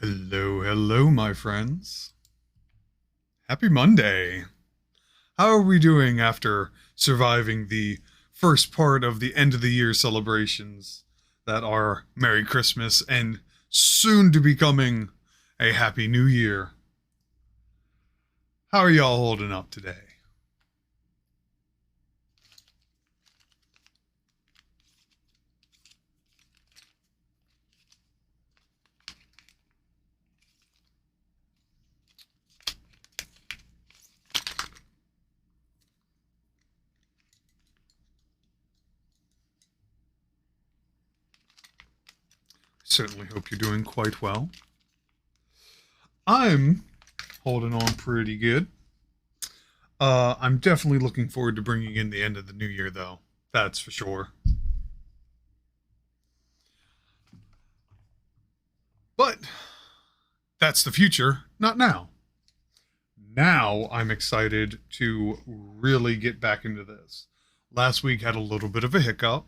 Hello, hello, my friends. Happy Monday. How are we doing after surviving the first part of the end of the year celebrations that are Merry Christmas and soon to becoming a Happy New Year? How are y'all holding up today? Certainly hope you're doing quite well. I'm holding on pretty good. I'm definitely looking forward to bringing in the end of the new year, though. That's for sure. But that's the future, not now. Now I'm excited to really get back into this. Last week had a little bit of a hiccup.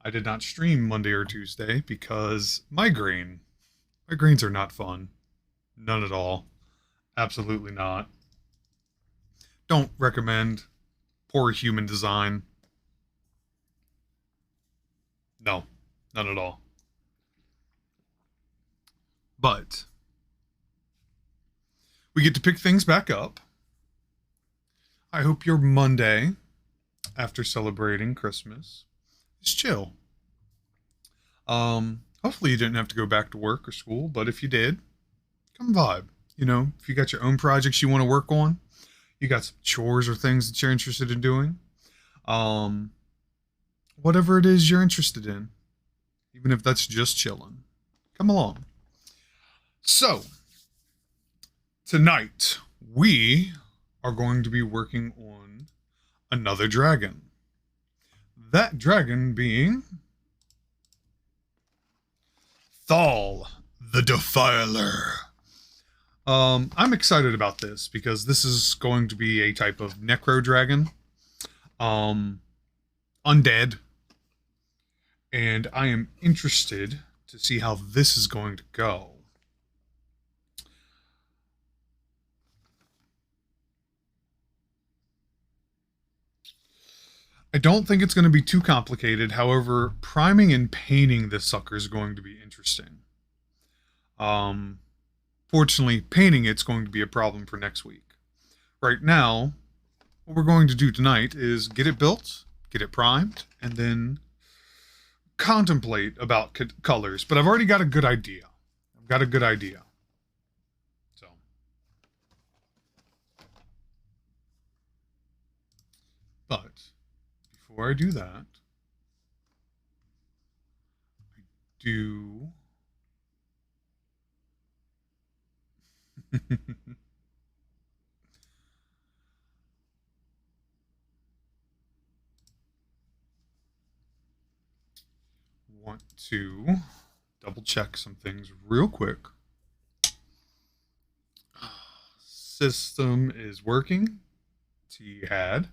I did not stream Monday or Tuesday because migraine. Migraines are not fun. None at all. Absolutely not. Don't recommend. Poor human design. No, none at all. But we get to pick things back up. I hope your Monday, after celebrating Christmas, is chill. Hopefully you didn't have to go back to work or school, but if you did, come vibe. If you got your own projects you want to work on, you got some chores or things that you're interested in doing, um, whatever it is you're interested in, even if that's just chilling, come along. So, tonight we are going to be working on another dragon. That dragon being Thal the Defiler. I'm excited about this because this is going to be a type of necro dragon, undead, and I am interested to see how this is going to go. I don't think it's going to be too complicated. However, priming and painting this sucker is going to be interesting. Fortunately, painting it's going to be a problem for next week. Right now, what we're going to do tonight is get it built, get it primed, and then contemplate about colors. But I've already got a good idea. I've got a good idea. So, but before I do that, I do want to double check some things real quick. System is working. T had.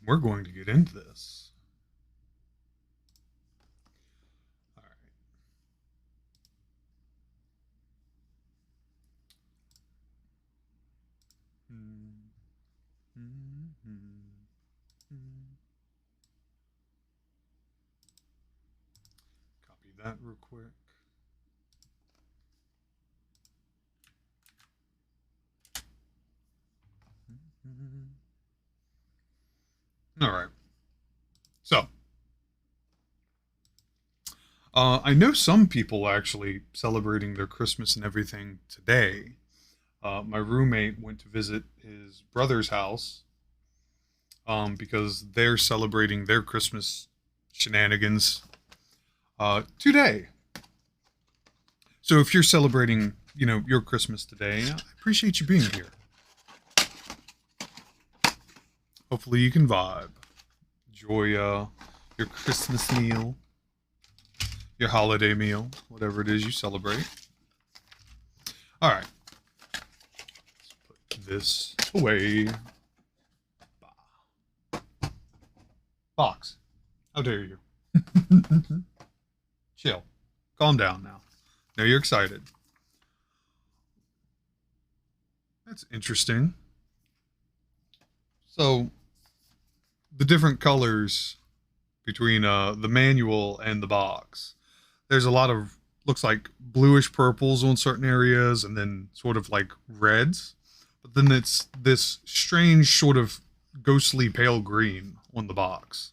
We're going to get into this. All right. Copy that real quick. All right. So, I know some people actually celebrating their Christmas and everything today. My roommate went to visit his brother's house because they're celebrating their Christmas shenanigans today. So if you're celebrating, your Christmas today, I appreciate you being here. Hopefully you can vibe. Enjoy your Christmas meal, your holiday meal, whatever it is you celebrate. All right. Let's put this away. Box. How dare you? Chill. Calm down now. Now you're excited. That's interesting. So, the different colors between the manual and the box. There's a lot of looks like bluish purples on certain areas, and then sort of like reds. But then it's this strange sort of ghostly pale green on the box,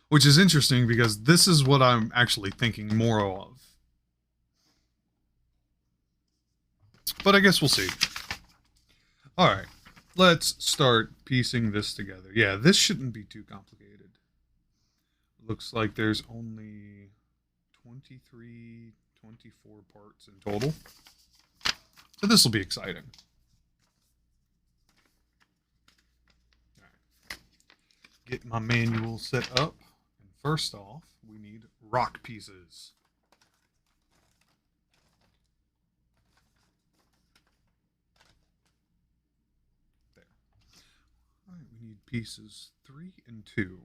which is interesting because this is what I'm actually thinking more of. But I guess we'll see. All right, let's start piecing this together. Yeah, this shouldn't be too complicated. Looks like there's only 23, 24 parts in total. So this will be exciting. All right. Get my manual set up. And first off, we need rock pieces. There. All right, we need pieces 3 and 2.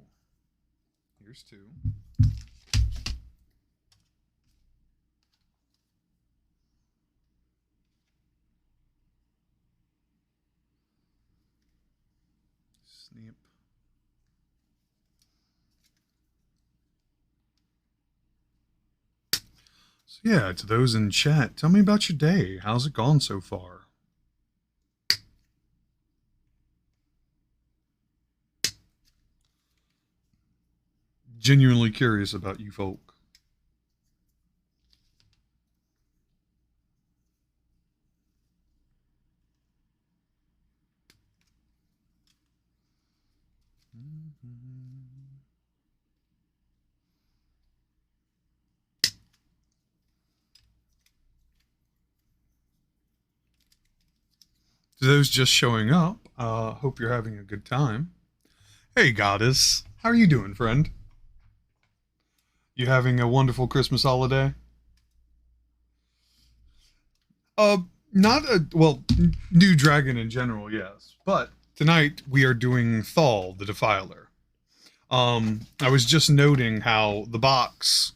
Here's 2. Snip. So yeah, to those in chat, tell me about your day. How's it gone so far? Genuinely curious about you folk. To those just showing up, hope you're having a good time. Hey, Goddess. How are you doing, friend? You having a wonderful Christmas holiday? Uh, not a, well, New Dragon in general, yes. But tonight we are doing Thal, the Defiler. I was just noting how the box,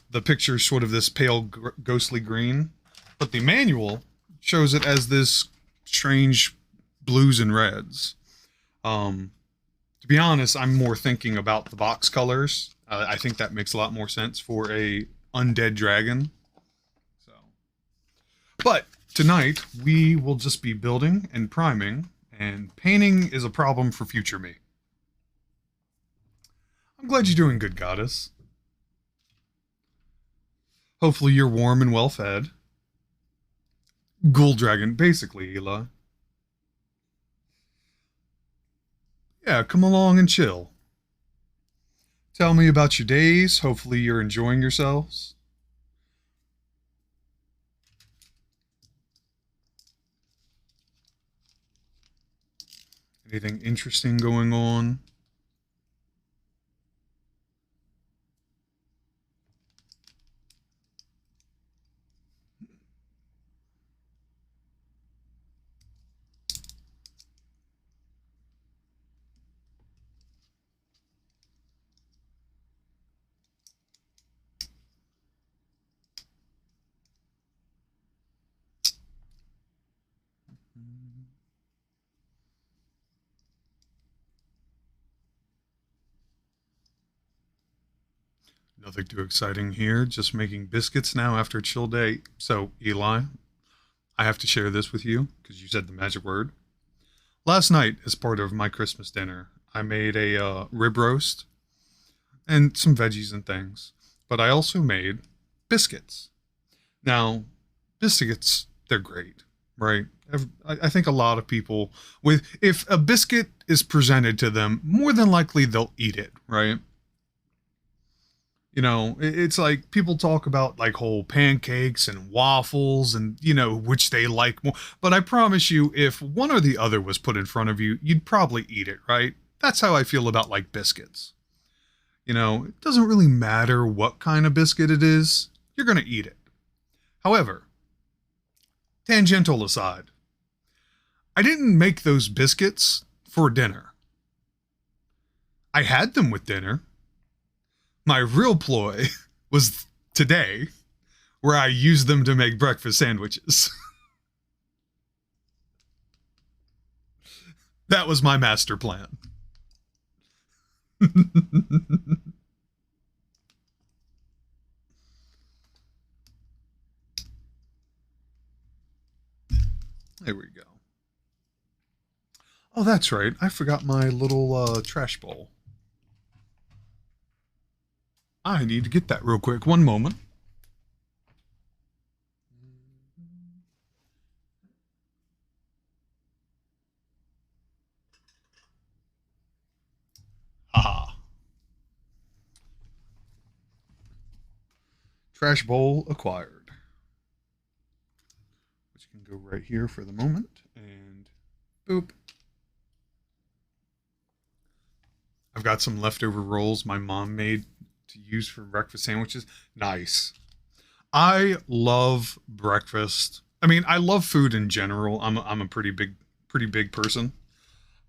the picture's sort of this pale ghostly green, but the manual shows it as this strange blues and reds. To be honest, I'm more thinking about the box colors. I think that makes a lot more sense for a undead dragon. So, but tonight we will just be building and priming, and painting is a problem for future me. I'm glad you're doing good, Goddess. Hopefully you're warm and well fed. Ghoul dragon, basically, Ela. Yeah, come along and chill. Tell me about your days. Hopefully you're enjoying yourselves. Anything interesting going on? Nothing too exciting here. Just making biscuits now after a chill day. So, Eli, I have to share this with you because you said the magic word. Last night, as part of my Christmas dinner, I made a rib roast and some veggies and things. But I also made biscuits. Now, biscuits, they're great, right? I think a lot of people, with if a biscuit is presented to them, more than likely they'll eat it, right? You know, it's like people talk about like whole pancakes and waffles and, you know, which they like more. But I promise you, if one or the other was put in front of you, you'd probably eat it, right? That's how I feel about like biscuits. You know, it doesn't really matter what kind of biscuit it is, you're going to eat it. However, tangential aside, I didn't make those biscuits for dinner. I had them with dinner. My real ploy was today, where I used them to make breakfast sandwiches. That was my master plan. There we go. Oh, that's right. I forgot my little trash bowl. I need to get that real quick. One moment. Haha. Trash bowl acquired. Which can go right here for the moment. And boop. I've got some leftover rolls my mom made to use for breakfast sandwiches. Nice. I love breakfast. I mean, I love food in general. I'm a pretty big person,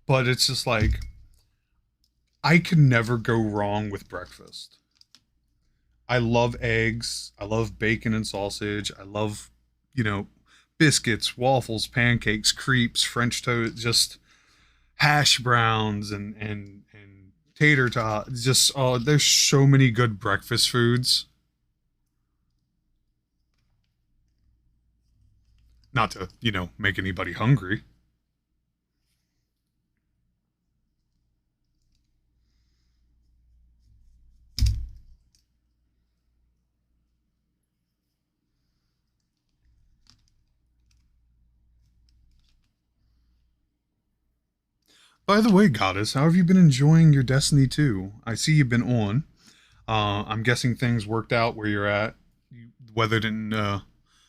but it's just like I could never go wrong with breakfast. I love eggs. I love bacon and sausage. I love, you know, biscuits, waffles, pancakes, crepes, French toast, just hash browns and tater tots. Just oh, there's so many good breakfast foods. Not to, make anybody hungry. By the way, Goddess, how have you been enjoying your Destiny 2? I see you've been on. I'm guessing things worked out where you're at. Weather didn't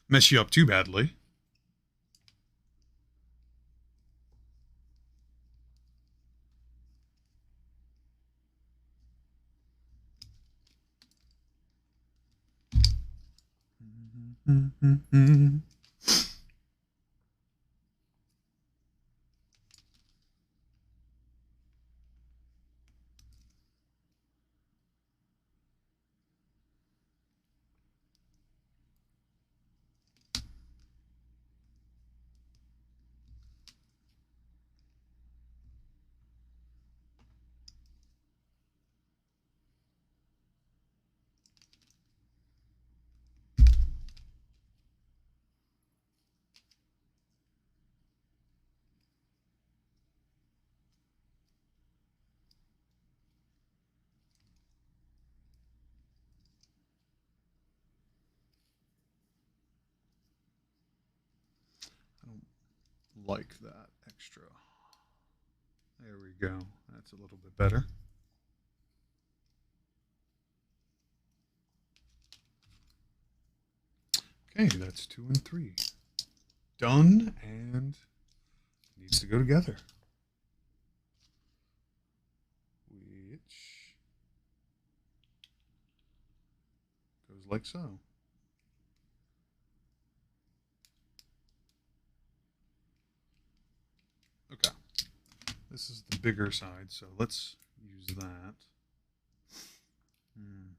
mess you up too badly. I don't like that extra. There we go. That's a little bit better. Okay, that's 2 and 3. Done and needs to go together. Which goes like so. Okay. This is the bigger side, so let's use that. Hmm.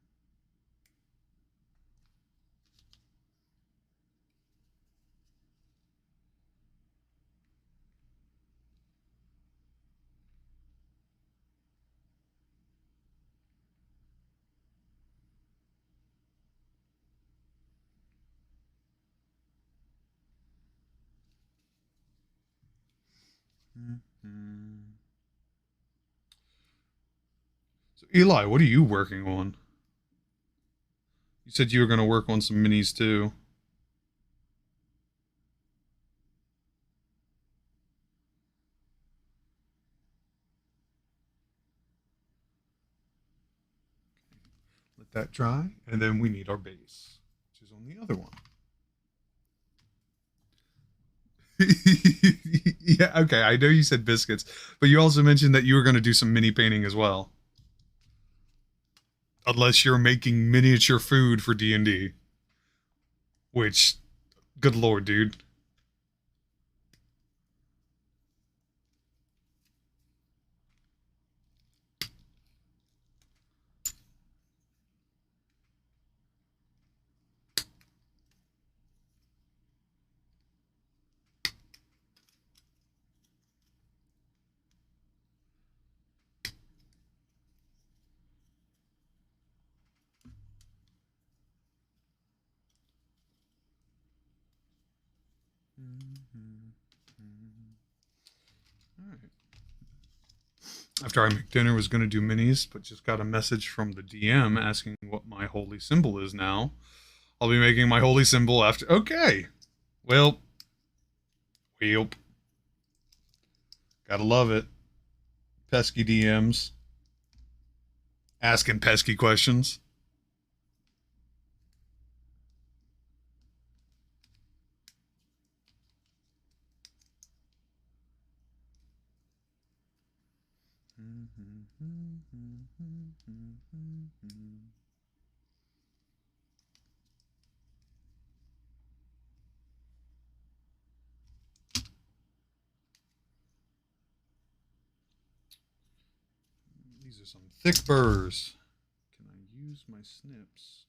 Mm-hmm. So, Eli, what are you working on? You said you were going to work on some minis too. Let that dry, and then we need our base, which is on the other one. Yeah, okay. I know you said biscuits, but you also mentioned that you were going to do some mini painting as well. Unless you're making miniature food for D&D, which, good lord, dude. All right. After I make dinner, was going to do minis, but just got a message from the DM asking what my holy symbol is now. I'll be making my holy symbol after. Okay. Well. Gotta love it. Pesky DMs. Asking pesky questions. These are some thick burrs. Can I use my snips?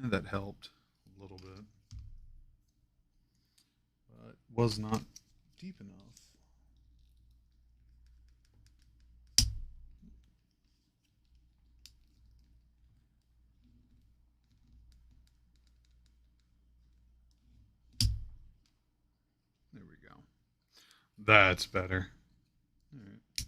That helped a little bit, but was not deep enough. There we go. That's better. All right.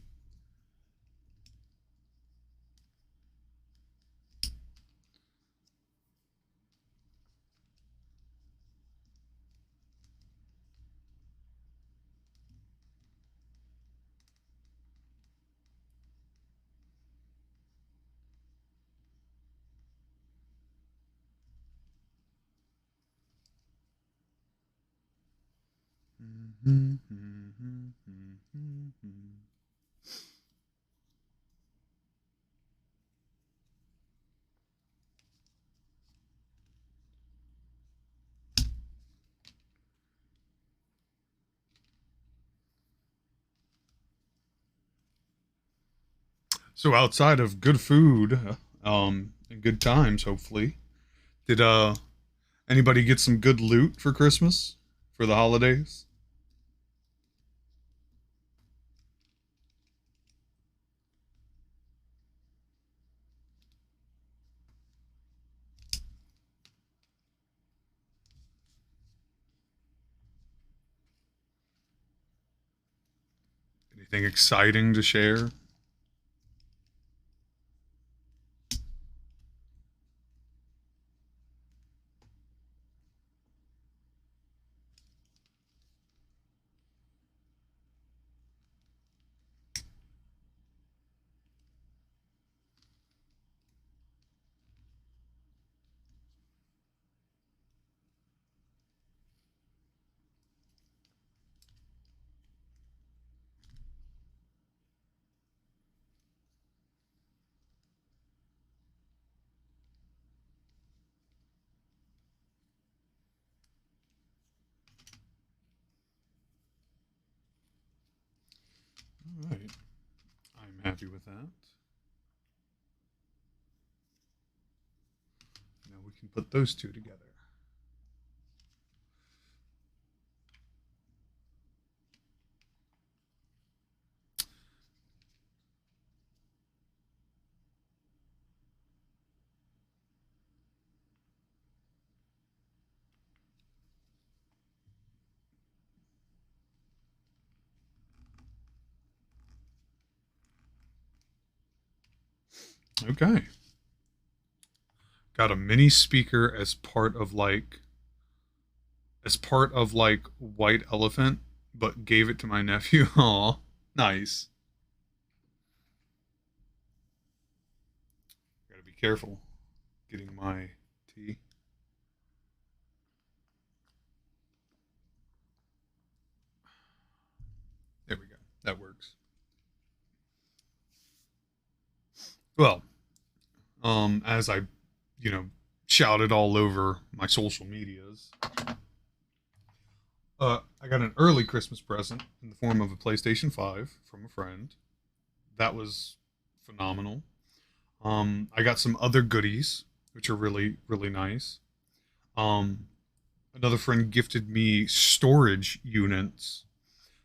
So outside of good food, and good times, hopefully, did anybody get some good loot for Christmas for the holidays? Anything exciting to share? All right, I'm happy with that. Now we can put those two together. Okay. Got a mini speaker as part of like White Elephant, but gave it to my nephew. Aw, nice. Gotta be careful getting my tea. There we go. That works. Well, as I, you know, shouted all over my social medias, I got an early Christmas present in the form of a PlayStation 5 from a friend. That was phenomenal. I got some other goodies, which are really, really nice. Um, Another friend gifted me storage units.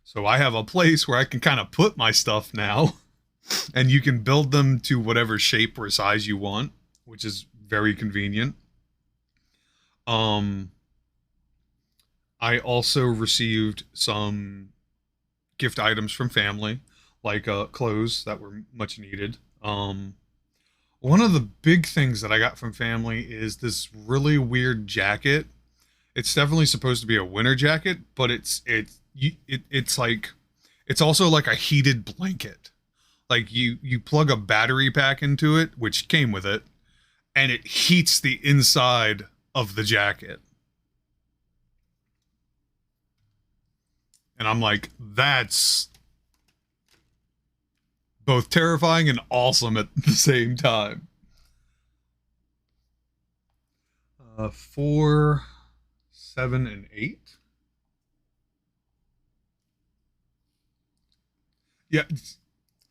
So I have a place where I can kind of put my stuff now, and you can build them to whatever shape or size you want, which is very convenient. Um, I also received some gift items from family, like clothes that were much needed. One of the big things that I got from family is this really weird jacket. It's definitely supposed to be a winter jacket, but it's like it's also like a heated blanket. Like you plug a battery pack into it, which came with it, and it heats the inside of the jacket. And I'm like, that's both terrifying and awesome at the same time. 4, 7, and 8. Yeah,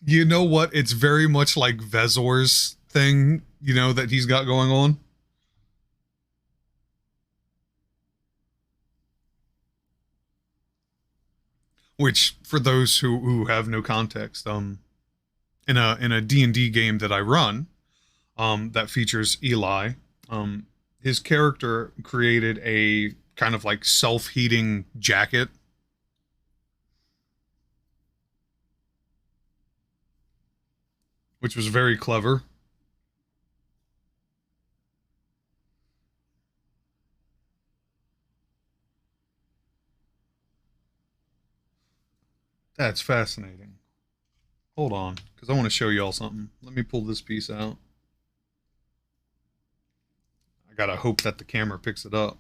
you know what? It's very much like Vezor's thing, that he's got going on. Which, for those who have no context, in a D&D game that I run, that features Eli, um, his character created a kind of like self-heating jacket, which was very clever. That's fascinating. Hold on, because I want to show you all something. Let me pull this piece out. I gotta hope that the camera picks it up.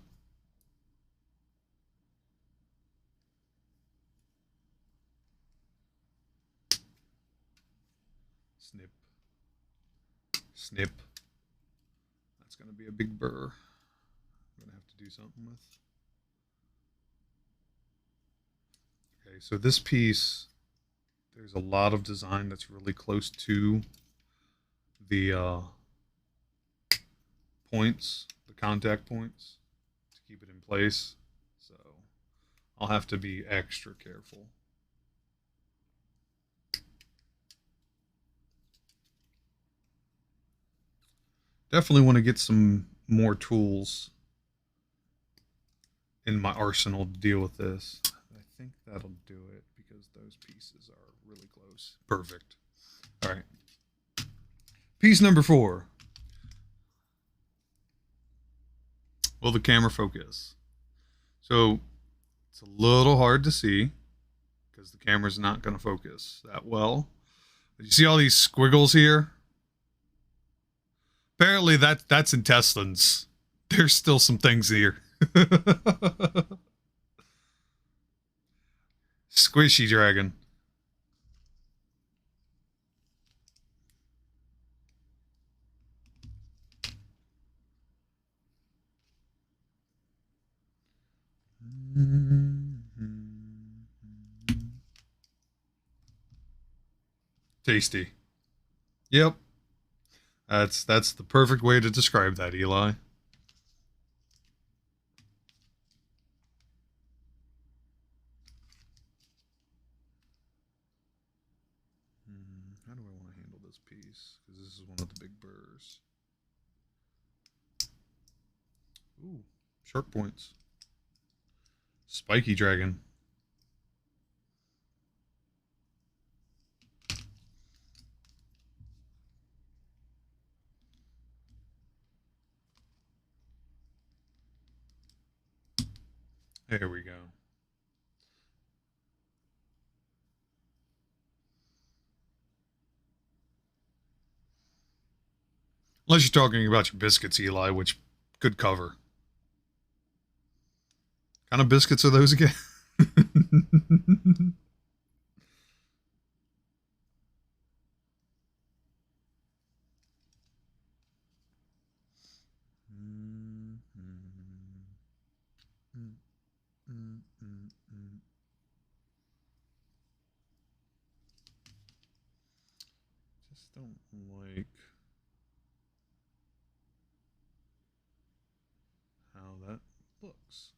Snip, snip. That's gonna be a big burr. I'm gonna have to do something with. Okay, so this piece, there's a lot of design that's really close to the points, the contact points, to keep it in place. So I'll have to be extra careful. Definitely want to get some more tools in my arsenal to deal with this. I think that'll do it because those pieces are really close. Perfect. All right. Piece number 4. Will the camera focus? So it's a little hard to see because the camera's not going to focus that well. But you see all these squiggles here? Apparently that's intestines. There's still some things here. Squishy dragon. Tasty. Yep. That's the perfect way to describe that, Eli. How do I want to handle this piece? Because this is one of the big burrs. Ooh, sharp points. Spiky dragon. There we go. Unless you're talking about your biscuits, Eli, which could cover. What kind of biscuits are those again? Just don't like how that looks.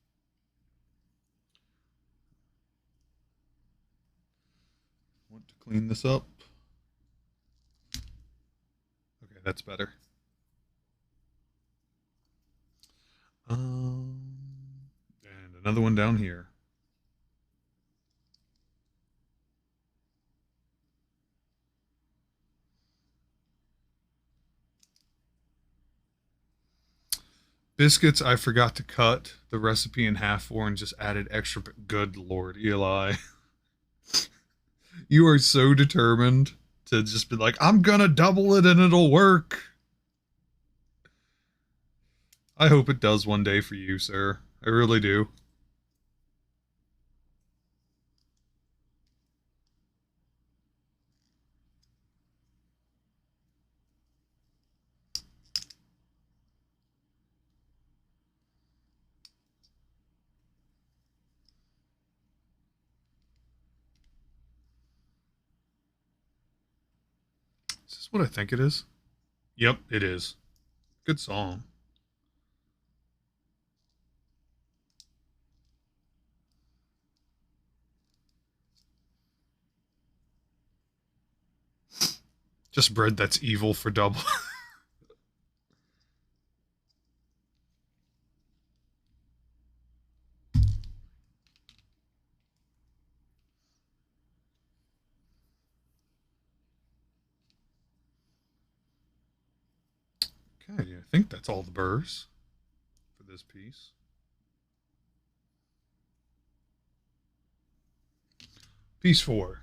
Want to clean this up. Okay, that's better. And another one down here. Biscuits, I forgot to cut the recipe in half for and just added extra. Good Lord, Eli. You are so determined to just be like, I'm gonna double it and it'll work. I hope it does one day for you, sir. I really do. Is this what I think it is? Yep, it is. Good song. Just bread that's evil for double. Okay, I think that's all the burrs for this piece. Piece 4.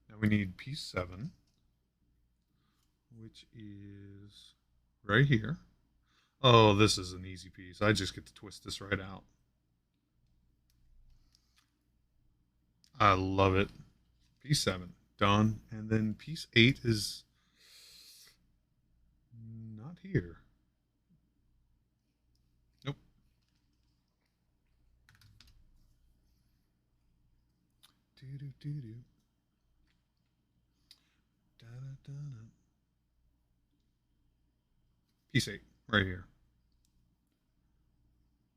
Now we need piece 7, which is right here. Oh, this is an easy piece. I just get to twist this right out. I love it. Piece 7, done. And then piece 8 is not here. Nope. Do. Da. Piece 8, right here.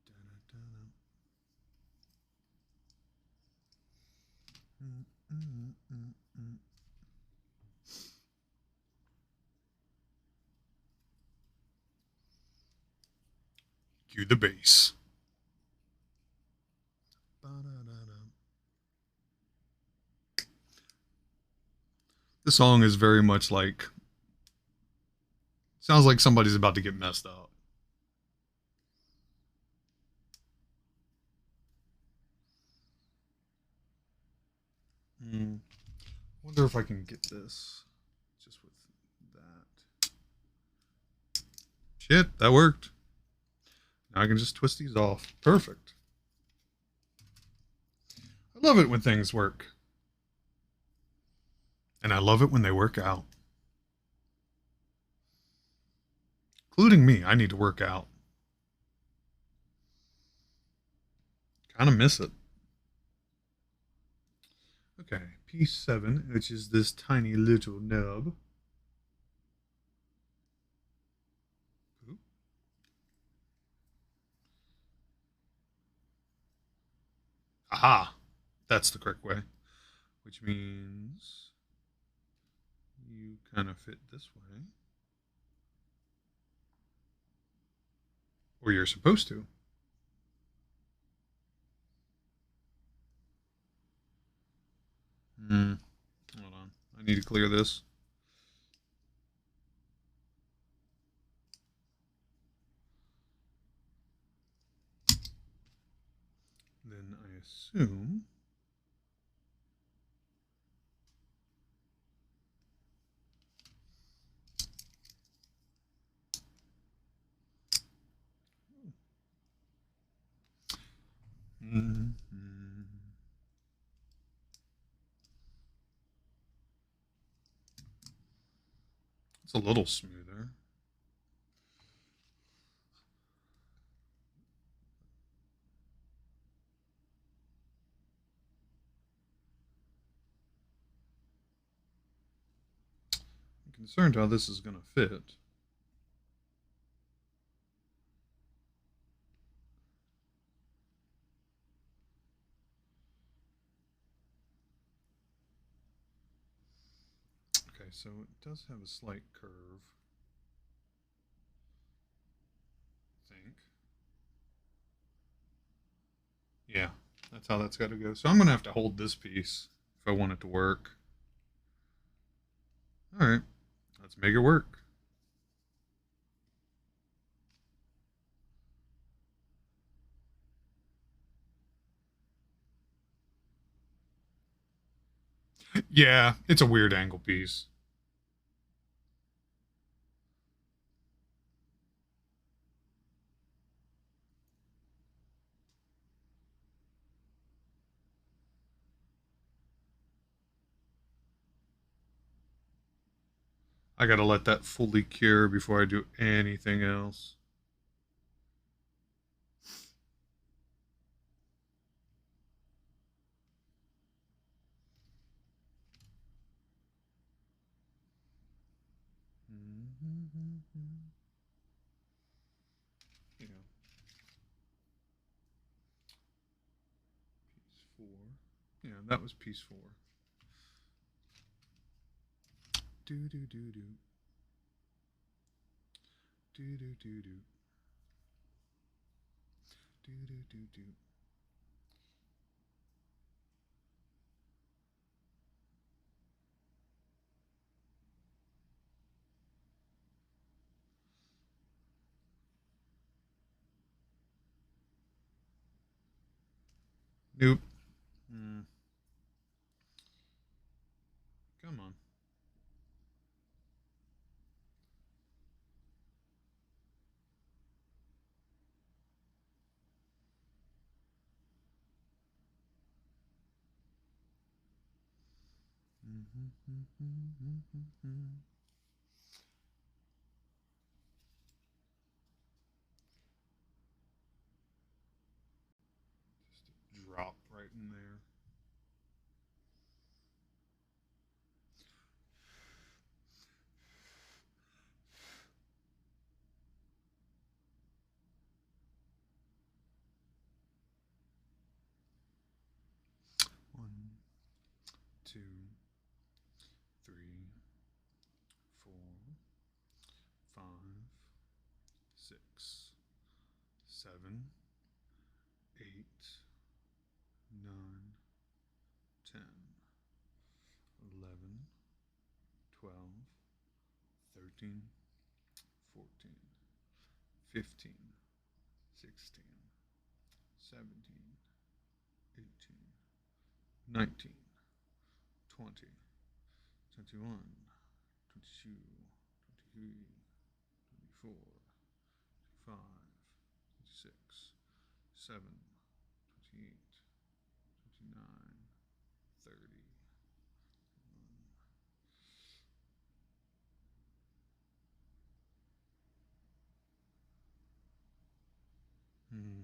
Da. Mm, mm, mm, mm. Cue the bass. The song is very much like, sounds like somebody's about to get messed up. Hmm. Wonder if I can get this just with that. Shit, that worked. Now I can just twist these off. Perfect. I love it when things work. And I love it when they work out. Including me. I need to work out. Kind of miss it. Okay, piece 7, which is this tiny little nub. Oop. Aha! That's the correct way. Which means you kind of fit this way. Or you're supposed to. Hmm. Hold on. I need to clear this. Then I assume. Mm-hmm. It's a little smoother. I'm concerned how this is going to fit. Okay, so it does have a slight curve That's how that's got to go. So I'm going to have to hold this piece if I want it to work. All right, let's make it work. Yeah, it's a weird angle piece. I got to let that fully cure before I do anything else. You know, piece 4. Yeah, that was piece 4. Do do do do. Do do do do. Do do do do. Nope. Come on. Just a drop right in there. One, two, three, 4, 5, 6, 7, 8, 9, 10, 11, 12, 13, 14, 15, 16, 17, 18, 19, 20, 21, 22, 23, 24, 25, 26, 7, 28, 29, 30. Hmm.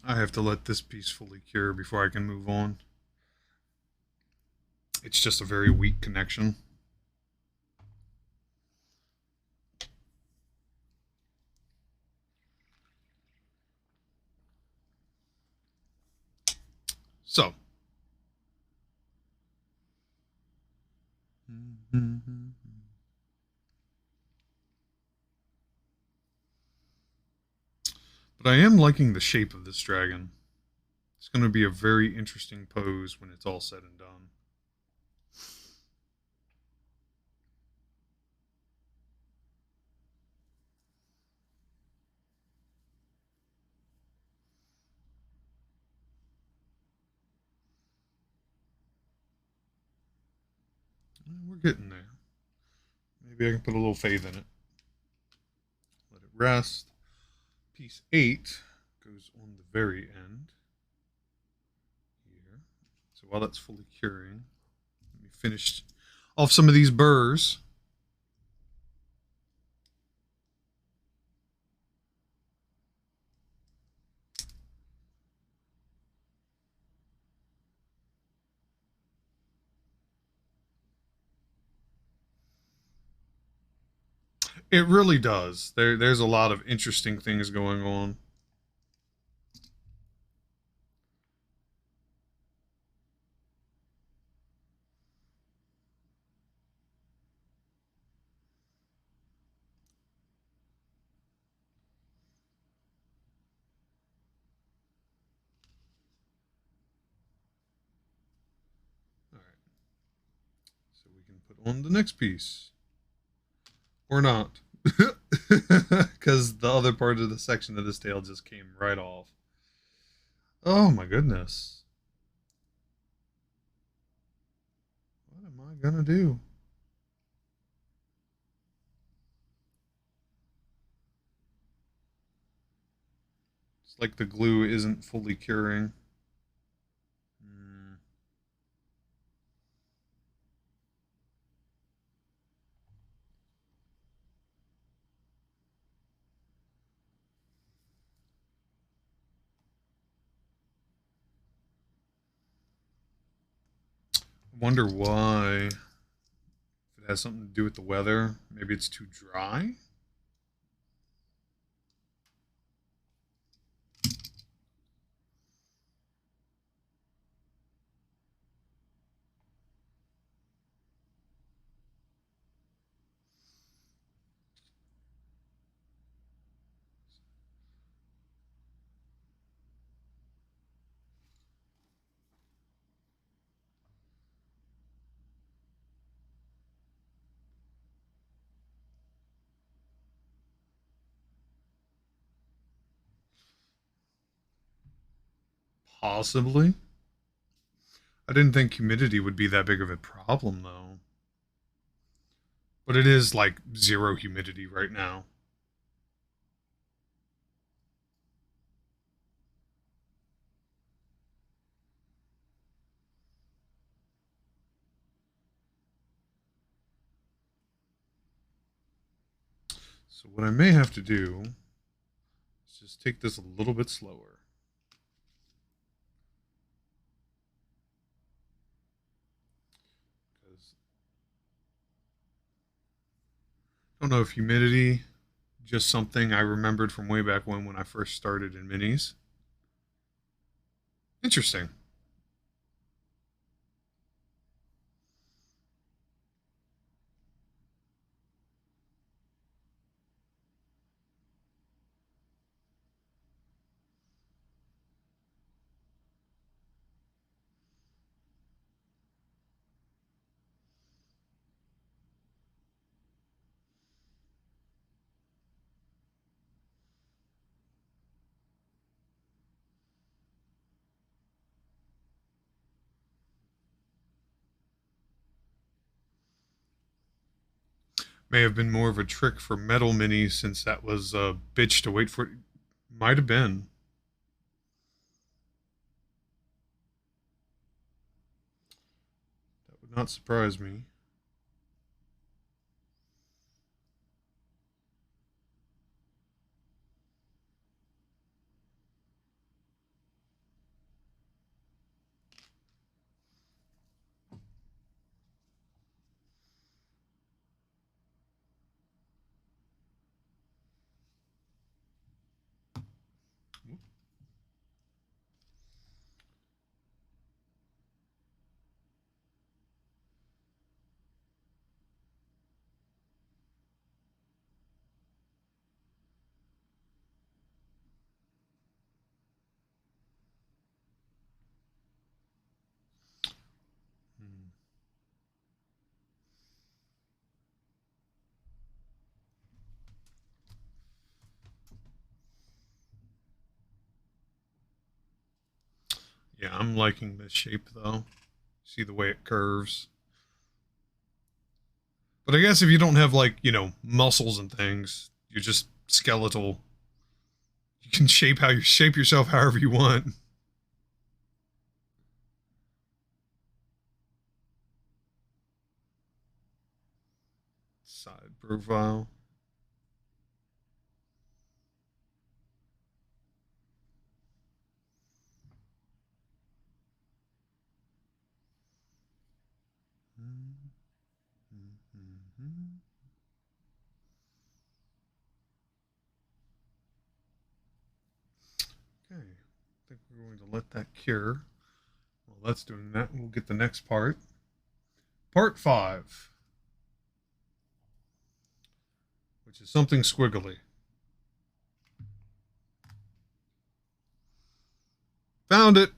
I have to let this piece fully cure before I can move on. It's just a very weak connection. So, but I am liking the shape of this dragon. It's going to be a very interesting pose when it's all said and done. We're getting there. Maybe I can put a little faith in it. Let it rest. Piece 8 goes on the very end here. So while that's fully curing, let me finish off some of these burrs. It really does. There's a lot of interesting things going on. All right, so we can put on the next piece or not, because the other part of the section of this tail just came right off. Oh my goodness! What am I gonna do? It's like the glue isn't fully curing. Hmm. I wonder why. If it has something to do with the weather, maybe it's too dry. Possibly. I didn't think humidity would be that big of a problem, though. But it is like zero humidity right now. So, what I may have to do is just take this a little bit slower. Because I don't know if humidity, just something I remembered from way back when I first started in minis. Interesting. May have been more of a trick for metal minis since that was a bitch to wait for. Might have been. That would not surprise me. Hmm. Yeah, I'm liking this shape though. See the way it curves. But I guess if you don't have like, muscles and things, you're just skeletal. You can shape yourself however you want. Side profile. we're going to let that cure. While that's doing that, we'll get the next part. Part 5. Which is something squiggly. Found it.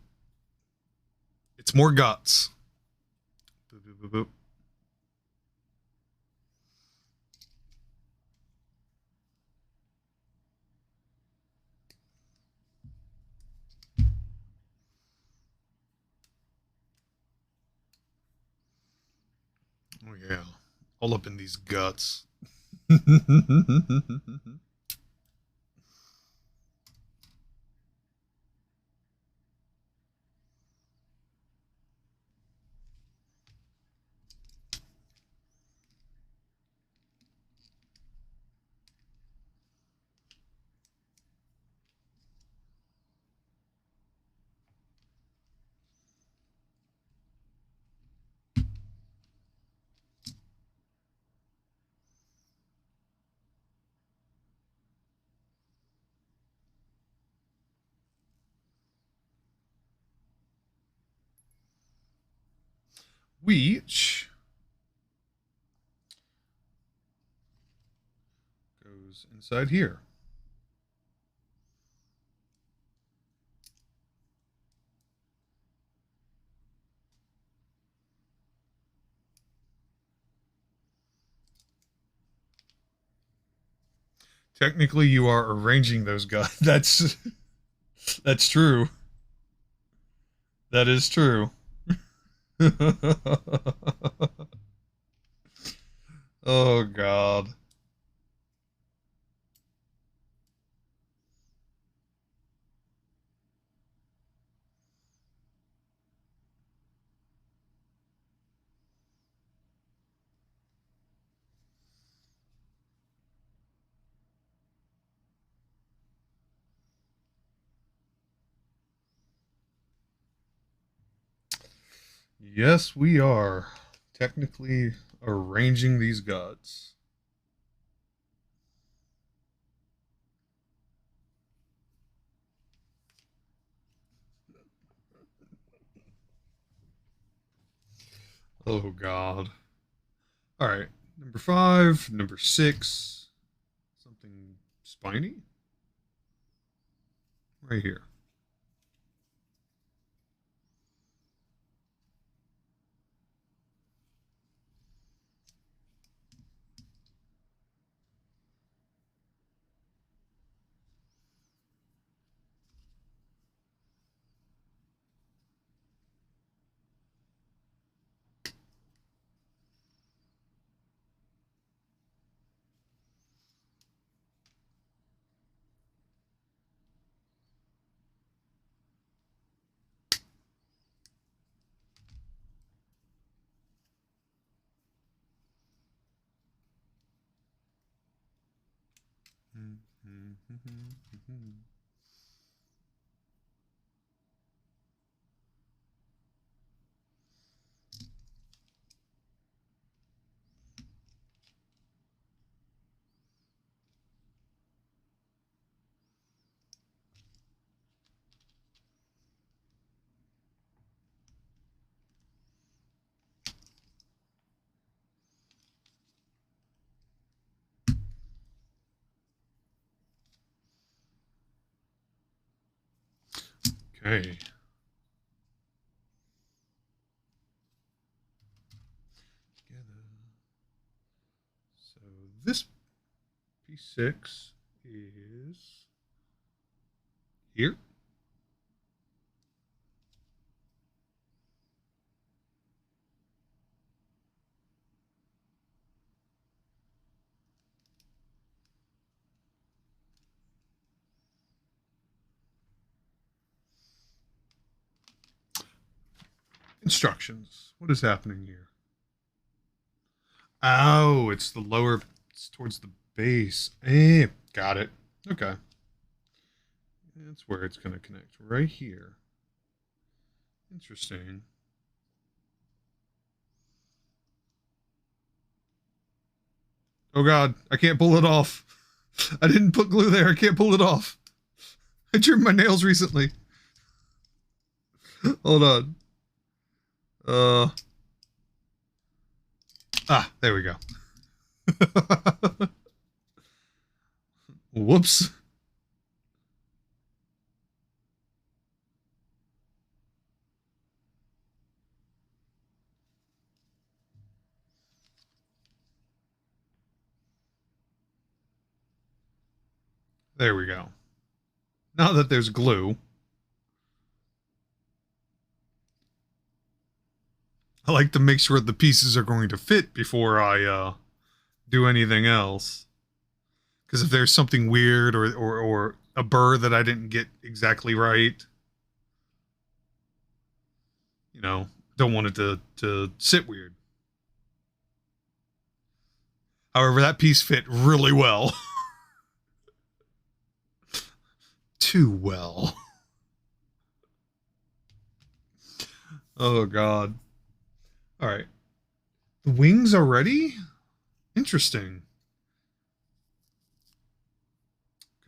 It's more guts. Boop, boop, boop, boop. Oh yeah, all up in these guts. Which goes inside here. Technically, you are arranging those guts. That's true. That is true. Oh God. Yes, we are technically arranging these gods. Oh God. All right, number 5, number 6, something spiny right here. Okay. So this P6 is here. Instructions. What is happening here? Oh, it's the lower, it's towards the base. Got it. Okay. That's where it's going to connect, right here. Interesting. Oh God, I can't pull it off. I didn't put glue there. I can't pull it off. I trimmed my nails recently. Hold on. Uh, there we go. Whoops. There we go. Now that there's glue, I like to make sure the pieces are going to fit before I do anything else. Because if there's something weird or a burr that I didn't get exactly right, you know, don't want it to sit weird. However, that piece fit really well. Too well. Oh, God. All right. The wings are ready? Interesting.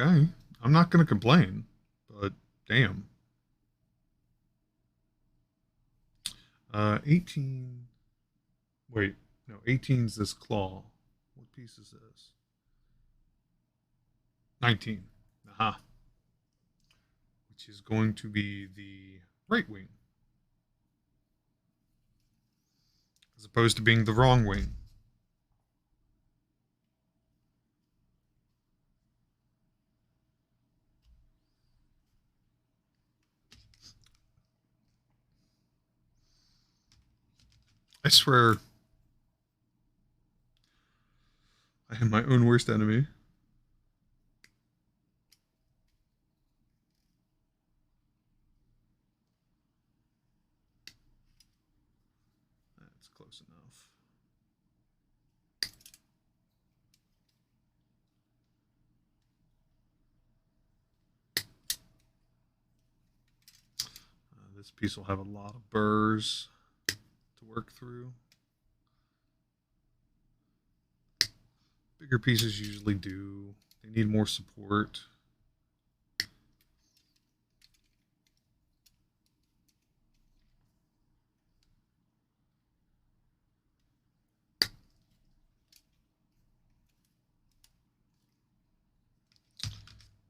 Okay. I'm not going to complain, but damn. 18. Wait, no, 18's this claw. What piece is this? 19. Aha. Which is going to be the right wing, as opposed to being the wrong wing. I swear, I am my own worst enemy. That's close enough. This piece will have a lot of burrs to work through. Bigger pieces usually do. They need more support.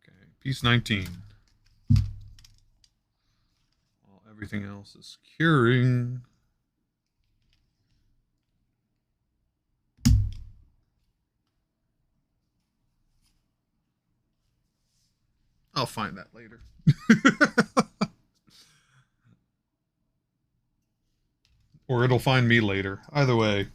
Okay, piece 19. While everything else is curing. I'll find that later. Or it'll find me later. Either way.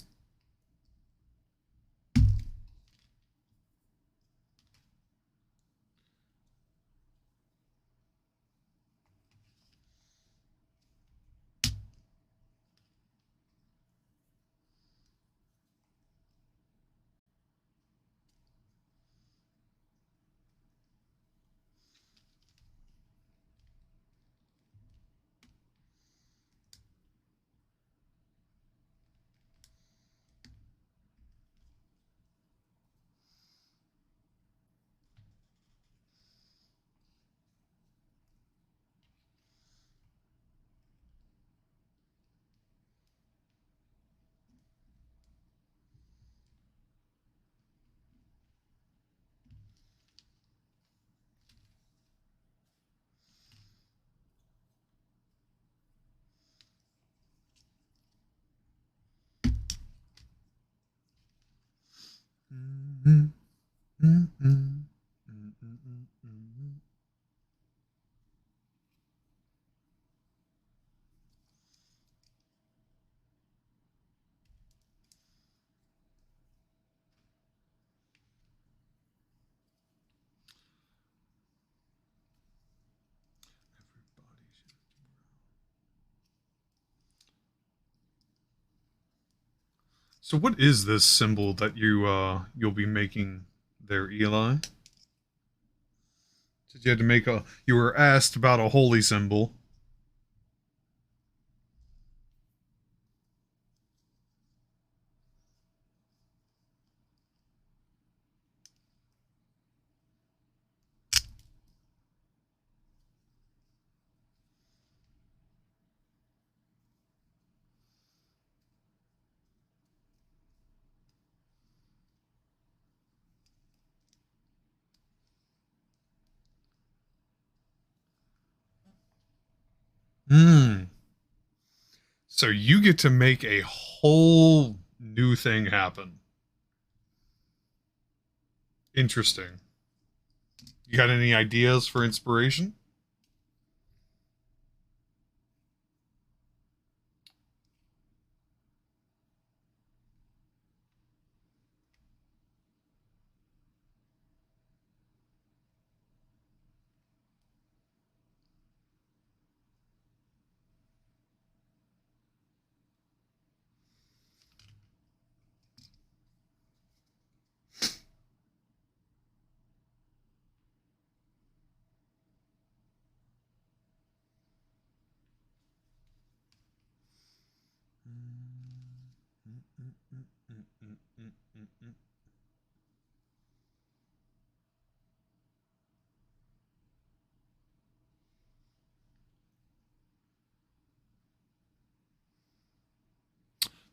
Mm-hmm. Mm-hmm. So what is this symbol that you'll be making there, Eli? Did you had to make a you were asked about a holy symbol. Hmm. So you get to make a whole new thing happen. Interesting. You got any ideas for inspiration?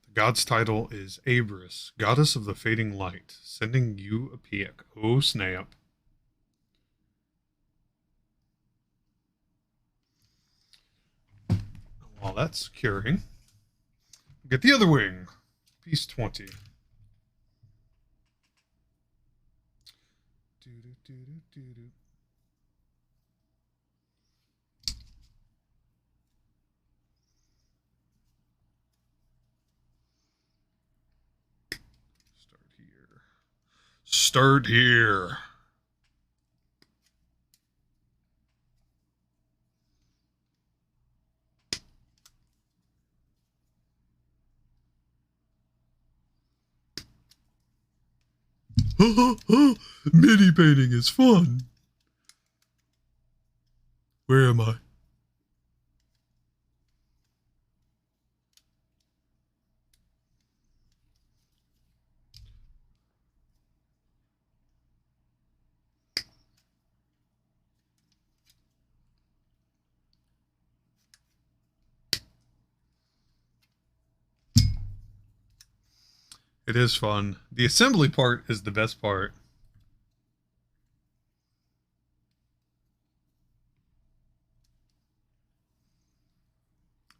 The god's title is Abris, goddess of the fading light, sending you a pic. Oh, snap. While that's curing, get the other wing. Piece 20. Start here. Start here. Mini painting is fun. Where am I? It is fun. The assembly part is the best part.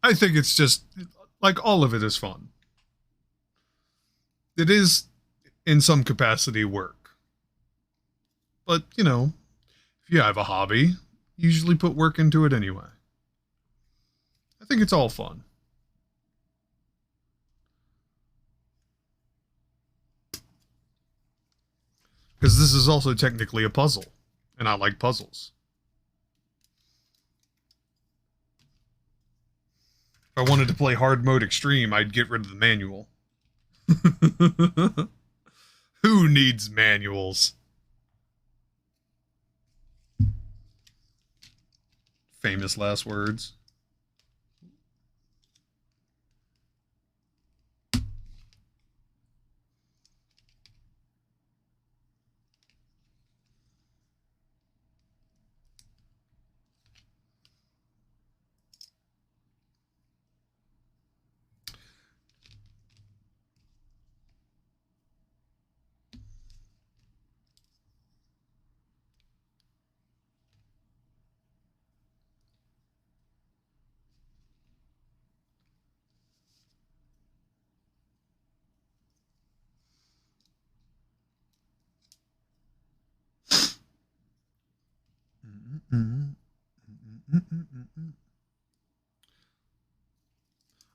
I think it's just like all of it is fun. It is, in some capacity, work. But, you know, if you have a hobby, you usually put work into it anyway. I think it's all fun. Because this is also technically a puzzle, and I like puzzles. If I wanted to play hard mode extreme, I'd get rid of the manual. Who needs manuals? Famous last words.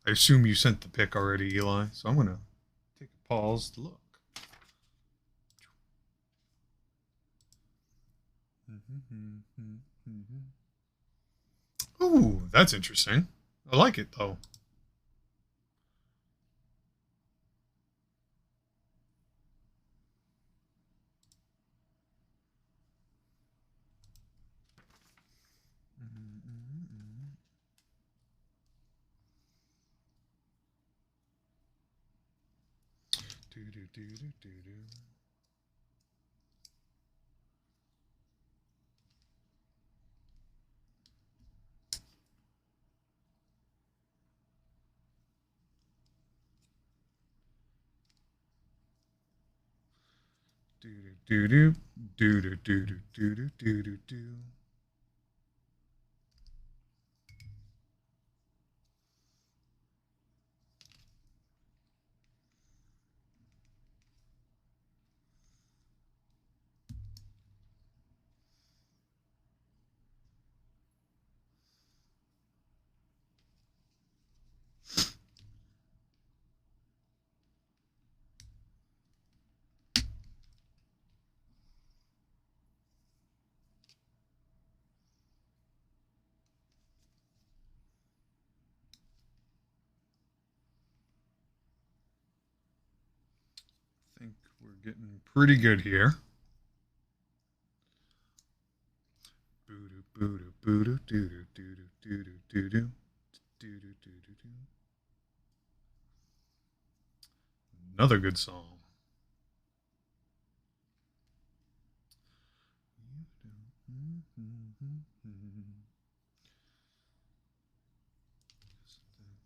I assume you sent the pic already, Eli, so I'm going to take a pause to look. Ooh, that's interesting. I like it, though. Getting pretty good here. Another good song.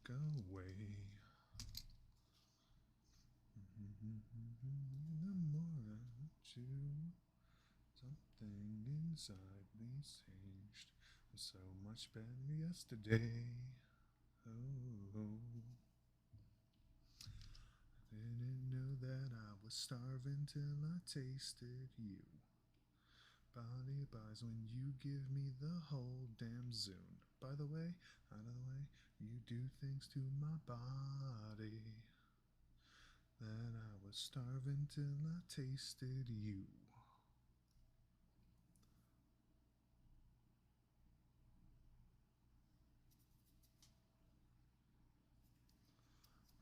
Go away. The more I want you, something inside me changed. Was so much better yesterday. Oh, didn't know that I was starving till I tasted you. Body buys when you give me the whole damn Zune. By the way, you do things to my body that I was starving till I tasted you.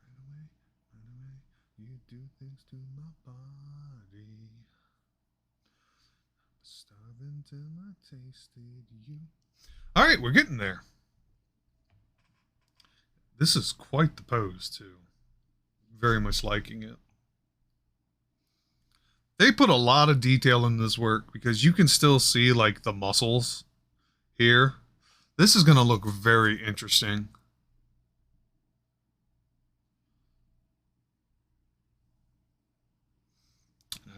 Right away, you do things to my body. Starving till I tasted you. All right, we're getting there. This is quite the pose, too. Very much liking it. They put a lot of detail in this work because you can still see like the muscles here. This is going to look very interesting.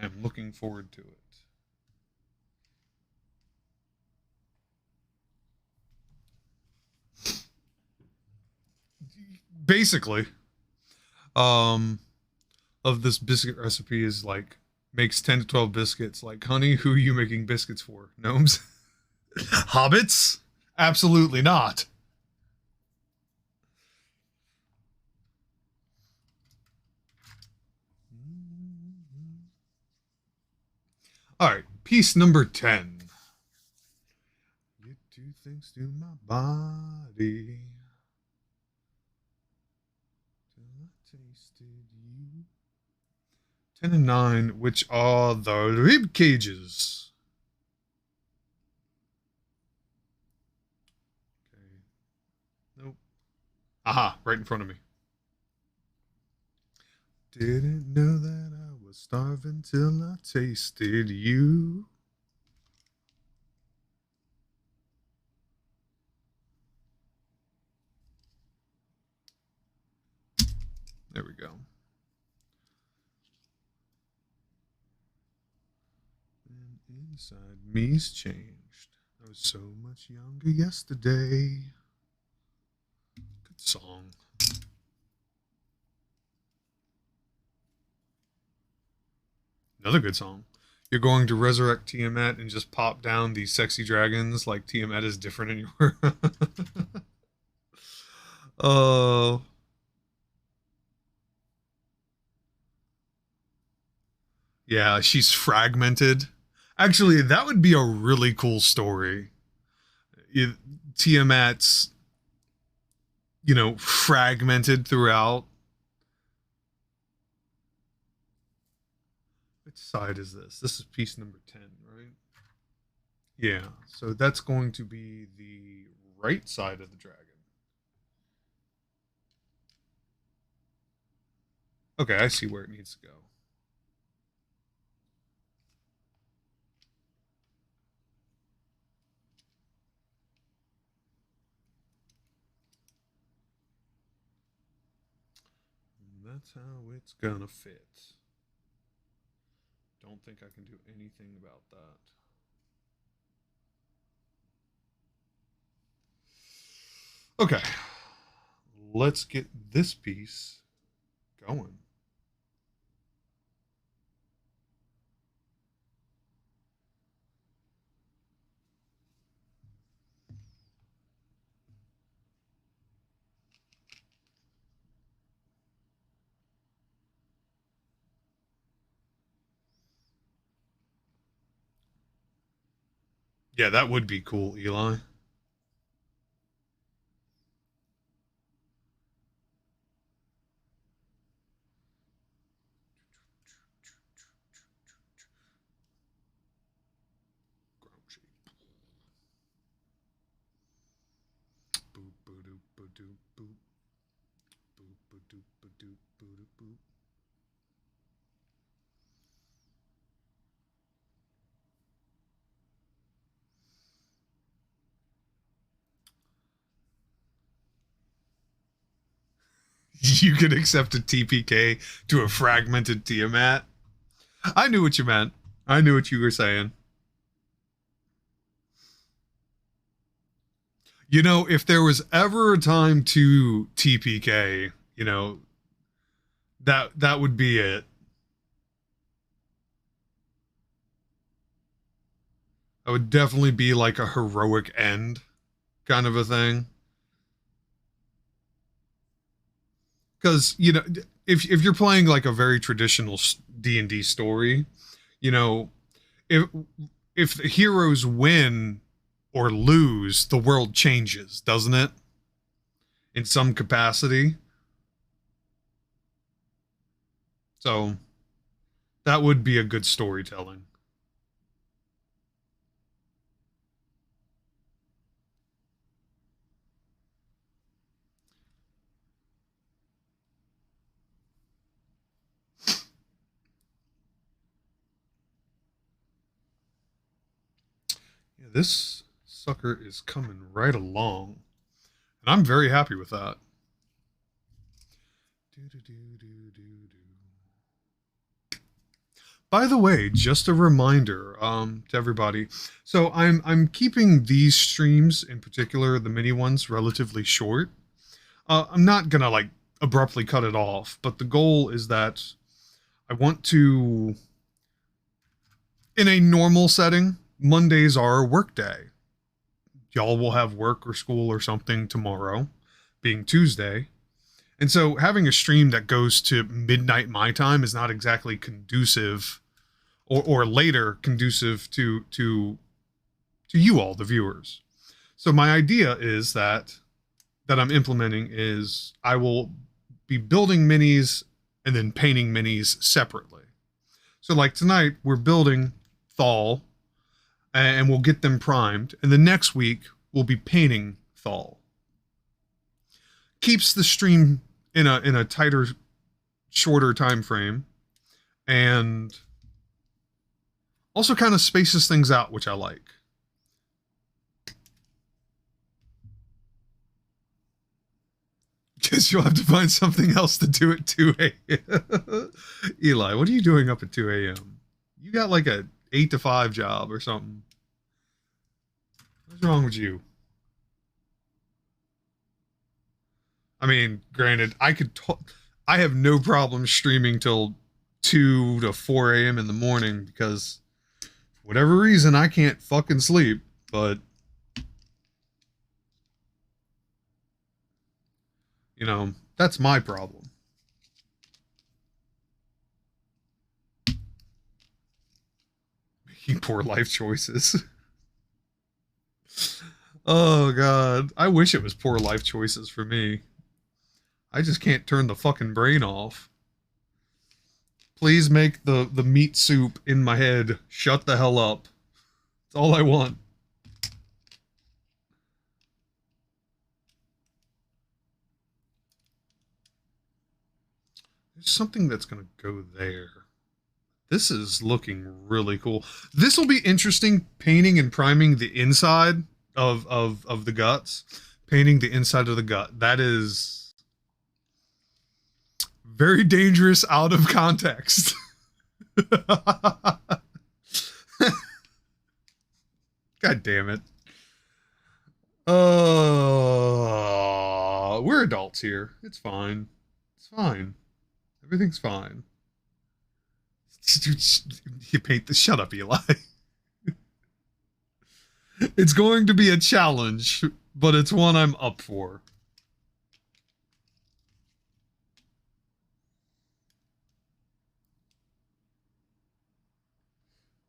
I'm looking forward to it. Basically, of this biscuit recipe is like makes 10 to 12 biscuits. Like, honey, who are you making biscuits for? Gnomes? Hobbits? Absolutely not. All right, piece number 10. You do things to my body till I tasted you. 10 and 9, which are the rib cages. Okay. Nope. Aha, right in front of me. Didn't know that I was starving till I tasted you. There we go. And inside me's changed. I was so much younger yesterday. Good song. Another good song. You're going to resurrect Tiamat and just pop down these sexy dragons like Tiamat is different in your. Oh. Yeah, she's fragmented. Actually, that would be a really cool story. Tiamat's, fragmented throughout. Which side is this? This is piece number 10, right? Yeah, so that's going to be the right side of the dragon. Okay, I see where it needs to go. And that's how it's gonna fit. Don't think I can do anything about that. Okay, let's get this piece going. Yeah, that would be cool, Eli. You could accept a TPK to a fragmented Tiamat. I knew what you meant. I knew what you were saying. You know, if there was ever a time to TPK, you know, that would be it. That would definitely be like a heroic end kind of a thing. Because, you know, if you're playing like a very traditional D&D story, you know, if if the heroes win or lose, the world changes, doesn't it? In some capacity. So that would be a good storytelling. Yeah, this sucker is coming right along, and I'm very happy with that. By the way, just a reminder to everybody. So I'm keeping these streams in particular, the mini ones, relatively short. I'm not gonna like abruptly cut it off, but the goal is that I want to, in a normal setting, Mondays are a work day. Y'all will have work or school or something tomorrow, being Tuesday. And so having a stream that goes to midnight my time is not exactly conducive or later conducive to you all, the viewers. So my idea is that I'm implementing is I will be building minis and then painting minis separately. So like tonight we're building Thal and we'll get them primed, and the next week we'll be painting Thal. Keeps the stream in a tighter, shorter time frame, and also kind of spaces things out, which I like. Guess you'll have to find something else to do at 2 a.m. Eli, what are you doing up at 2 a.m.? You got like a 8 to 5 job or something. What's wrong with you? I mean, granted, I have no problem streaming till 2 to 4 a.m. in the morning because for whatever reason I can't fucking sleep, but you know, that's my problem. Making poor life choices. Oh god, I wish it was poor life choices for me. I just can't turn the fucking brain off. Please make the meat soup in my head shut the hell up. That's all I want. There's something that's going to go there. This is looking really cool. This will be interesting, painting and priming the inside of the guts. Painting the inside of the gut. That is very dangerous out of context. God damn it. We're adults here. It's fine. It's fine. Everything's fine. You paint the shut up, Eli. It's going to be a challenge, but it's one I'm up for.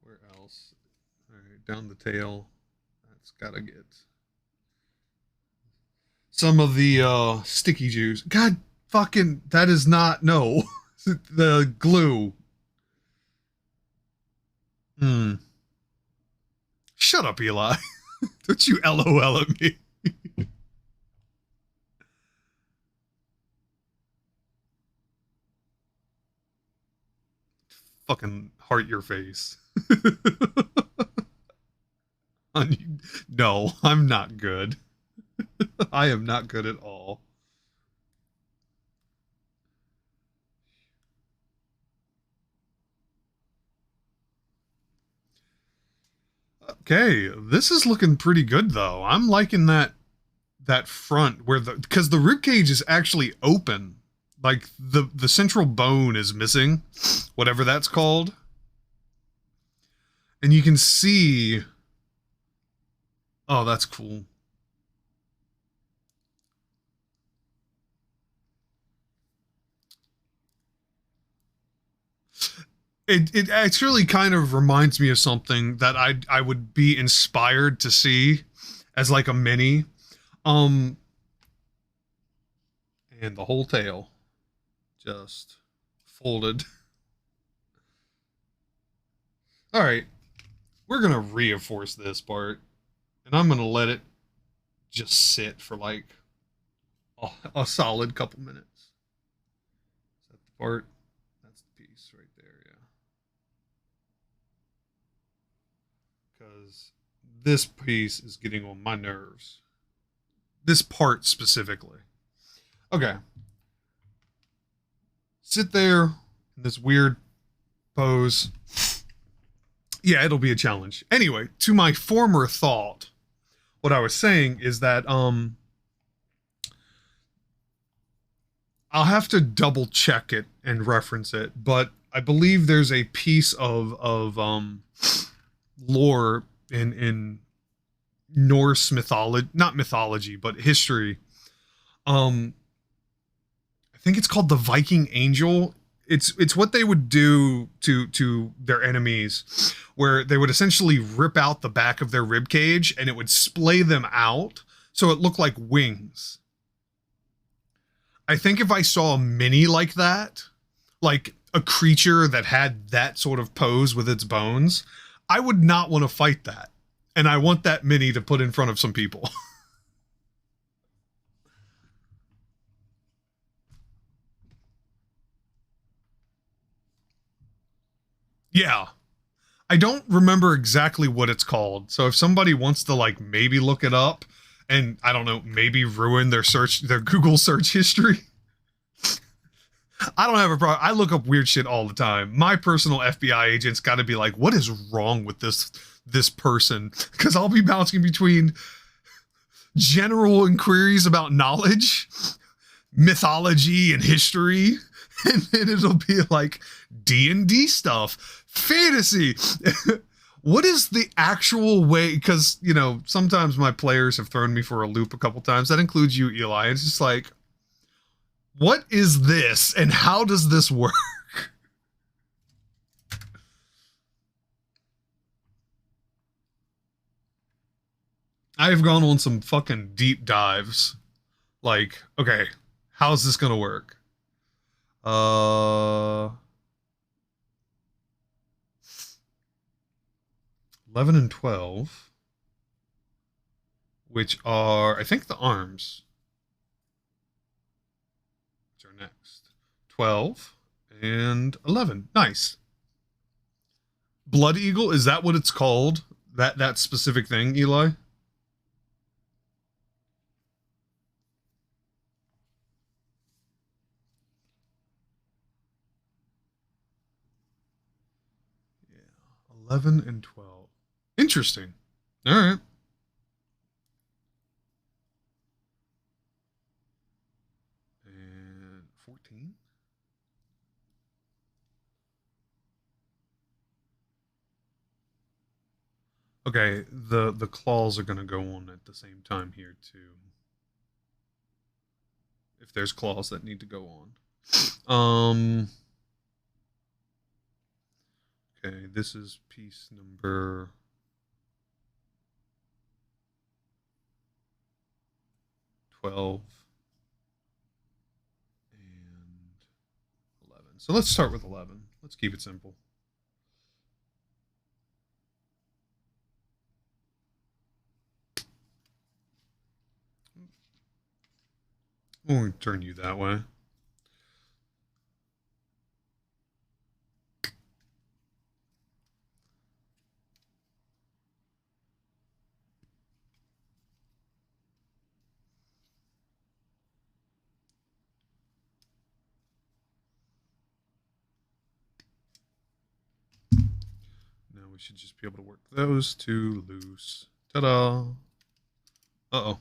Where else? All right, down the tail. That's gotta get some of the sticky juice. God fucking, that is not, no. The glue. Hmm. Shut up, Eli. Don't you LOL at me. Fucking heart your face. No, I'm not good. I am not good at all. Okay, this is looking pretty good though. I'm liking that front where because the rib cage is actually open. Like the central bone is missing, whatever that's called. And you can see, oh, that's cool. It actually kind of reminds me of something that I would be inspired to see as like a mini. Um and the whole tail just folded. All right, we're gonna reinforce this part, and I'm gonna let it just sit for like a solid couple minutes. Is that the part? That's the piece right there, yeah. Because this piece is getting on my nerves. This part specifically. Okay. Sit there in this weird pose. Yeah, it'll be a challenge. Anyway, to my former thought, what I was saying is that I'll have to double check it and reference it, but I believe there's a piece of lore in Norse mythology, not mythology, but history. Um, I think it's called the Viking Angel. It's what they would do to their enemies, where they would essentially rip out the back of their rib cage and it would splay them out so it looked like wings. I think if I saw a mini like that, like a creature that had that sort of pose with its bones, I would not want to fight that. And I want that mini to put in front of some people. Yeah. I don't remember exactly what it's called. So if somebody wants to like maybe look it up and I don't know, maybe ruin their Google search history. I don't have a problem. I look up weird shit all the time. My personal FBI agent's got to be like, what is wrong with this person? Because I'll be bouncing between general inquiries about knowledge, mythology, and history, and then it'll be like D&D stuff, fantasy. What is the actual way? Because, you know, sometimes my players have thrown me for a loop a couple times. That includes you, Eli. It's just like, what is this and how does this work? I've gone on some fucking deep dives. Like, okay, how's this gonna work? Uh 11 and 12, which are I think the arms, which are next. 12 and 11. Nice. Blood Eagle, is that what it's called? That specific thing, Eli? Yeah. 11 and 12. Interesting. All right. And 14. Okay, the claws are gonna go on at the same time here too. If there's claws that need to go on. Okay, this is piece number 12 and 11. So let's start with 11. Let's keep it simple. We'll turn you that way. Now we we should just be able to work those two loose. Ta-da! Uh-oh. All right,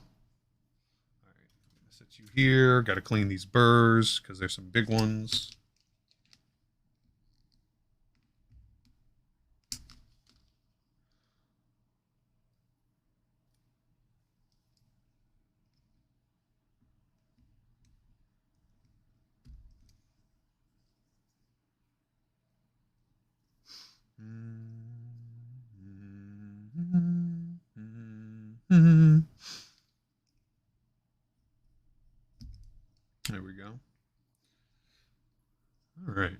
I'm gonna set you here. Got to clean these burrs because there's some big ones. There we go. All right.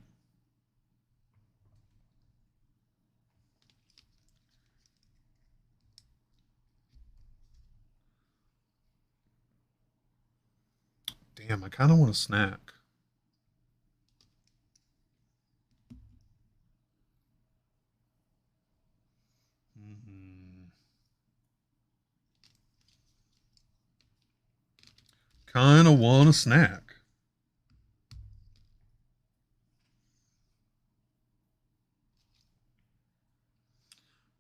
Damn, I kind of want a snack. Kind of want a snack.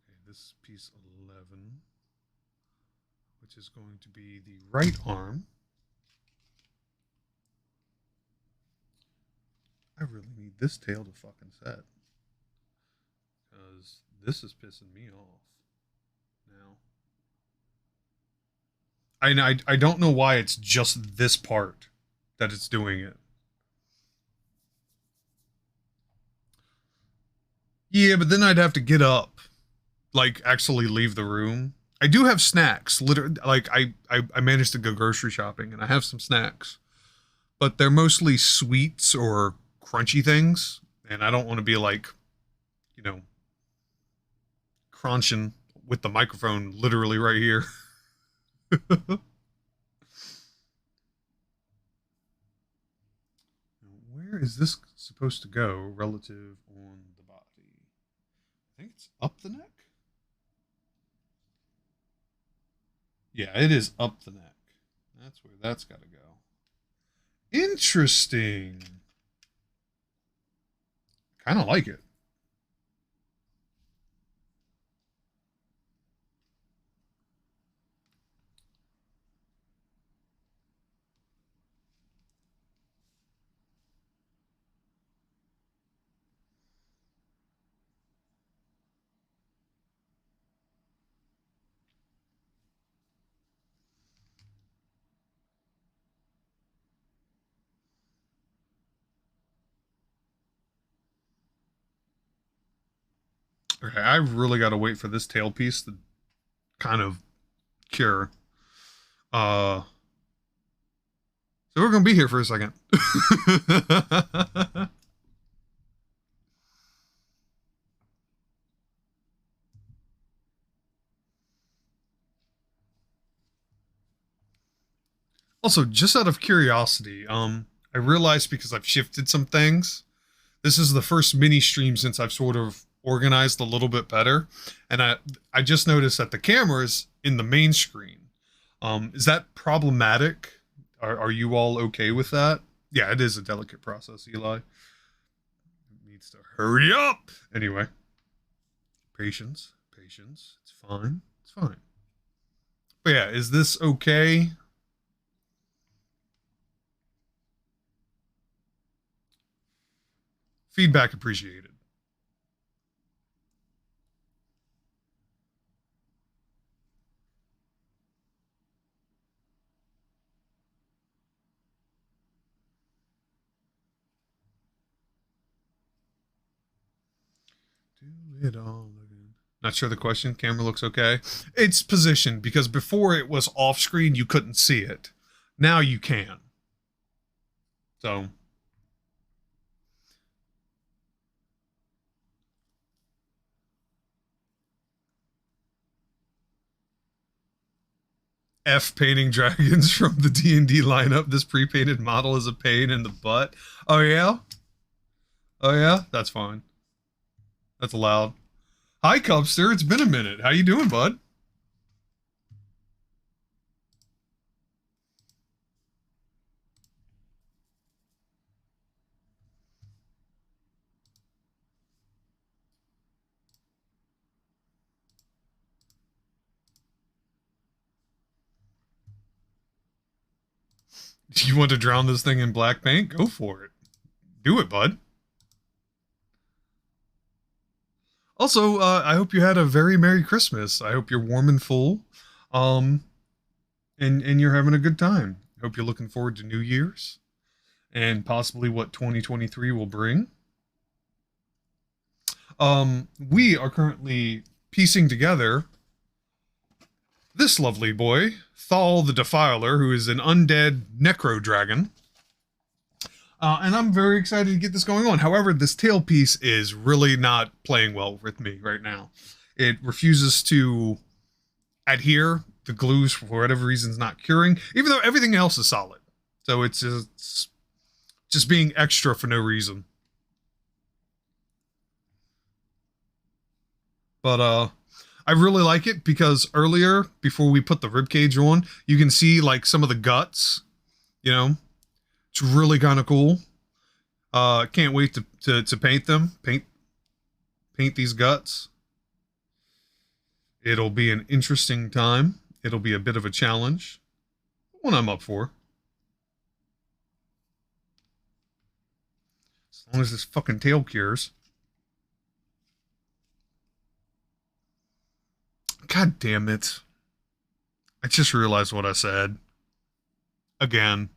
Okay, this is piece 11, which is going to be the right arm. I really need this tail to fucking set. Because this is pissing me off now. I don't know why it's just this part that it's doing it. Yeah, but then I'd have to get up, like actually leave the room. I do have snacks. Literally, like I managed to go grocery shopping and I have some snacks, but they're mostly sweets or crunchy things, and I don't want to be like, you know, crunching with the microphone literally right here. Where is this supposed to go relative on the body? I think it's up the neck. Yeah, it is up the neck. That's where that's got to go. Interesting. Kind of like it. Okay, I really got to wait for this tailpiece to kind of cure. So we're gonna be here for a second. Also, just out of curiosity, I realized because I've shifted some things, this is the first mini stream since I've sort of organized a little bit better, and I just noticed that the camera's in the main screen. Is that problematic? Are you all okay with that? Yeah, it is a delicate process, Eli. It needs to hurry up. Anyway, patience, patience. It's fine. It's fine. But yeah, is this okay? Feedback appreciated. Do it all again. Not sure the question. Camera looks okay. It's positioned because before it was off screen, you couldn't see it. Now you can. So F painting dragons from the D&D lineup. This pre-painted model is a pain in the butt. Oh yeah? Oh yeah? That's fine. That's allowed. Hi Cubster, it's been a minute. How you doing, bud? Do you want to drown this thing in black paint? Go for it. Do it, bud. Also, I hope you had a very Merry Christmas. I hope you're warm and full. Um, and you're having a good time. I hope you're looking forward to New Year's and possibly what 2023 will bring. We are currently piecing together this lovely boy, Thal the Defiler, who is an undead necro dragon. And I'm very excited to get this going on. However, this tail piece is really not playing well with me right now. It refuses to adhere. The glues, for whatever reason, is not curing, even though everything else is solid. So it's just being extra for no reason. But I really like it because earlier, before we put the ribcage on, you can see like some of the guts. You know, it's really kind of cool. Can't wait to paint them. Paint these guts. It'll be an interesting time. It'll be a bit of a challenge. One I'm up for. As long as this fucking tail cures. God damn it. I just realized what I said. Again.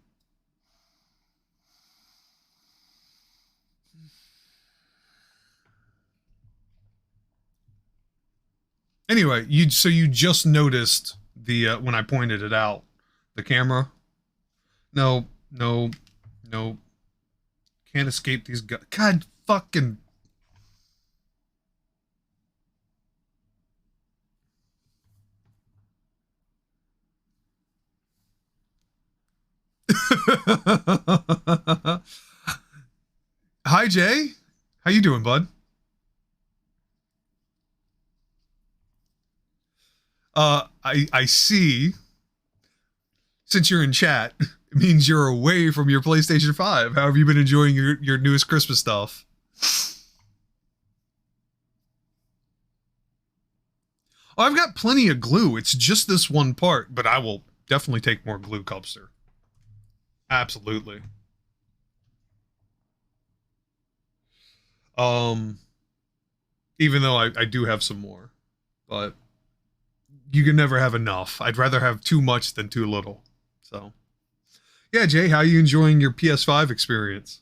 Anyway, you just noticed the when I pointed it out, the camera. No, no, no. Can't escape these guys. God fucking. Hi Jay, how you doing, bud? I see. Since you're in chat, it means you're away from your PlayStation 5. How have you been enjoying your newest Christmas stuff? Oh, I've got plenty of glue. It's just this one part, but I will definitely take more glue, Cubster. Absolutely. Um, Even though I do have some more, but you can never have enough. I'd rather have too much than too little. So, yeah, Jay, how are you enjoying your PS5 experience?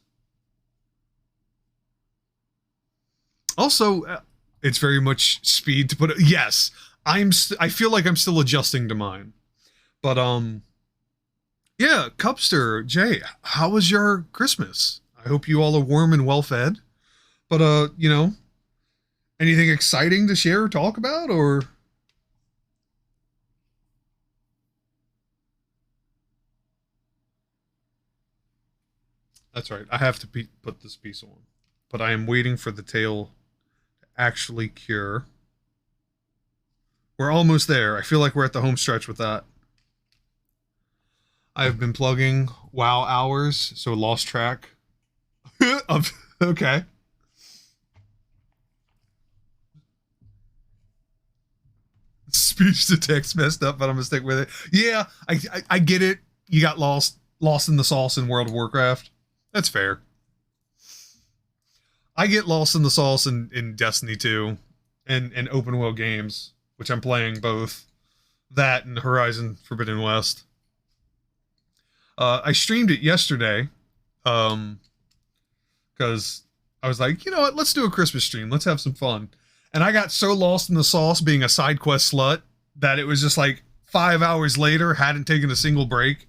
Also, it's very much speed to put it. Yes, I feel like I'm still adjusting to mine, but yeah, Cupster, Jay, how was your Christmas? I hope you all are warm and well fed. But anything exciting to share or talk about, or that's right. I have to put this piece on, but I am waiting for the tail to actually cure. We're almost there. I feel like we're at the home stretch with that. I've been plugging WoW hours, so lost track of. Okay. Speech to text messed up, but I'm gonna stick with it. Yeah, I get it. You got lost in the sauce in World of Warcraft. That's fair. I get lost in the sauce in Destiny 2 and open world games, which I'm playing both that and Horizon Forbidden West. I streamed it yesterday, because I was like, you know what, let's do a Christmas stream. Let's have some fun. And I got so lost in the sauce being a side quest slut that it was just like 5 hours later, hadn't taken a single break.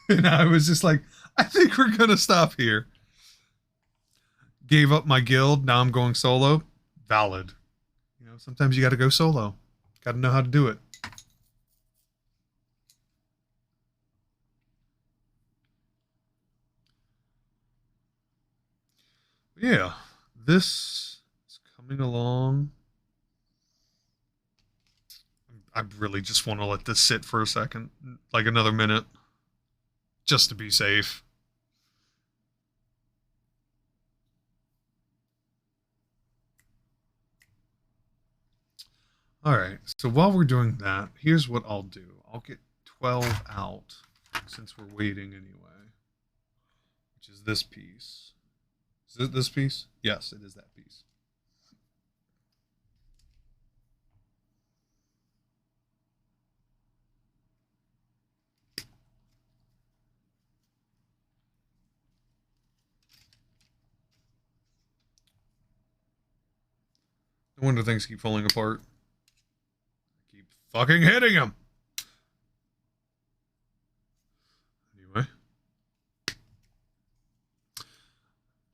And I was just like, I think we're going to stop here. Gave up my guild. Now I'm going solo. Valid. You know, sometimes you got to go solo. Got to know how to do it. Yeah, this is coming along. I really just want to let this sit for a second, like another minute, just to be safe. All right, so while we're doing that, here's what I'll do. I'll get 12 out. since we're waiting anyway, which is this piece. Is it this piece? Yes, it is that piece. No wonder things keep falling apart. I keep fucking hitting him. Anyway.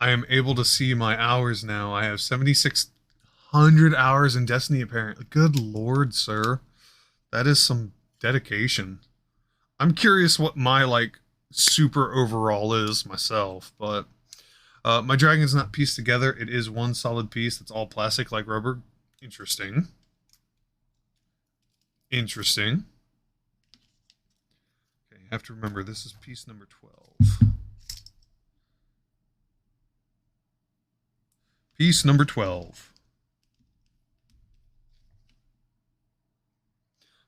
I am able to see my hours now. I have 7,600 hours in Destiny, apparently. Good lord, sir. That is some dedication. I'm curious what my, like, super overall is myself, but my dragon's not pieced together. It is one solid piece that's all plastic like rubber. Interesting. Interesting. Okay, you have to remember, this is piece number 12. Piece number 12.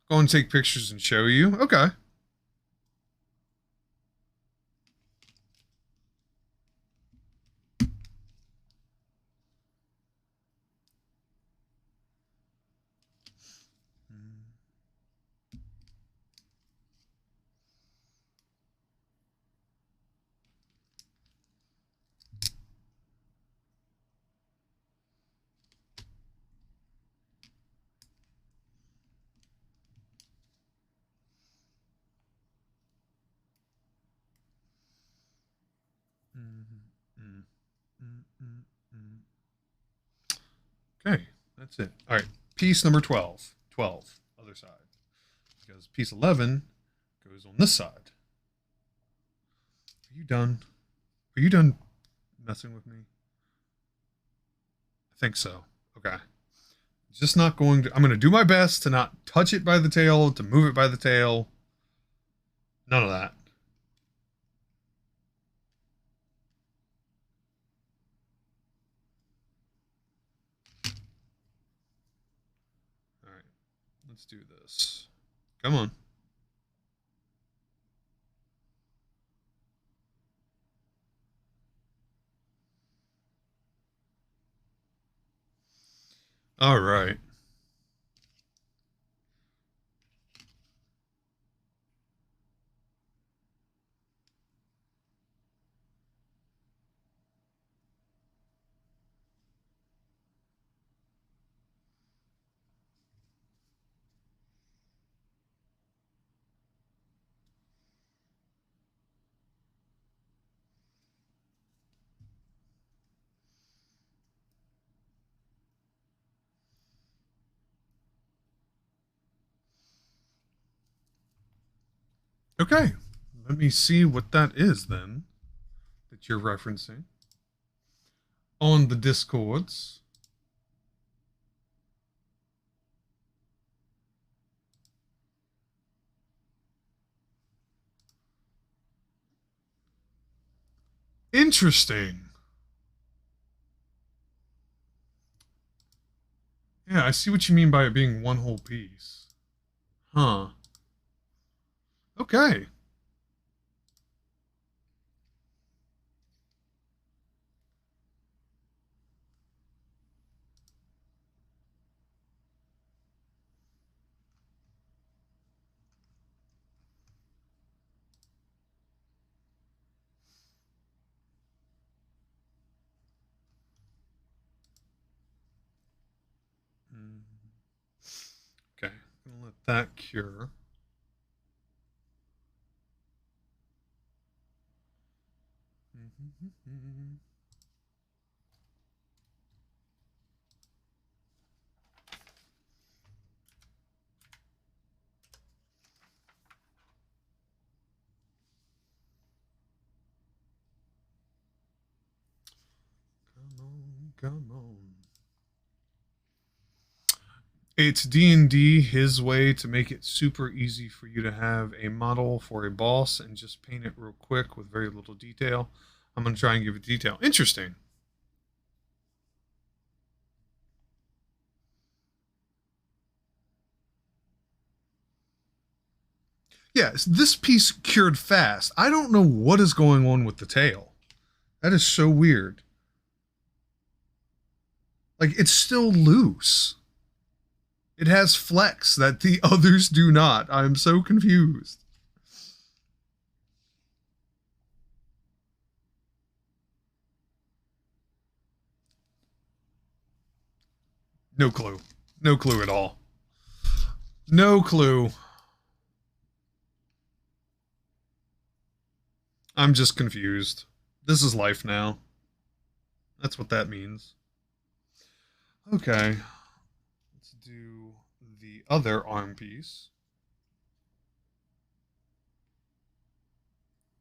Go and take pictures and show you. Okay. Okay, that's it. All right, piece number 12. 12, other side. Because piece 11 goes on this side. Are you done? Are you done messing with me? I think so. Okay. Just not going to... I'm going to do my best to not touch it by the tail, to move it by the tail. None of that. All right. Let's do this. Come on. All right. Okay. Let me see what that is then that you're referencing on the Discords. Interesting. Yeah, I see what you mean by it being one whole piece. Huh. Okay. Okay. I'm gonna let that cure. Come on, come on. It's D&D his way to make it super easy for you to have a model for a boss and just paint it real quick with very little detail. I'm going to try and give it detail. Interesting. Yes, this piece cured fast. I don't know what is going on with the tail. That is so weird. Like, it's still loose. It has flex that the others do not. I'm so confused. No clue. No clue at all. No clue. I'm just confused. This is life now. That's what that means. Okay. Let's do the other arm piece.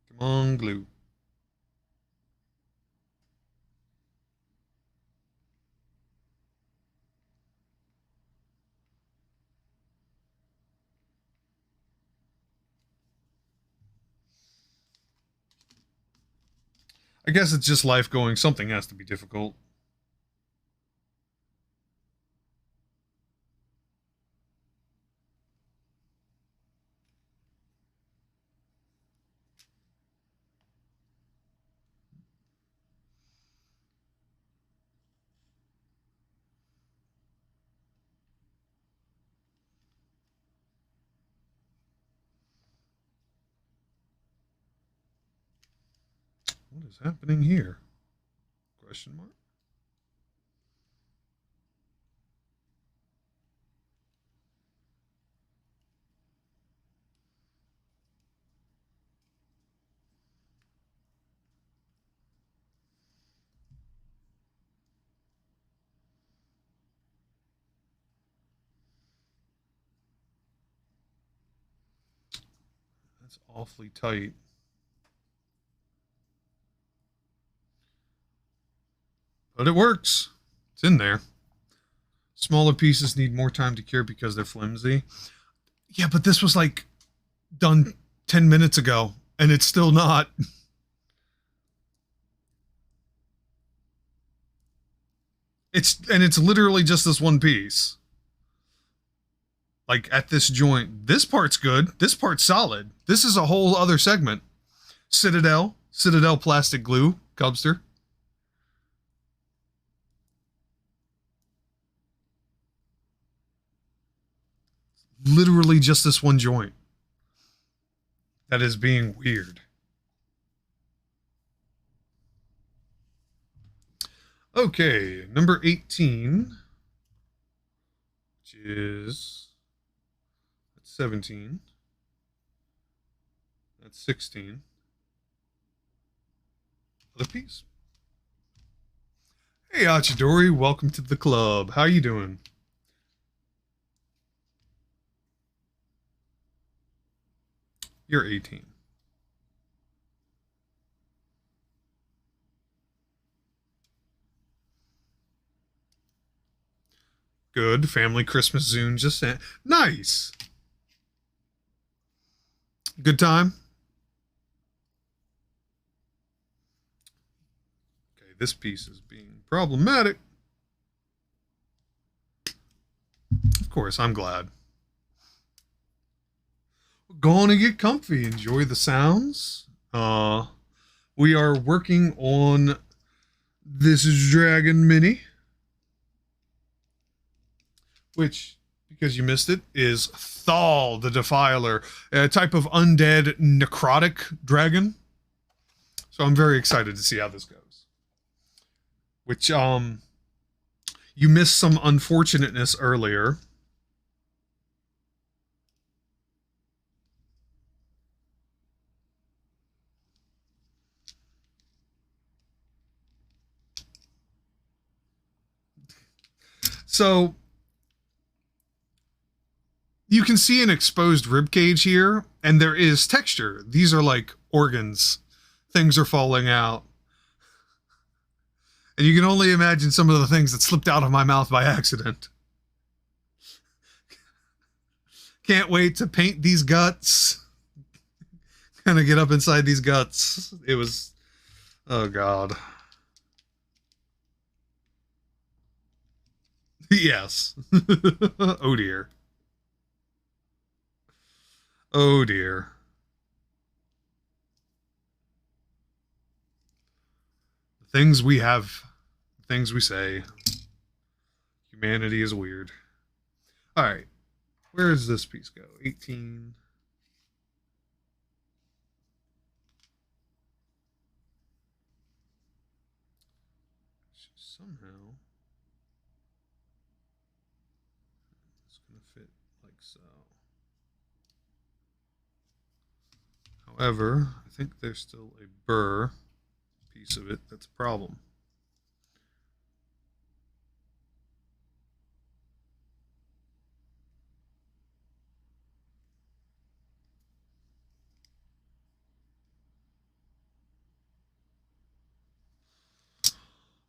Come on, glue. I guess it's just life going. Something has to be difficult. What is happening here? Question mark? That's awfully tight. But it works. It's in there. Smaller pieces need more time to cure because they're flimsy. Yeah, but this was like done 10 minutes ago, and it's still not. It's literally just this one piece. Like at this joint. This part's good. This part's solid. This is a whole other segment. Citadel plastic glue, Cubster. Literally just this one joint. That is being weird. Okay, number 18, which is, that's 17, that's 16, other piece. Hey, Achidori, welcome to the club. How you doing? You're 18. Good. Family Christmas Zune just sent. Nice. Good time. Okay, this piece is being problematic. Of course, I'm glad. We're going to get comfy. Enjoy the sounds. We are working on this Dragon Mini, which, because you missed it, is Thal the Defiler, a type of undead necrotic dragon. So I'm very excited to see how this goes. Which, you missed some unfortunateness earlier. So you can see an exposed rib cage here, and there is texture. These are like organs. Things are falling out. And you can only imagine some of the things that slipped out of my mouth by accident. Can't wait to paint these guts. Kind of get up inside these guts. It was, oh God. Yes. Oh dear. Oh dear. The things we have, the things we say. Humanity is weird. All right. Where does this piece go? 18. Somehow it's going to fit like so. However, I think there's still a burr piece of it that's a problem.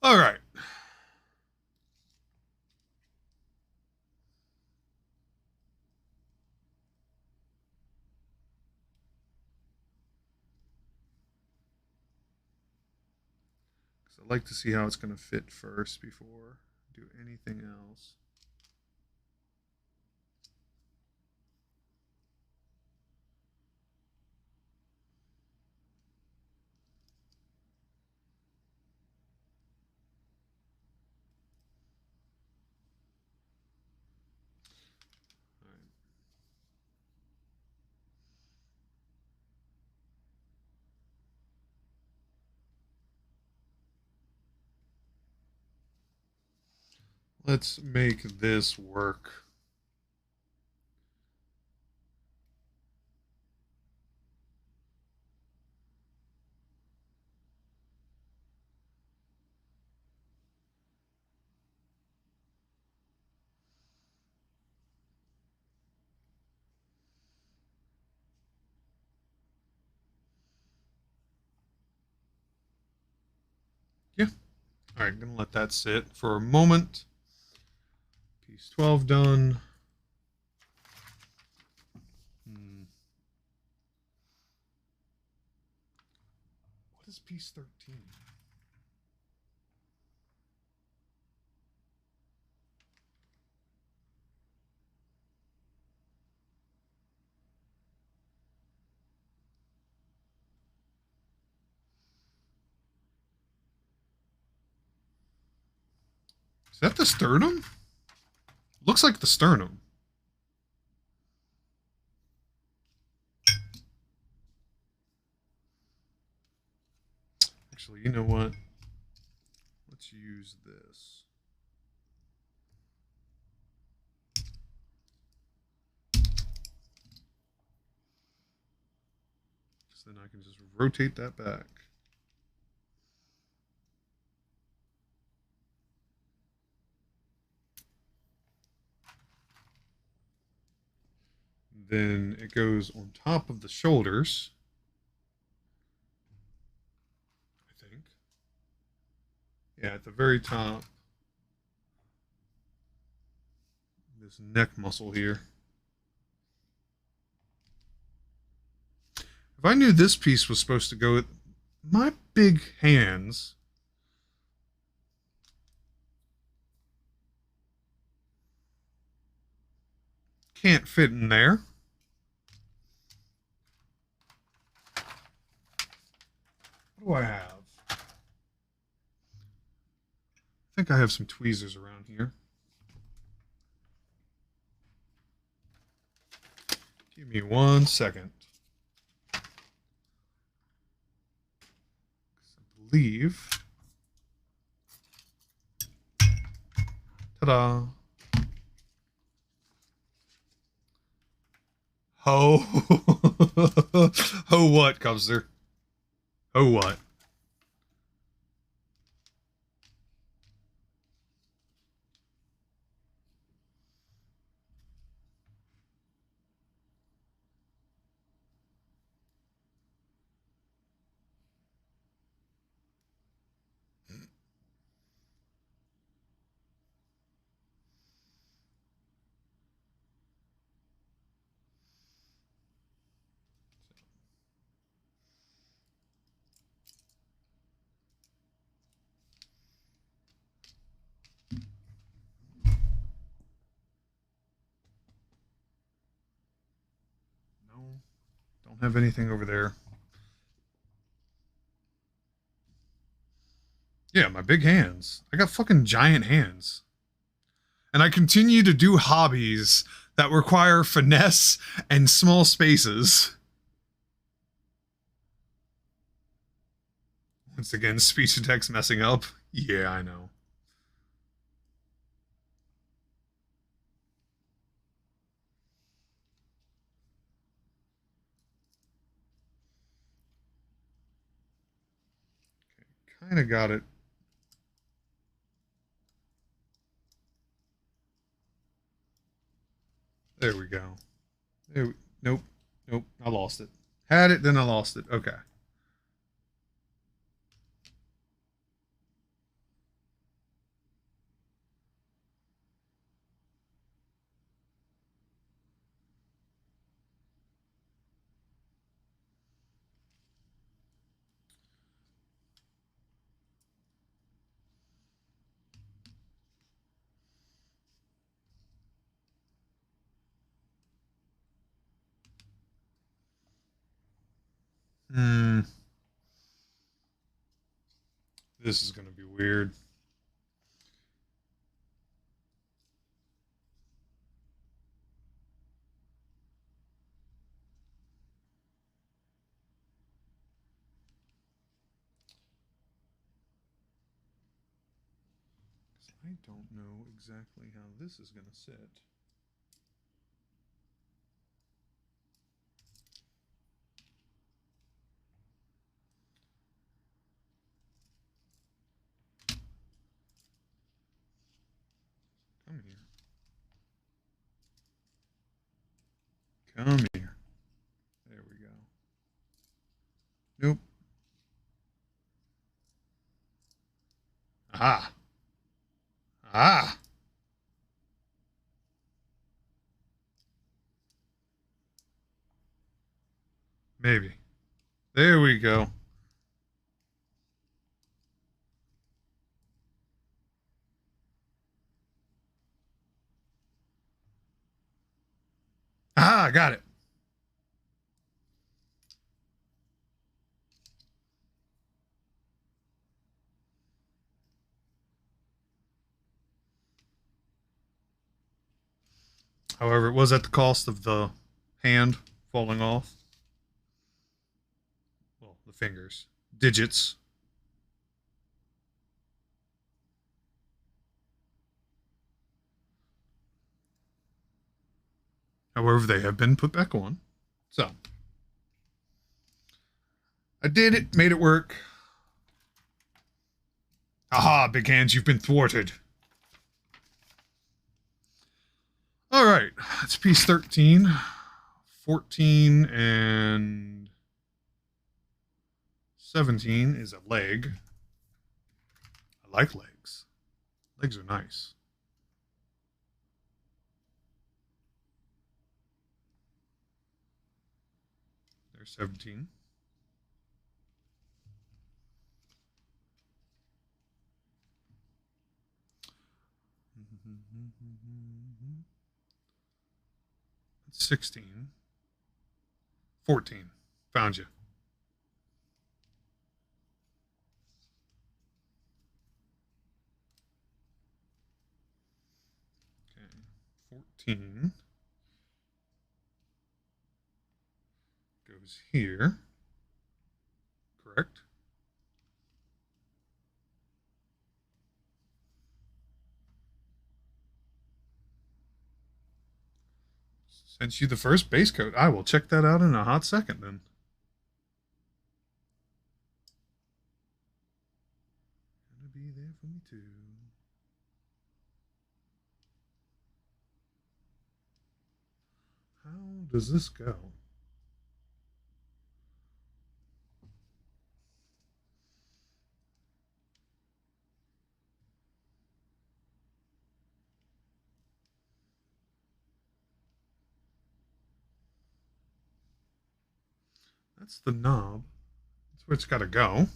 All right. So I'd like to see how it's going to fit first before I do anything else. All right. Let's make this work. Yeah. All right, I'm going to let that sit for a moment. Piece 12 done. What is piece 13? Is that the sternum? Looks like the sternum. Actually, you know what? Let's use this. So then I can just rotate that back. Then it goes on top of the shoulders, I think. Yeah, at the very top. This neck muscle here. If I knew this piece was supposed to go with my big hands, can't fit in there. What do I have? I think I have some tweezers around here. Give me 1 second. I believe. Ta-da. Ho. Ho what, Cubster? Ho what? Don't have anything over there. Yeah, my big hands. I got fucking giant hands. And I continue to do hobbies that require finesse and small spaces. Once again, speech to text messing up. Yeah, I know. Kind of got it. There we go. Nope. Nope. I lost it. Had it, then I lost it. Okay. Hmm. This is going to be weird. I don't know exactly how this is going to sit. Come here. Come here. There we go. Nope. Ah. Ah. Maybe. There we go. Ah, got it. However, it was at the cost of the hand falling off. Well, the fingers. Digits. However, they have been put back on. So, I did it. Made it work. Aha, big hands, you've been thwarted. All right, that's piece 13. 14 and 17 is a leg. I like legs. Legs are nice. There's 17. That's 16. 14. Found you. Okay. 14 goes here. Correct. Sent you the first base coat. I will check that out in a hot second then. Gonna be there for me too. How does this go? That's the knob. That's where it's got to go.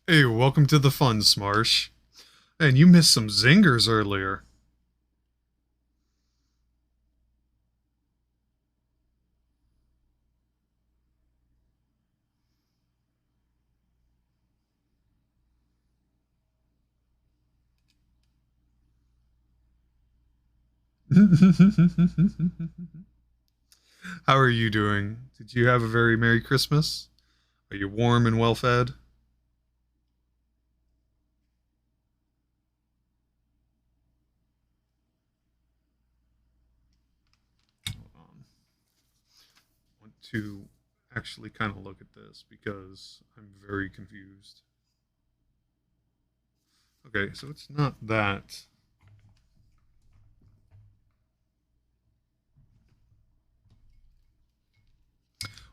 Hey, welcome to the fun, Smarsh. And you missed some zingers earlier. How are you doing? Did you have a very Merry Christmas? Are you warm and well fed? Hold on. I want to actually kind of look at this because I'm very confused. Okay, so it's not that.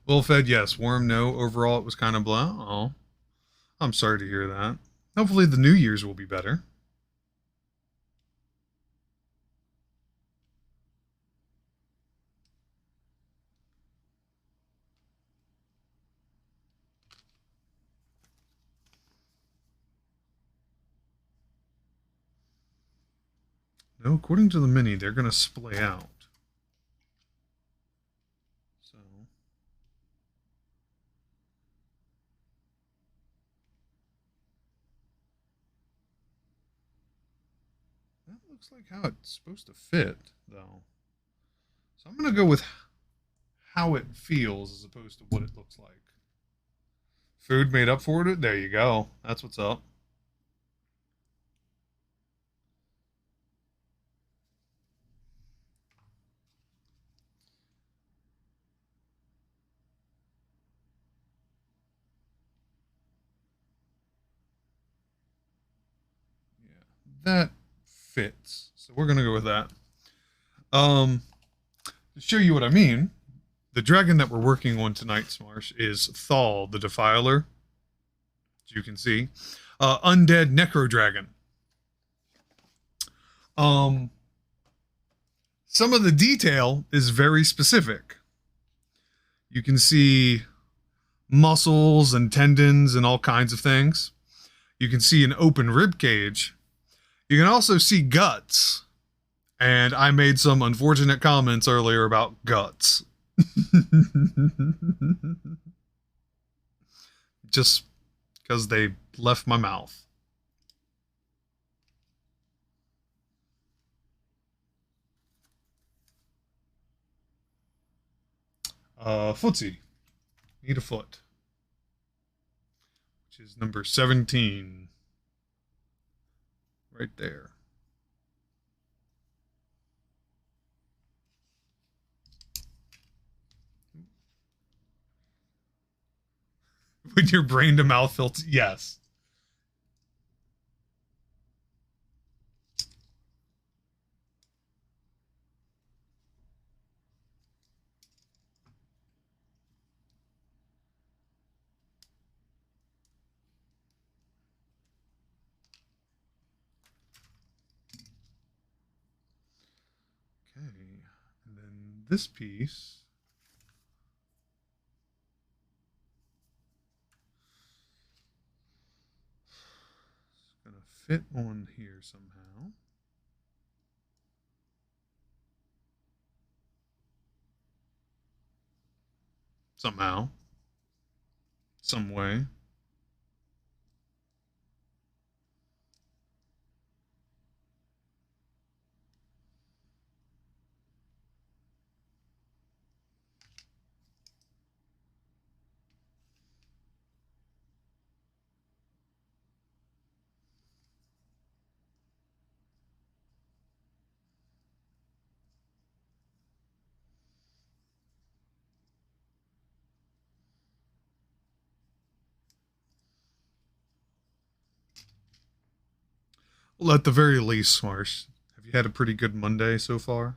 Well fed, yes. Warm, no. Overall, it was kind of blah. Oh, I'm sorry to hear that. Hopefully, the New Year's will be better. No, according to the mini, they're going to splay out. So that looks like how it's supposed to fit, though. So I'm going to go with how it feels as opposed to what it looks like. Food made up for it? There you go. That's what's up. Yeah, that fits. So we're going to go with that. Um, to show you what I mean, the dragon that we're working on tonight, Smarsh, is Thal, the Defiler, as you can see. Undead Necro Dragon. Um, some of the detail is very specific. You can see muscles and tendons and all kinds of things. You can see an open rib cage. You can also see guts. And I made some unfortunate comments earlier about guts. Just because they left my mouth. Footsie. Need a foot. Which is number 17. Right there. With your brain to mouth filter. Yes. Okay. And then this piece. Is going to fit on here somehow. Somehow. Some way. Well, at the very least, Smarsh, have you had a pretty good Monday so far?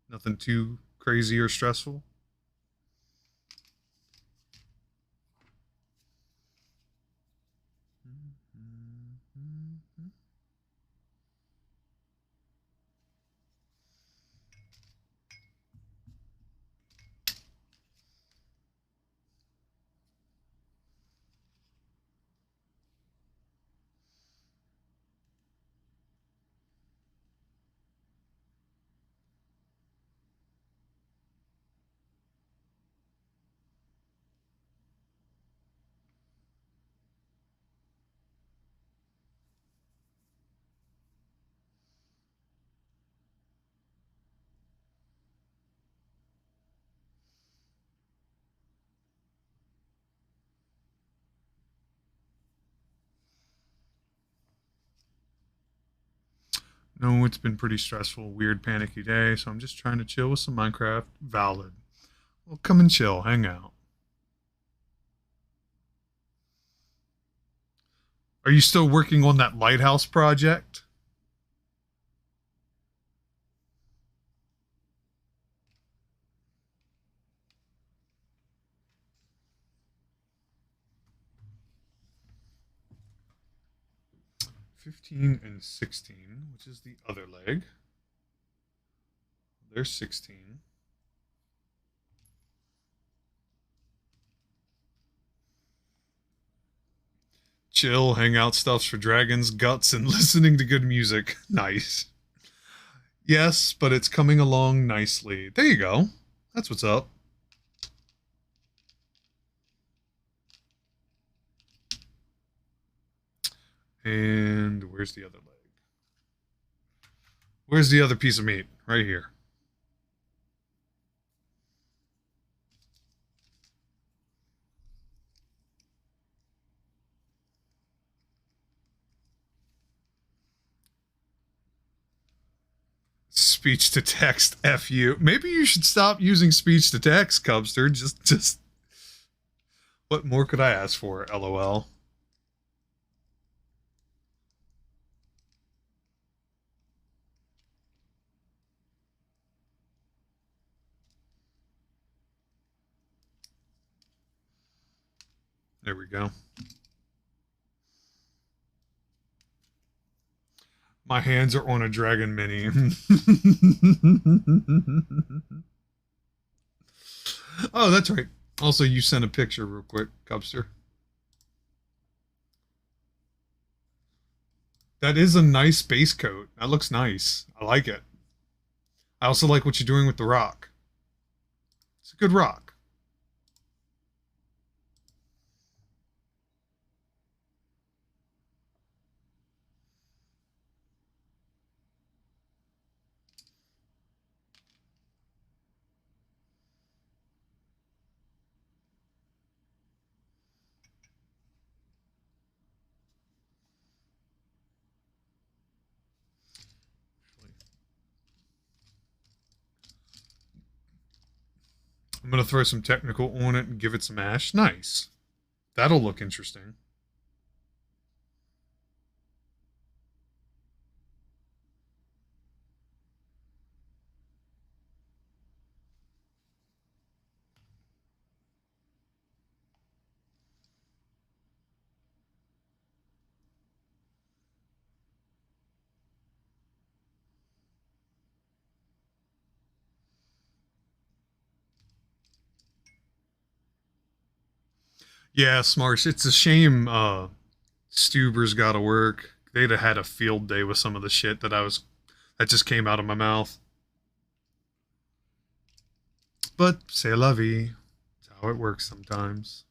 Nothing too crazy or stressful? No, it's been pretty stressful, weird, panicky day, so I'm just trying to chill with some Minecraft. Valid. Well, come and chill, hang out. Are you still working on that lighthouse project? 15 and 16, which is the other leg. There's 16. Chill, hang out, stuffs for dragons, guts, and listening to good music. Nice. Yes, but it's coming along nicely. There you go. That's what's up. And where's the other leg? Where's the other piece of meat? Right here. Speech to text, F you. Maybe you should stop using speech to text, Cubster. Just. What more could I ask for? LOL. There we go. My hands are on a dragon mini. Oh, that's right. Also, you sent a picture real quick, Cubster. That is a nice base coat. That looks nice. I like it. I also like what you're doing with the rock. It's a good rock. I'm going to throw some technical on it and give it some ash. Nice. That'll look interesting. Yeah, Smarsh. It's a shame Stuber's got to work. They'd have had a field day with some of the shit that just came out of my mouth. But c'est la vie. It's how it works sometimes.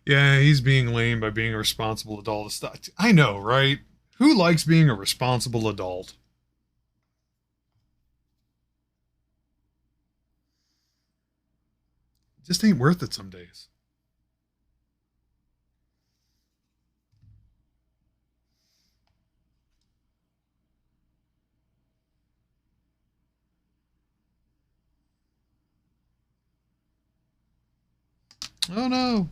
Yeah, he's being lame by being a responsible adult. I know, right? Who likes being a responsible adult? It just ain't worth it some days. Oh no.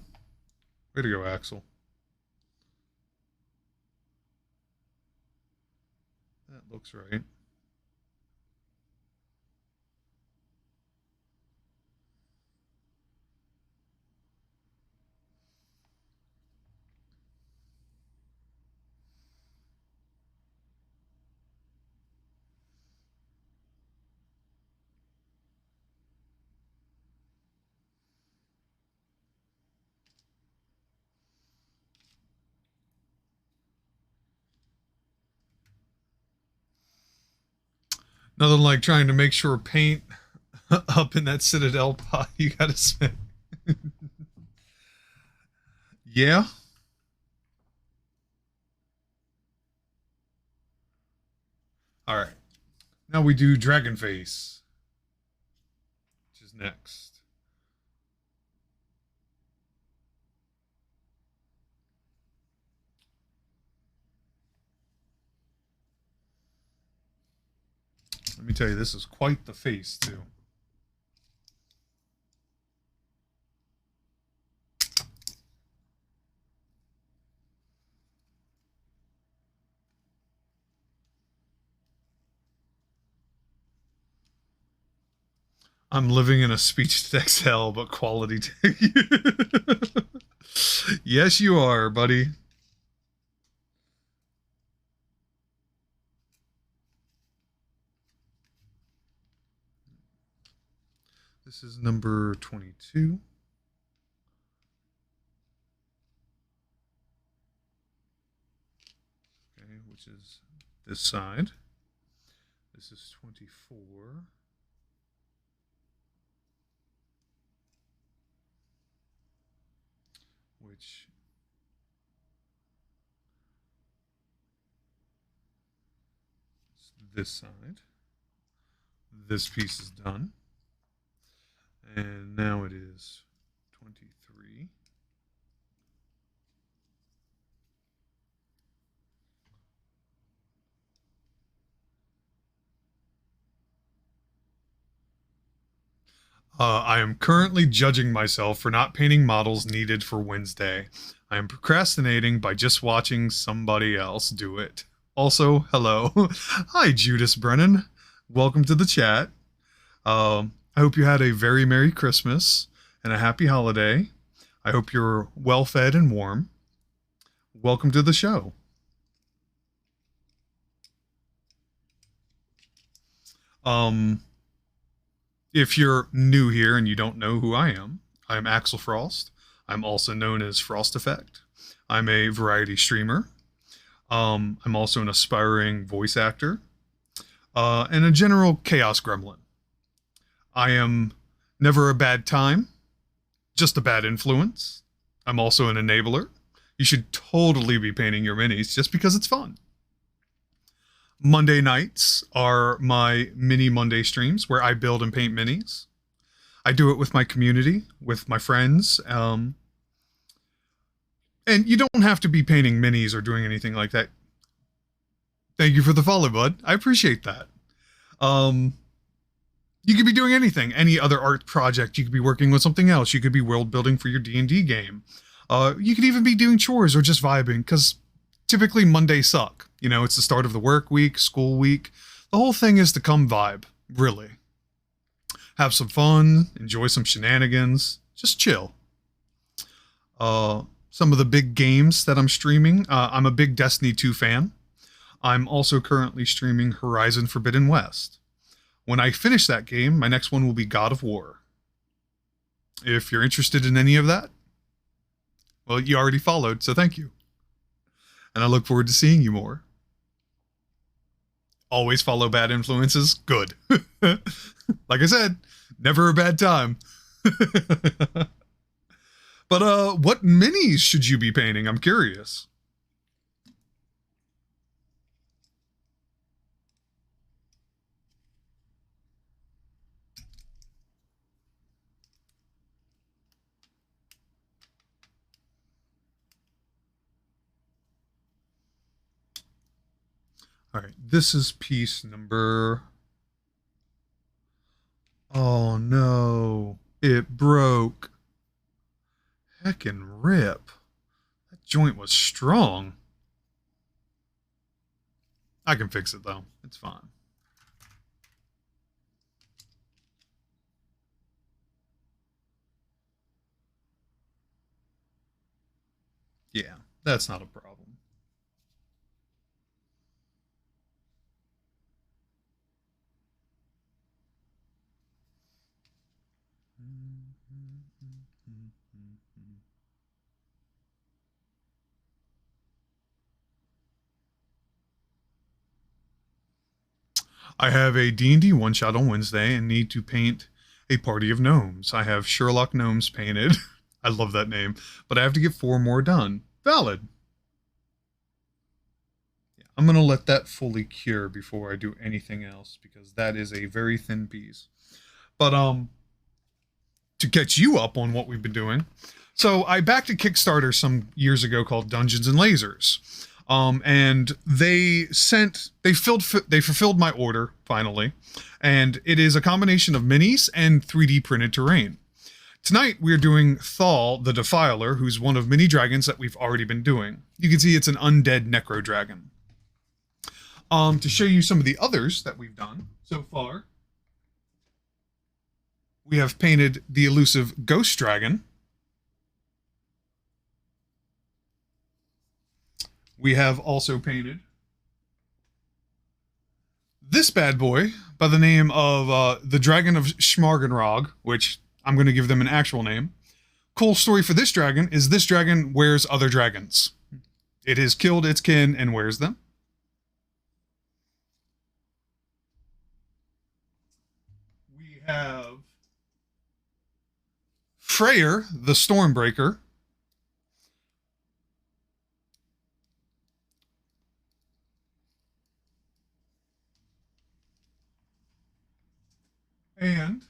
Way to go, Axel. That looks right. Nothing like trying to make sure paint up in that Citadel pot you gotta spend. Yeah. All right. Now we do Dragon Face, which is next. Let me tell you, this is quite the face, too. I'm living in a speech to text hell, but quality text. Yes, you are, buddy. This is number 22. Okay, which is this side. This is 24. Which is this side. This piece is done. And now it is 23. I am currently judging myself for not painting models needed for Wednesday. I am procrastinating by just watching somebody else do it. Also, hello. Hi, Judas Brennan. Welcome to the chat. I hope you had a very Merry Christmas and a happy holiday. I hope you're well fed and warm. Welcome to the show. If you're new here and you don't know who I am Axel Frost. I'm also known as Frost Effect. I'm a variety streamer. I'm also an aspiring voice actor and a general chaos gremlin. I am never a bad time, just a bad influence. I'm also an enabler. You should totally be painting your minis just because it's fun. Monday nights are my mini Monday streams where I build and paint minis. I do it with my community, with my friends. And you don't have to be painting minis or doing anything like that. Thank you for the follow, bud. I appreciate that. You could be doing anything, any other art project. You could be working with something else. You could be world building for your D&D game. You could even be doing chores or just vibing, because typically Mondays suck. You know, it's the start of the work week, school week. The whole thing is to come vibe, really. Have some fun, enjoy some shenanigans, just chill. Some of the big games that I'm streaming, I'm a big Destiny 2 fan. I'm also currently streaming Horizon Forbidden West. When I finish that game, my next one will be God of War. If you're interested in any of that, well, you already followed, so thank you. And I look forward to seeing you more. Always follow bad influences? Good. Like I said, never a bad time. But what minis should you be painting? I'm curious. All right, this is piece number... Oh no, it broke. Heckin' rip. That joint was strong. I can fix it though, it's fine. Yeah, that's not a problem. I have a D&D one-shot on Wednesday and need to paint a party of gnomes. I have Sherlock Gnomes painted. I love that name. But I have to get 4 more done. Valid. Yeah, I'm going to let that fully cure before I do anything else because that is a very thin piece. But to catch you up on what we've been doing, so I backed a Kickstarter some years ago called Dungeons and Lasers. And they fulfilled my order finally, and it is a combination of minis and 3D printed terrain. Tonight we are doing Thal the Defiler, who's one of many dragons that we've already been doing. You can see it's an undead necro dragon. To show you some of the others that we've done so far, we have painted the elusive Ghost Dragon. We have also painted this bad boy by the name of the Dragon of Schmargenrog, which I'm going to give them an actual name. Cool story for this dragon is this dragon wears other dragons. It has killed its kin and wears them. We have Freyr, the Stormbreaker. And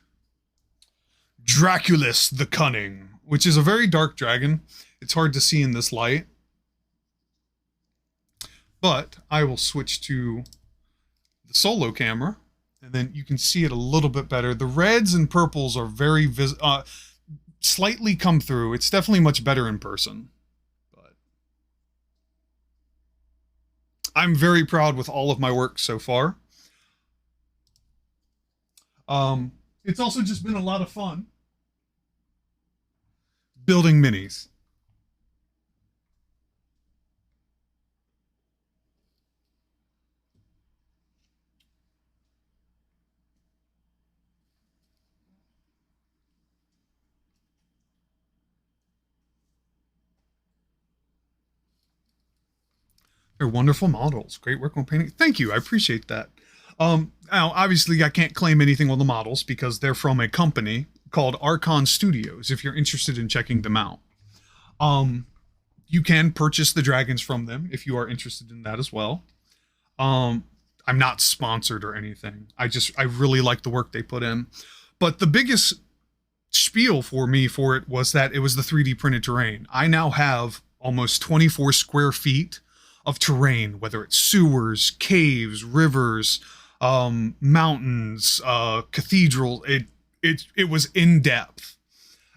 Draculus the Cunning, which is a very dark dragon. It's hard to see in this light. But I will switch to the solo camera, and then you can see it a little bit better. The reds and purples are very slightly come through. It's definitely much better in person. But I'm very proud with all of my work so far. It's also just been a lot of fun building minis. They're wonderful models. Great work on painting. Thank you. I appreciate that. Now, obviously, I can't claim anything on the models because they're from a company called Archon Studios, if you're interested in checking them out. You can purchase the dragons from them if you are interested in that as well. I'm not sponsored or anything. I really like the work they put in. But the biggest spiel for me for it was that it was the 3D printed terrain. I now have almost 24 square feet of terrain, whether it's sewers, caves, rivers, mountains, cathedrals. It was in depth.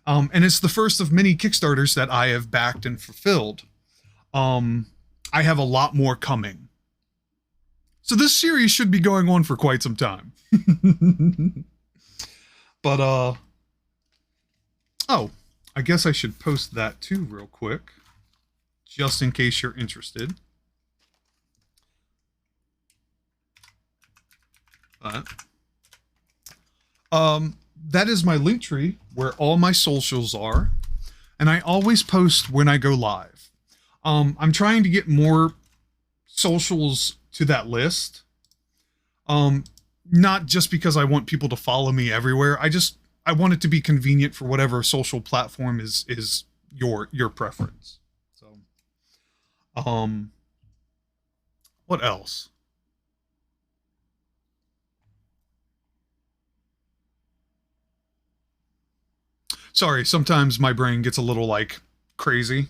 And it's the first of many Kickstarters that I have backed and fulfilled. I have a lot more coming. So this series should be going on for quite some time. But, oh, I guess I should post that too real quick, just in case you're interested. But, that is my link tree where all my socials are, and I always post when I go live. I'm trying to get more socials to that list. Not just because I want people to follow me everywhere. I want it to be convenient for whatever social platform is your preference. So, what else? Sorry, sometimes my brain gets a little like crazy.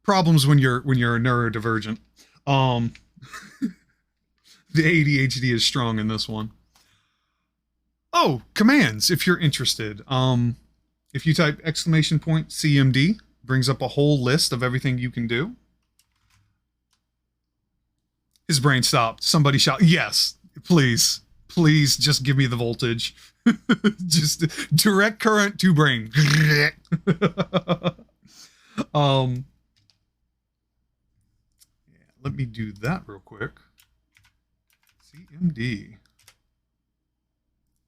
Problems when you're neurodivergent. Um, the ADHD is strong in this one. Oh, commands, if you're interested. If you type !CMD, brings up a whole list of everything you can do. His brain stopped. Somebody shout, yes, please. Please just give me the voltage. Just direct current to brain. Let me do that real quick. CMD.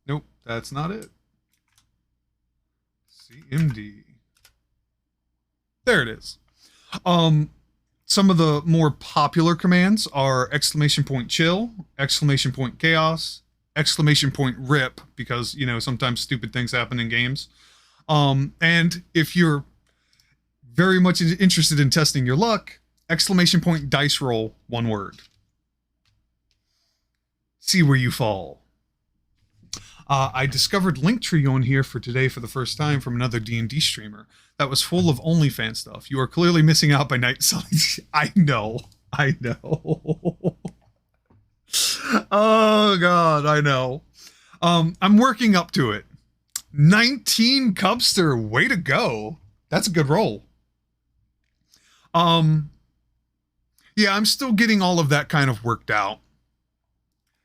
Nope, that's not it. CMD. There it is. Some of the more popular commands are !chill, !chaos, !rip, because, you know, sometimes stupid things happen in games. And if you're very much interested in testing your luck, !dice roll, one word. See where you fall. I discovered Linktree on here for today for the first time from another D&D streamer that was full of OnlyFans stuff. You are clearly missing out by night selling. I know. Oh God, I know. I'm working up to it. 19 Cubster, way to go. That's a good roll. Yeah, I'm still getting all of that kind of worked out.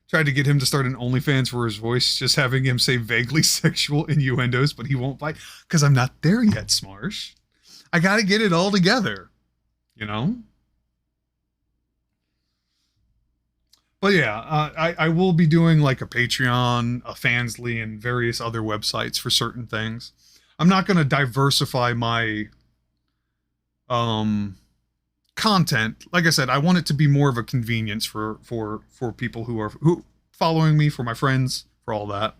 Tried to get him to start an OnlyFans for his voice, just having him say vaguely sexual innuendos, but he won't bite because I'm not there yet, Smarsh. I got to get it all together, you know? But yeah, I will be doing like a Patreon, a Fansly, and various other websites for certain things. I'm not going to diversify my content. Like I said, I want it to be more of a convenience for people who following me, for my friends, for all that.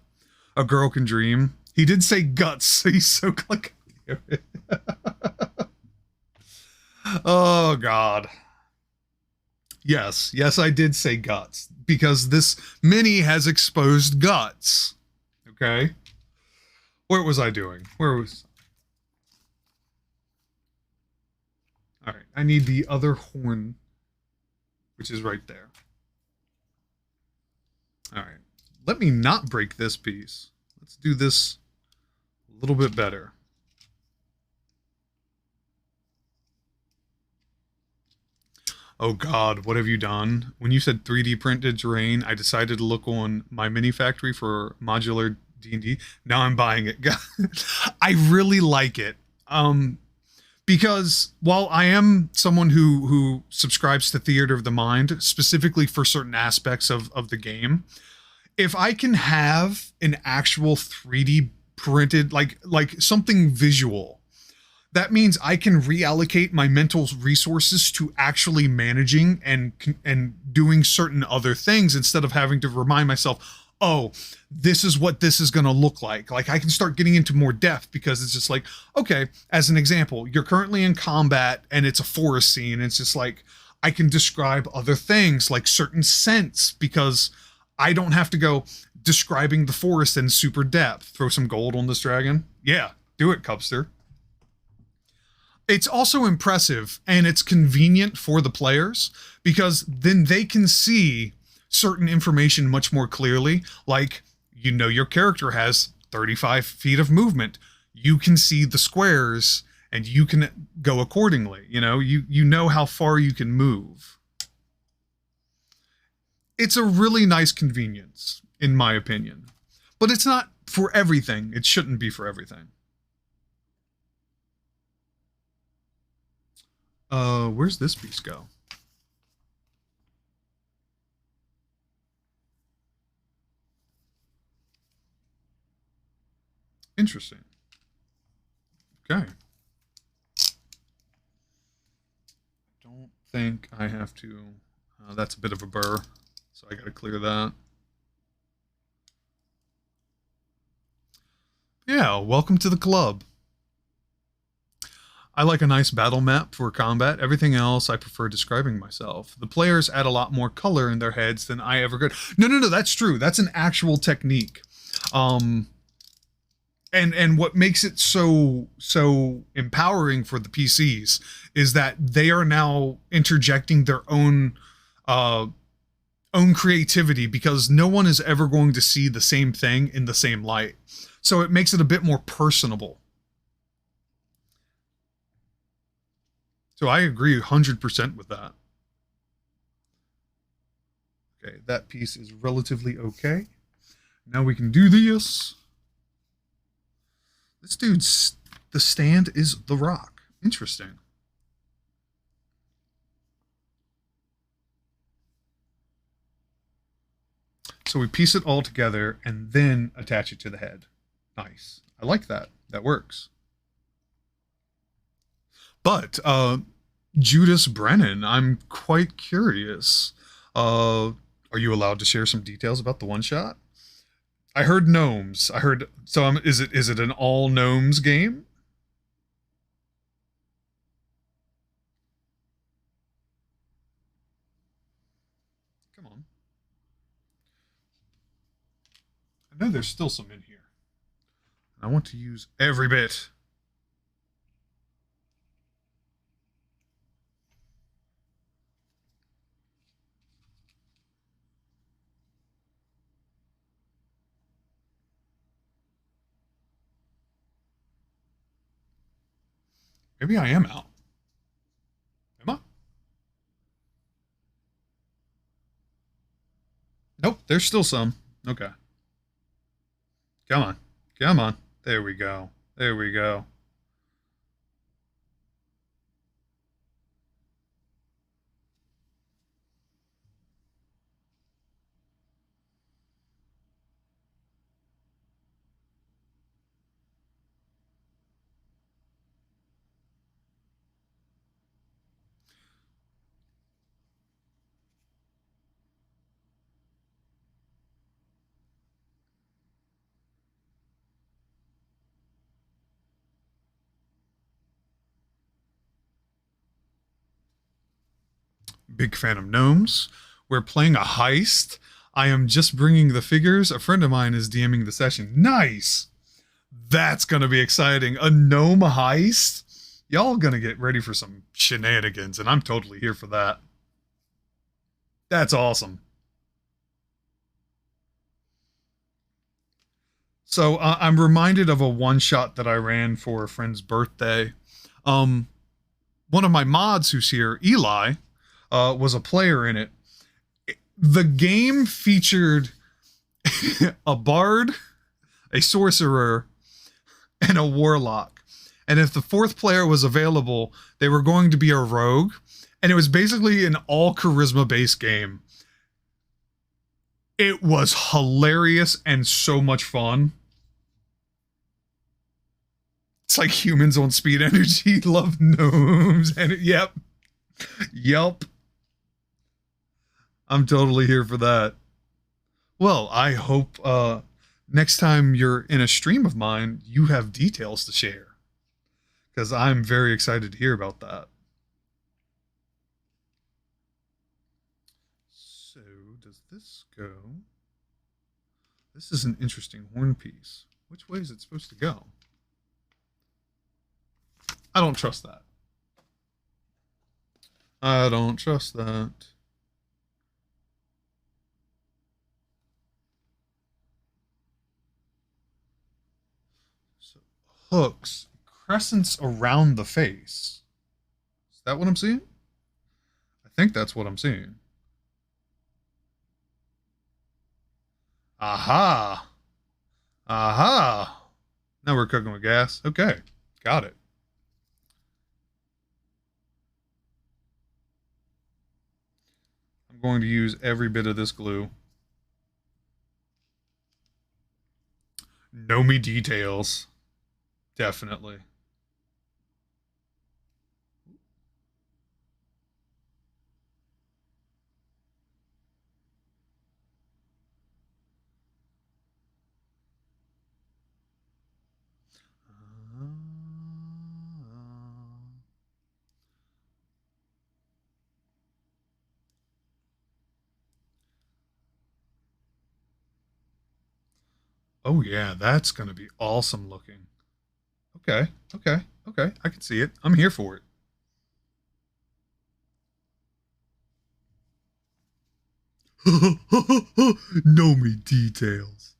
A girl can dream. He did say guts. He's so click. Oh God. Yes, I did say guts because this mini has exposed guts. Okay. What was I doing? Where was? All right, I need the other horn, which is right there. All right, let me not break this piece. Let's do this a little bit better. Oh God, what have you done? When you said 3D printed terrain, I decided to look on my mini factory for modular D&D. Now I'm buying it. I really like it. Because while I am someone who subscribes to Theater of the Mind, specifically for certain aspects of the game, if I can have an actual 3D printed, like something visual, that means I can reallocate my mental resources to actually managing and doing certain other things instead of having to remind myself, oh, this is what this is going to look like. Like I can start getting into more depth because it's just like, okay, as an example, you're currently in combat and it's a forest scene. And it's just like, I can describe other things like certain scents because I don't have to go describing the forest in super depth. Throw some gold on this dragon. Yeah, do it, Cubster. It's also impressive and it's convenient for the players because then they can see certain information much more clearly. Like, you know, your character has 35 feet of movement. You can see the squares and you can go accordingly. You know, you know how far you can move. It's a really nice convenience, in my opinion. But it's not for everything. It shouldn't be for everything. Where's this piece go? Interesting. Okay. Don't think I have to. That's a bit of a burr, so I got to clear that. Yeah, welcome to the club. I like a nice battle map for combat. Everything else, I prefer describing myself. The players add a lot more color in their heads than I ever could. No, that's true. That's an actual technique. And what makes it so empowering for the PCs is that they are now interjecting their own creativity because no one is ever going to see the same thing in the same light. So it makes it a bit more personable. So I agree 100% with that. Okay, that piece is relatively okay. Now we can do this. This dude's, the stand is the rock. Interesting. So we piece it all together and then attach it to the head. Nice. I like that. That works. But Judas Brennan. I'm quite curious. Are you allowed to share some details about the one shot? I heard gnomes. I heard so. Is it an all gnomes game? Come on. I know there's still some in here. I want to use every bit. Maybe I am out. Am I? Nope, there's still some. Okay. Come on. Come on. There we go. There we go. Big fan of gnomes. We're playing a heist. I am just bringing the figures. A friend of mine is DMing the session. Nice. That's going to be exciting. A gnome heist? Y'all going to get ready for some shenanigans, and I'm totally here for that. That's awesome. So I'm reminded of a one shot that I ran for a friend's birthday. Um, One of my mods who's here, Eli, was a player in it. The game featured a bard, a sorcerer, and a warlock. And if the fourth player was available, they were going to be a rogue. And it was basically an all charisma based game. It was hilarious and so much fun. It's like humans on speed energy, love gnomes. And yep. Yep. I'm totally here for that. Well, I hope next time you're in a stream of mine, you have details to share. Because I'm very excited to hear about that. So, does this go? This is an interesting horn piece. Which way is it supposed to go? I don't trust that. I don't trust that. So, hooks, crescents around the face. Is that what I'm seeing? I think that's what I'm seeing. Aha! Aha! Now we're cooking with gas. Okay, got it. I'm going to use every bit of this glue. Know me details. Definitely. Oh yeah, that's gonna be awesome looking. Okay, okay, okay. I can see it. I'm here for it. Know me details.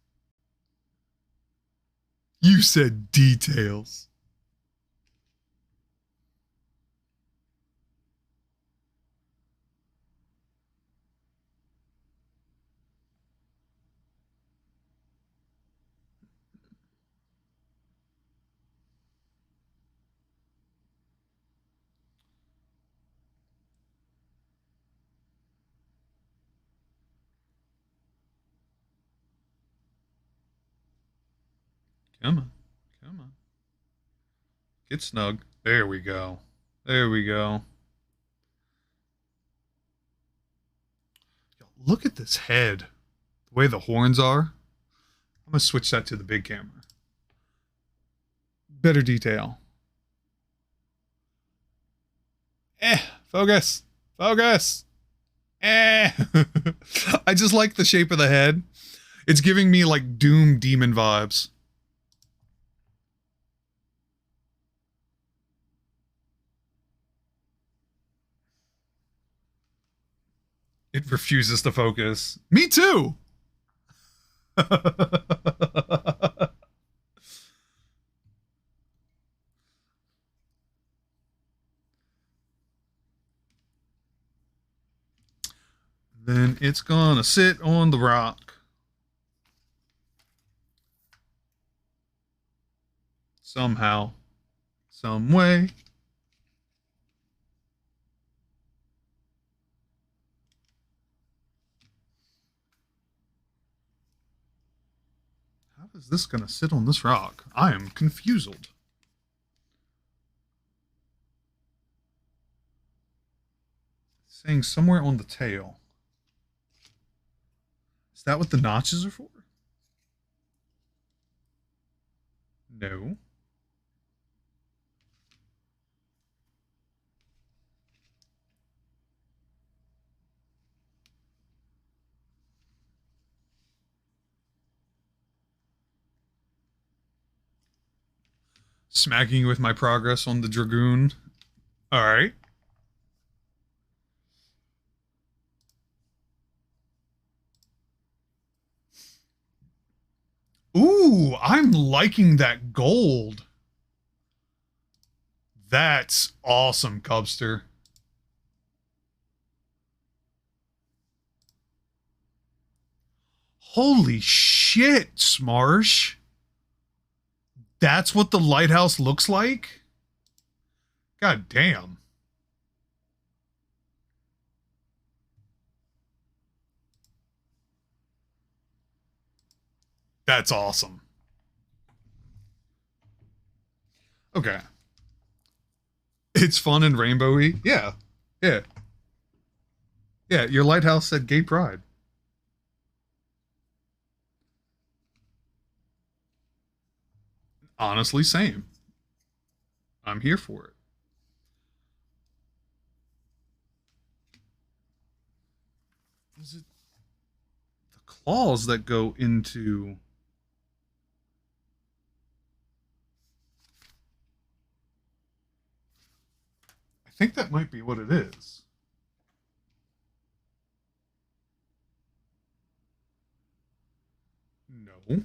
You said details. Come on, come on. Get snug. There we go. There we go. look at this head. The way the horns are. I'm going to switch that to the big camera. Better detail. Focus. Focus. I just like the shape of the head. It's giving me like Doom demon vibes. It refuses to focus. Me too. Then it's gonna sit on the rock. Somehow. Some way. How is this gonna sit on this rock? I am confused. It's saying somewhere on the tail. Is that what the notches are for? No. Smacking you with my progress on the Dragoon. Alright. Ooh, I'm liking that gold. That's awesome, Cubster. Holy shit, Smarsh. That's what the lighthouse looks like? God damn. That's awesome. Okay. It's fun and rainbowy. Yeah. Yeah. Yeah, your lighthouse said gay pride. Honestly, same. I'm here for it. Is it the claws that go into... I think that might be what it is. No.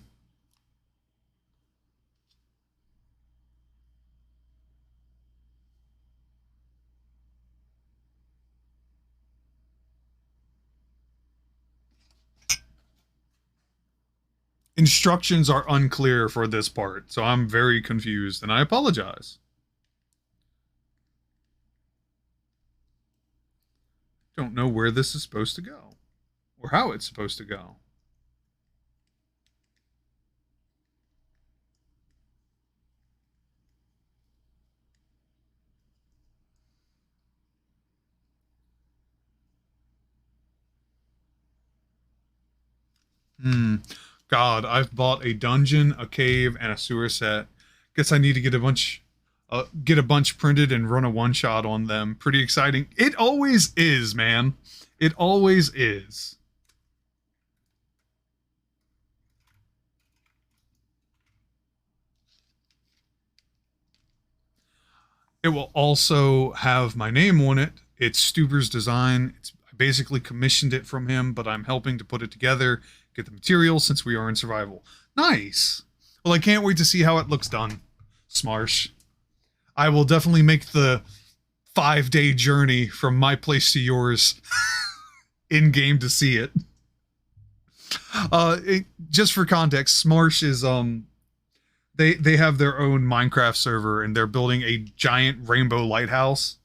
Instructions are unclear for this part, so I'm very confused, and I apologize. Don't know where this is supposed to go, or how it's supposed to go. God, I've bought a dungeon, a cave, and a sewer set. Guess I need to get a bunch printed and run a one-shot on them. Pretty exciting. It always is, man. It always is. It will also have my name on it. It's Stuber's design. I basically commissioned it from him, but I'm helping to put it together, get the materials since we are in survival. Nice. Well, I can't wait to see how it looks done. Smarsh. I will definitely make the 5-day journey from my place to yours in game to see it. Just for context, Smarsh is they have their own Minecraft server and they're building a giant rainbow lighthouse.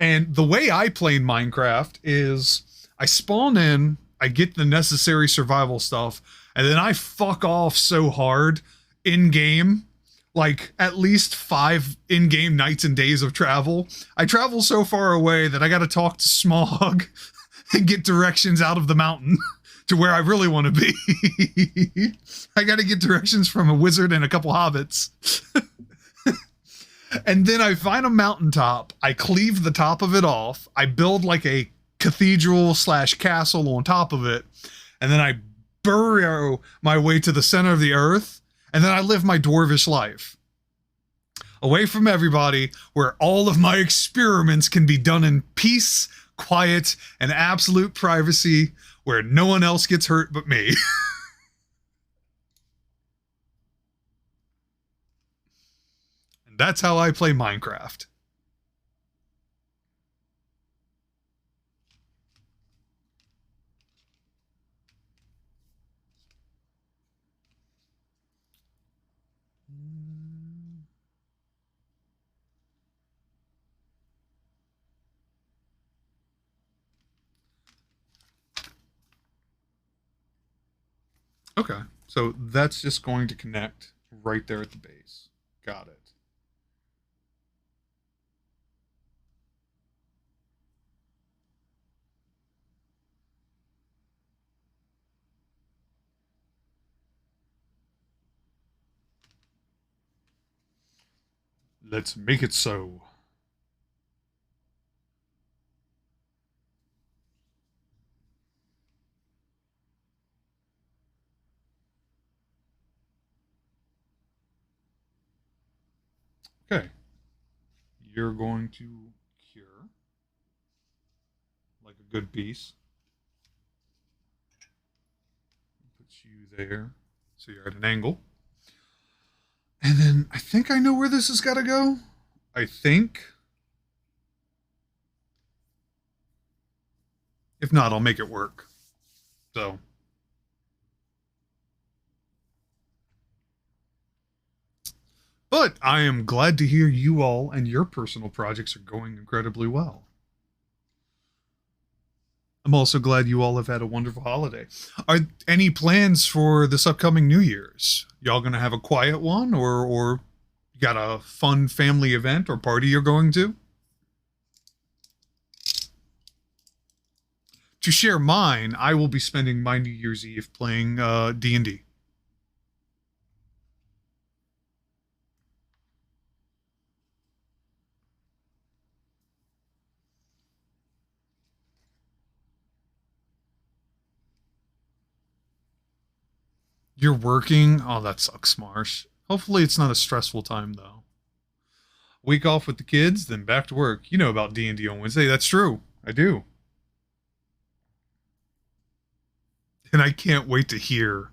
And the way I play Minecraft is I spawn in, I get the necessary survival stuff, and then I fuck off so hard in game like at least 5 in-game nights and days of travel. I travel so far away that I got to talk to Smog and get directions out of the mountain to where I really want to be. I got to get directions from a wizard and a couple hobbits. And then I find a mountaintop. I cleave the top of it off. I build like a cathedral slash castle on top of it. And then I burrow my way to the center of the earth. And then I live my dwarvish life. Away from everybody, where all of my experiments can be done in peace, quiet, and absolute privacy, where no one else gets hurt but me. And that's how I play Minecraft. Okay, so that's just going to connect right there at the base. Got it. Let's make it so. Okay. You're going to cure like a good piece. Put you there so you're at an angle. And then I think I know where this has got to go. I think. If not, I'll make it work. So. But I am glad to hear you all and your personal projects are going incredibly well. I'm also glad you all have had a wonderful holiday. Are any plans for this upcoming New Year's? Y'all gonna have a quiet one, or you got a fun family event or party you're going to? To share mine, I will be spending my New Year's Eve playing D&D. You're working? Oh, that sucks, Marsh. Hopefully it's not a stressful time, though. Week off with the kids, then back to work. You know about D&D on Wednesday. That's true. I do. And I can't wait to hear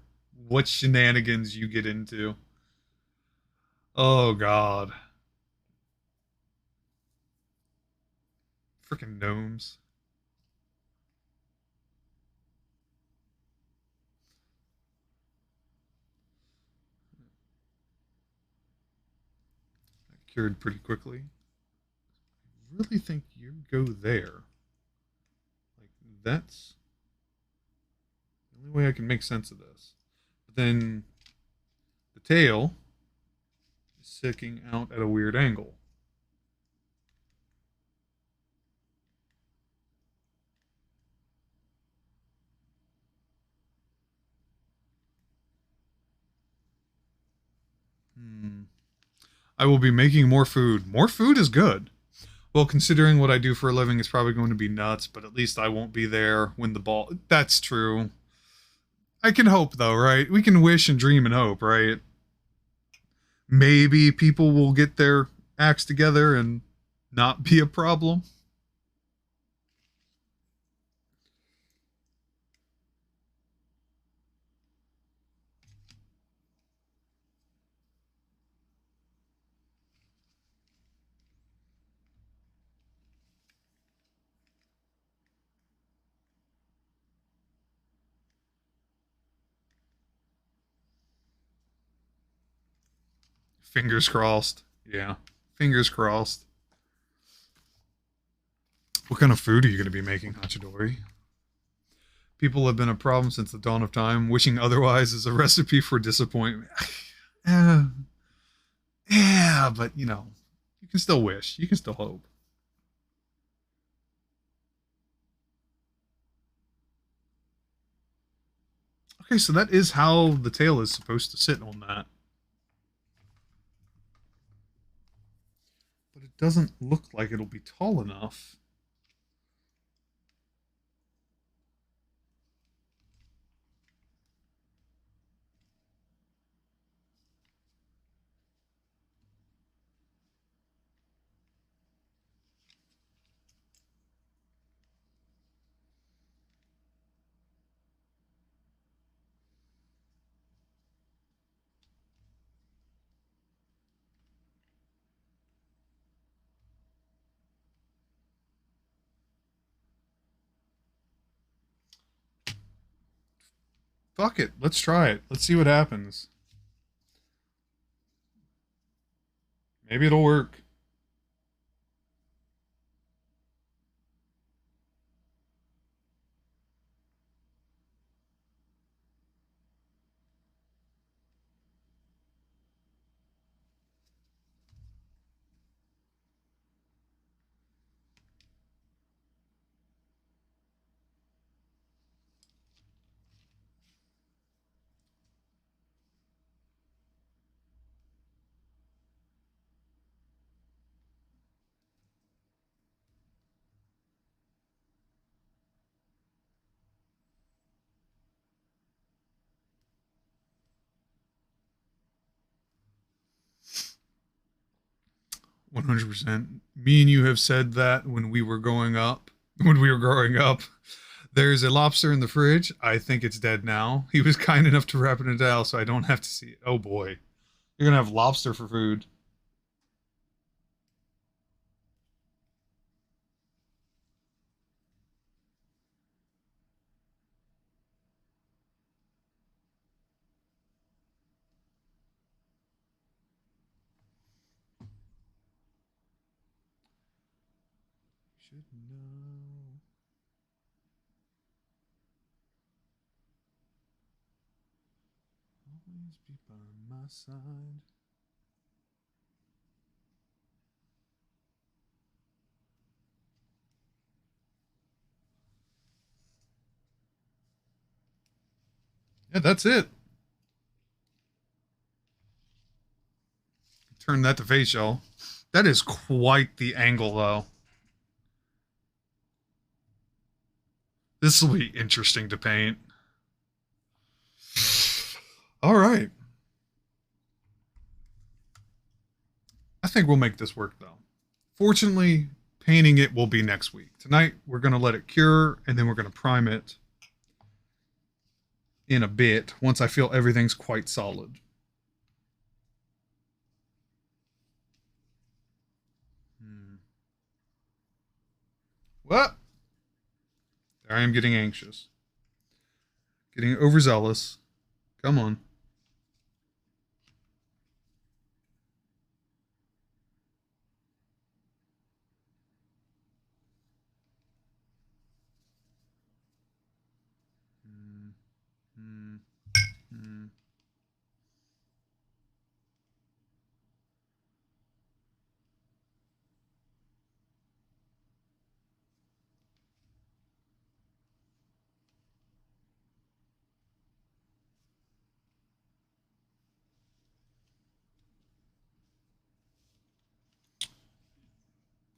what shenanigans you get into. Oh, God. Freaking gnomes. That cured pretty quickly. I really think you go there. Like, that's the only way I can make sense of this. But then the tail is sticking out at a weird angle. I will be making more food. More food is good. Well, considering what I do for a living, it's probably going to be nuts, but at least I won't be there when the ball. That's true. I can hope, though, right? We can wish and dream and hope, right? Maybe people will get their acts together and not be a problem. Fingers crossed. Yeah. Fingers crossed. What kind of food are you going to be making, Hachidori? People have been a problem since the dawn of time. Wishing otherwise is a recipe for disappointment. Yeah, but you know, you can still wish. You can still hope. Okay, so that is how the tail is supposed to sit on that. But it doesn't look like it'll be tall enough. Fuck it. Let's try it. Let's see what happens. Maybe it'll work. One 100%. Me and you have said that when we were growing up. When we were growing up, there's a lobster in the fridge. I think it's dead now. He was kind enough to wrap it in a towel, so I don't have to see it. Oh boy, you're gonna have lobster for food. You should know. Always be by my side. Yeah, that's it. Turn that to face, y'all. That is quite the angle, though. This will be interesting to paint. All right. I think we'll make this work, though. Fortunately, painting it will be next week. Tonight, we're going to let it cure, and then we're going to prime it in a bit once I feel everything's quite solid. What? There I am getting anxious. Getting overzealous. Come on. Mm, mm, mm.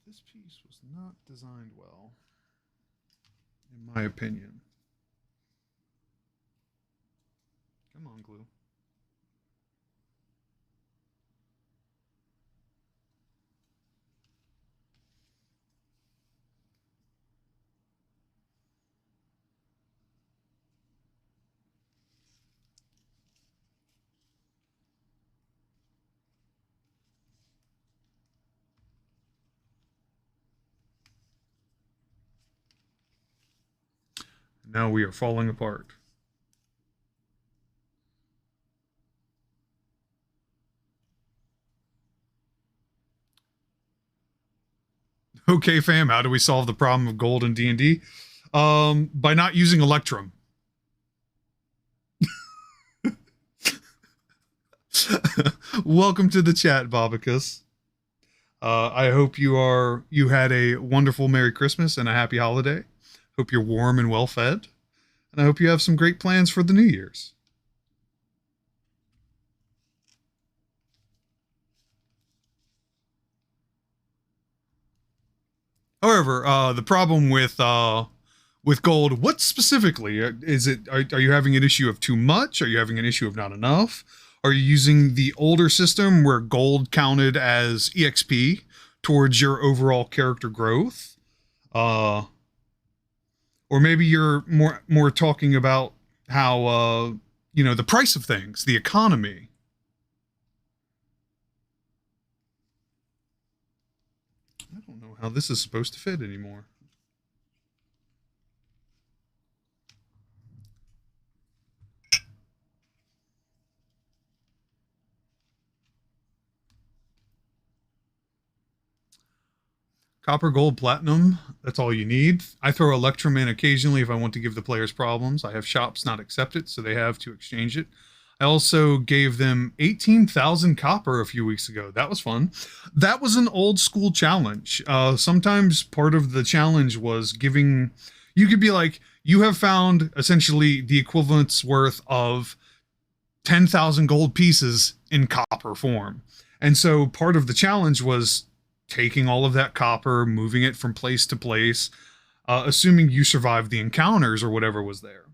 This piece was not designed well, in my opinion. Come on, glue. Now we are falling apart. Okay, fam, how do we solve the problem of gold in D&D? By not using Electrum. Welcome to the chat, Bobicus. I hope you had a wonderful Merry Christmas and a happy holiday. Hope you're warm and well fed, and I hope you have some great plans for the New Year's. However, the problem with gold, what specifically is it? Are you having an issue of too much? Are you having an issue of not enough? Are you using the older system where gold counted as EXP towards your overall character growth? Uh, or maybe you're more talking about how the price of things, the economy. I don't know how this is supposed to fit anymore. Copper, gold, platinum, that's all you need. I throw Electrum in occasionally if I want to give the players problems. I have shops not accept it, so they have to exchange it. I also gave them 18,000 copper a few weeks ago. That was fun. That was an old school challenge. Sometimes part of the challenge was giving, you could be like, you have found essentially the equivalent's worth of 10,000 gold pieces in copper form. And so part of the challenge was taking all of that copper, moving it from place to place, assuming you survived the encounters or whatever was there.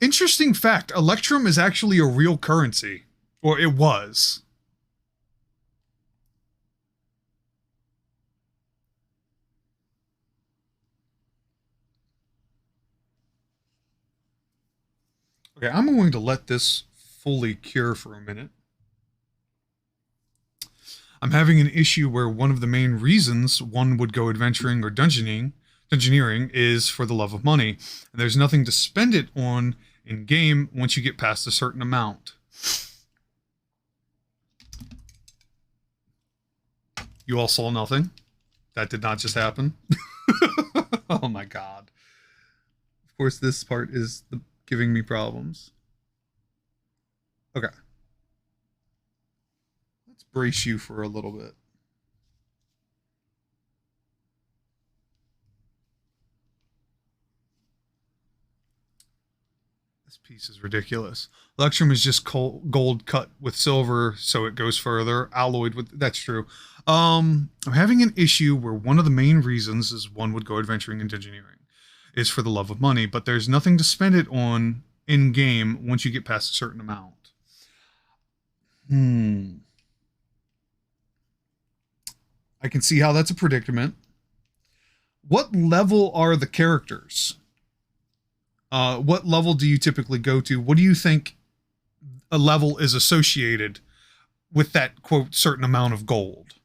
Interesting fact, Electrum is actually a real currency, or it was. Okay, I'm going to let this fully cure for a minute. I'm having an issue where one of the main reasons one would go adventuring or dungeoneering is for the love of money. And there's nothing to spend it on in game once you get past a certain amount. You all saw nothing? That did not just happen. Oh my god. Of course, this part is giving me problems. Okay. Let's brace you for a little bit. This piece is ridiculous. Electrum is just gold cut with silver, so it goes further. Alloyed with, that's true. I'm having an issue where one of the main reasons is one would go adventuring and engineering is for the love of money, but there's nothing to spend it on in game once you get past a certain amount. I can see how that's a predicament. What level are the characters? What level do you typically go to? What do you think a level is associated with that, quote, certain amount of gold?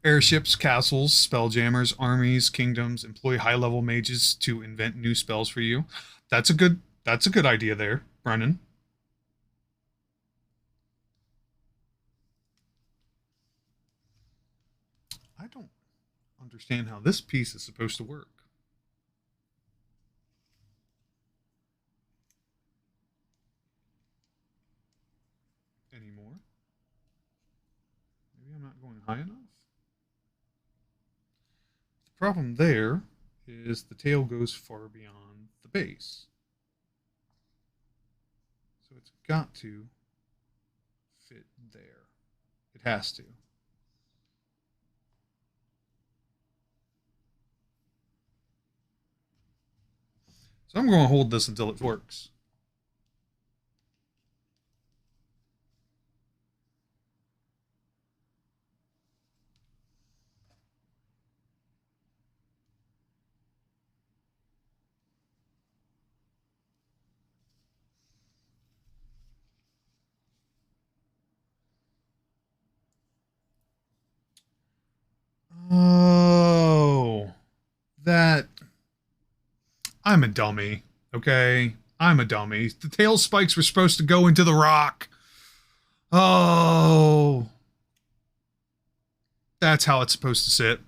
Airships, castles, spelljammers, armies, kingdoms employ high-level mages to invent new spells for you. That's a good idea there, Brennan. I don't understand how this piece is supposed to work. Anymore. Maybe I'm not going high enough. The problem there is the tail goes far beyond the base. So it's got to fit there. It has to. So I'm going to hold this until it works. Oh, that. I'm a dummy. Okay? I'm a dummy. The tail spikes were supposed to go into the rock. Oh. That's how it's supposed to sit.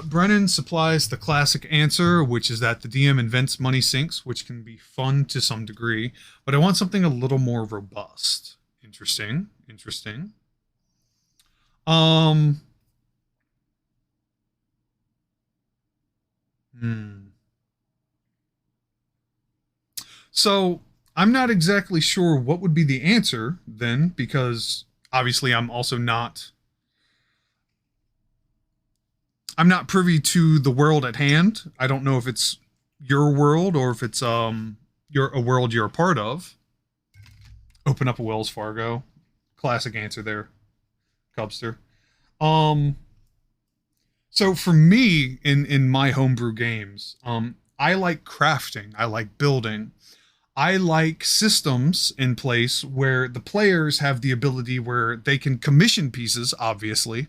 Brennan supplies the classic answer, which is that the DM invents money sinks, which can be fun to some degree, but I want something a little more robust. Interesting. Interesting. Um. Hmm. So I'm not exactly sure what would be the answer then, because obviously I'm not privy to the world at hand. I don't know if it's your world or if it's a world you're a part of. Open up a Wells Fargo. Classic answer there, Cubster. Um so for me in my homebrew games, I like crafting, I like building. I like systems in place where the players have the ability where they can commission pieces, obviously,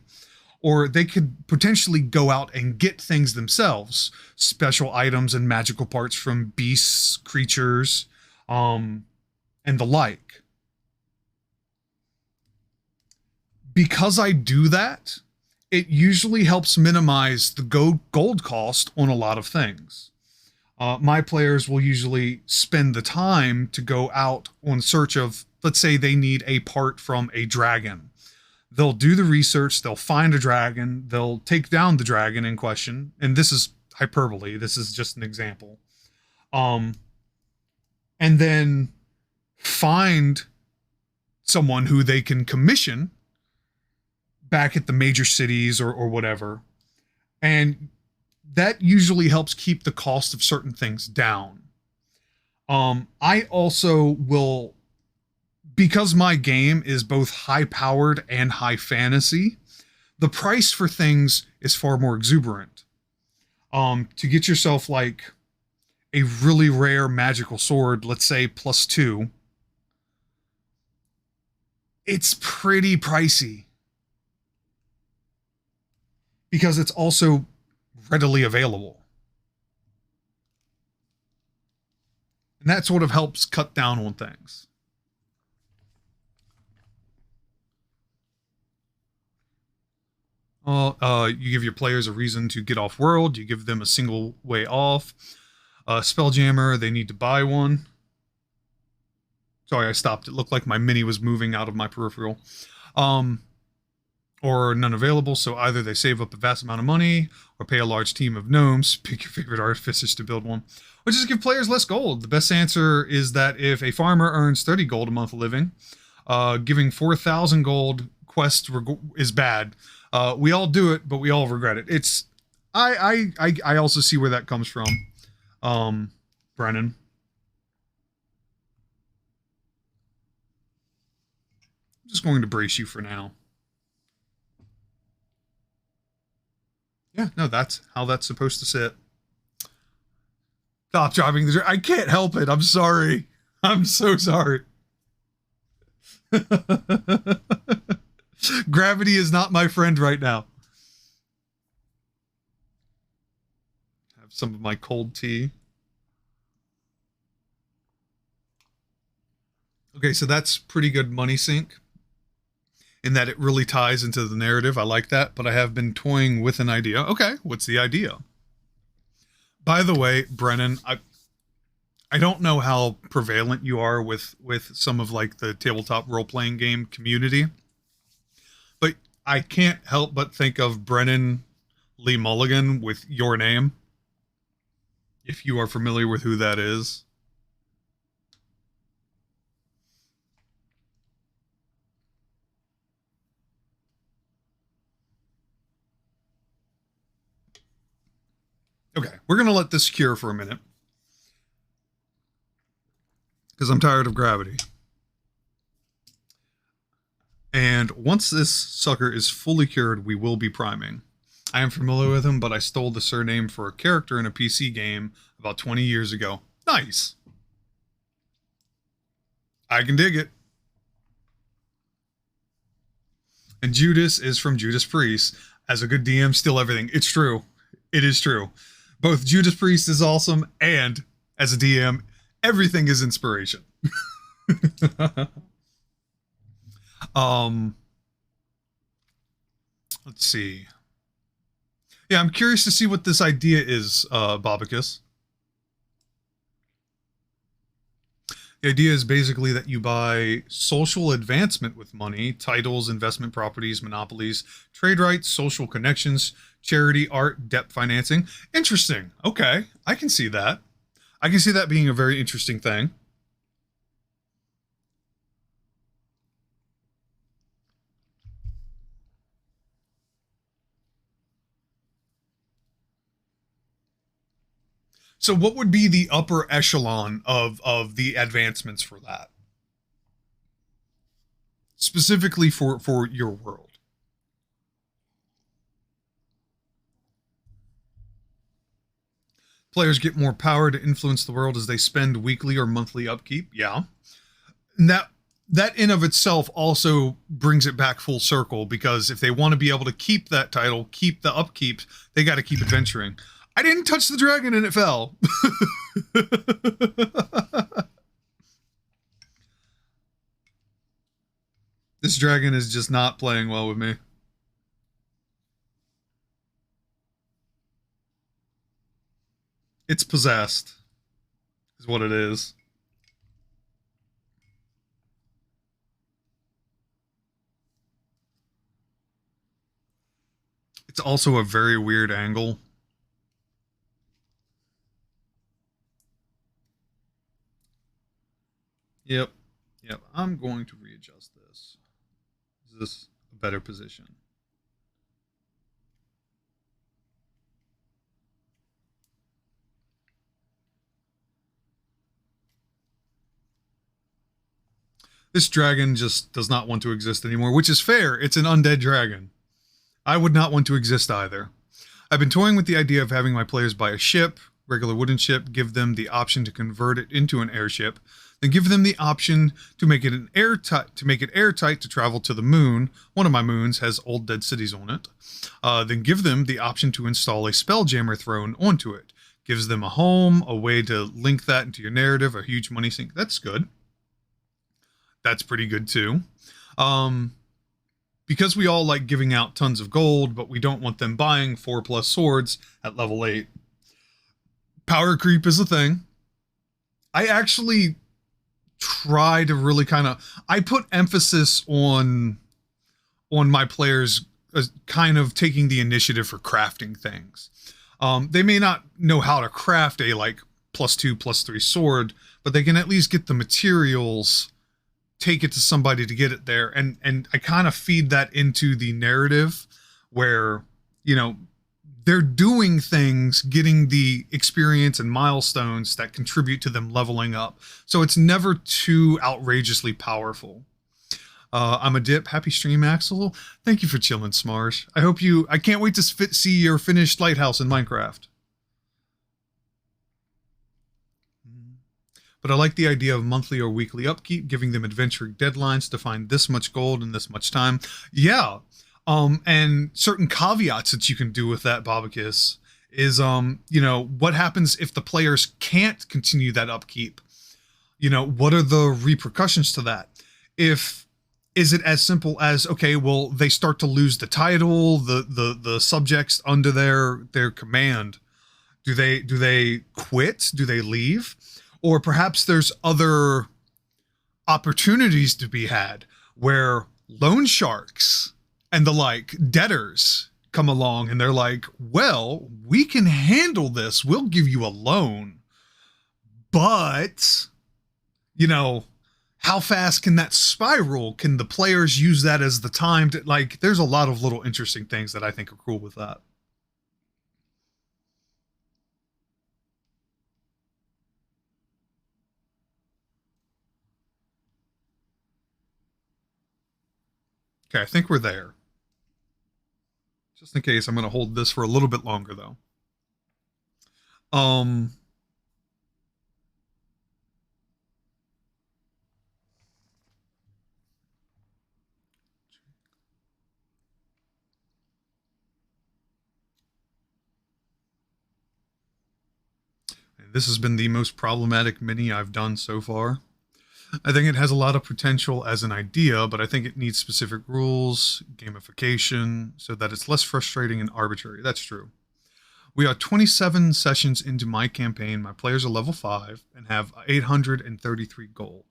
or they could potentially go out and get things themselves, special items and magical parts from beasts, creatures, and the like. Because I do that, it usually helps minimize the gold cost on a lot of things. My players will usually spend the time to go out on search of, let's say they need a part from a dragon. They'll do the research, they'll find a dragon, they'll take down the dragon in question, and this is hyperbole, this is just an example. Um, and then find someone who they can commission back at the major cities or whatever. And that usually helps keep the cost of certain things down. I also will, because my game is both high powered and high fantasy, the price for things is far more exuberant. To get yourself like a really rare magical sword, let's say +2, it's pretty pricey because it's also readily available. And that sort of helps cut down on things. You give your players a reason to get off world. You give them a single way off. Spelljammer, they need to buy one. Sorry, I stopped. It looked like my mini was moving out of my peripheral. Or none available, so either they save up a vast amount of money or pay a large team of gnomes, pick your favorite artificers to build one, or just give players less gold. The best answer is that if a farmer earns 30 gold a month living, giving 4,000 gold quest is bad. We all do it, but we all regret it. It's I also see where that comes from, Brennan. I'm just going to brace you for now. Yeah, no, that's how that's supposed to sit. Stop driving the. I can't help it. I'm sorry. I'm so sorry. Gravity is not my friend right now. Have some of my cold tea. Okay, so that's pretty good money sink in that it really ties into the narrative. I like that, but I have been toying with an idea. Okay, what's the idea? By the way, Brennan, I don't know how prevalent you are with some of like the tabletop role playing game community, but I can't help but think of Brennan Lee Mulligan with your name. If you are familiar with who that is. Okay, we're going to let this cure for a minute because I'm tired of gravity. And once this sucker is fully cured, we will be priming. I am familiar with him, but I stole the surname for a character in a PC game about 20 years ago. Nice. I can dig it. And Judas is from Judas Priest. As a good DM, steal everything. It's true. It is true. Both Judas Priest is awesome, and as a DM, everything is inspiration. um, Let's see. Yeah, I'm curious to see what this idea is, Bobicus. The idea is basically that you buy social advancement with money, titles, investment properties, monopolies, trade rights, social connections, charity, art, debt financing. Interesting. Okay, I can see that. I can see that being a very interesting thing. So what would be the upper echelon of the advancements for that? Specifically for your world. Players get more power to influence the world as they spend weekly or monthly upkeep. Yeah. And that in of itself also brings it back full circle, because if they want to be able to keep that title, keep the upkeep, they got to keep adventuring. I didn't touch the dragon and it fell. This dragon is just not playing well with me. It's possessed, is what it is. It's also a very weird angle. Yep. Yep. I'm going to readjust this. Is this a better position? This dragon just does not want to exist anymore, which is fair. It's an undead dragon. I would not want to exist either. I've been toying with the idea of having my players buy a ship, regular wooden ship, give them the option to convert it into an airship, then give them the option to make it airtight to travel to the moon. One of my moons has old dead cities on it. Then give them the option to install a spelljammer throne onto it. Gives them a home, a way to link that into your narrative, a huge money sink. That's good. That's pretty good too. Um, because we all like giving out tons of gold, but we don't want them buying 4+ swords at level 8. Power creep is a thing. I actually try to really I put emphasis on my players kind of taking the initiative for crafting things. They may not know how to craft a like +2/+3 sword, but they can at least get the materials, take it to somebody to get it there, and I kind of feed that into the narrative where, you know, they're doing things, getting the experience and milestones that contribute to them leveling up. So it's never too outrageously powerful. I'm a dip. Happy stream, Axel. Thank you for chilling, Smarsh. I can't wait to see your finished lighthouse in Minecraft. But I like the idea of monthly or weekly upkeep, giving them adventuring deadlines to find this much gold in this much time. Yeah. And certain caveats that you can do with that, Bobicus, is, what happens if the players can't continue that upkeep? What are the repercussions to that? Is it as simple as, okay, well, they start to lose the title, the subjects under their command? Do they quit? Do they leave? Or perhaps there's other opportunities to be had where loan sharks and the like debtors come along and they're like, well, we can handle this. We'll give you a loan. But, how fast can that spiral? Can the players use that as the time to, like, there's a lot of little interesting things that I think are cool with that. Okay, I think we're there. Just in case, I'm going to hold this for a little bit longer, though. And this has been the most problematic mini I've done so far. I think it has a lot of potential as an idea, but I think it needs specific rules, gamification, so that it's less frustrating and arbitrary. That's true. We are 27 sessions into my campaign. My players are level 5 and have 833 gold.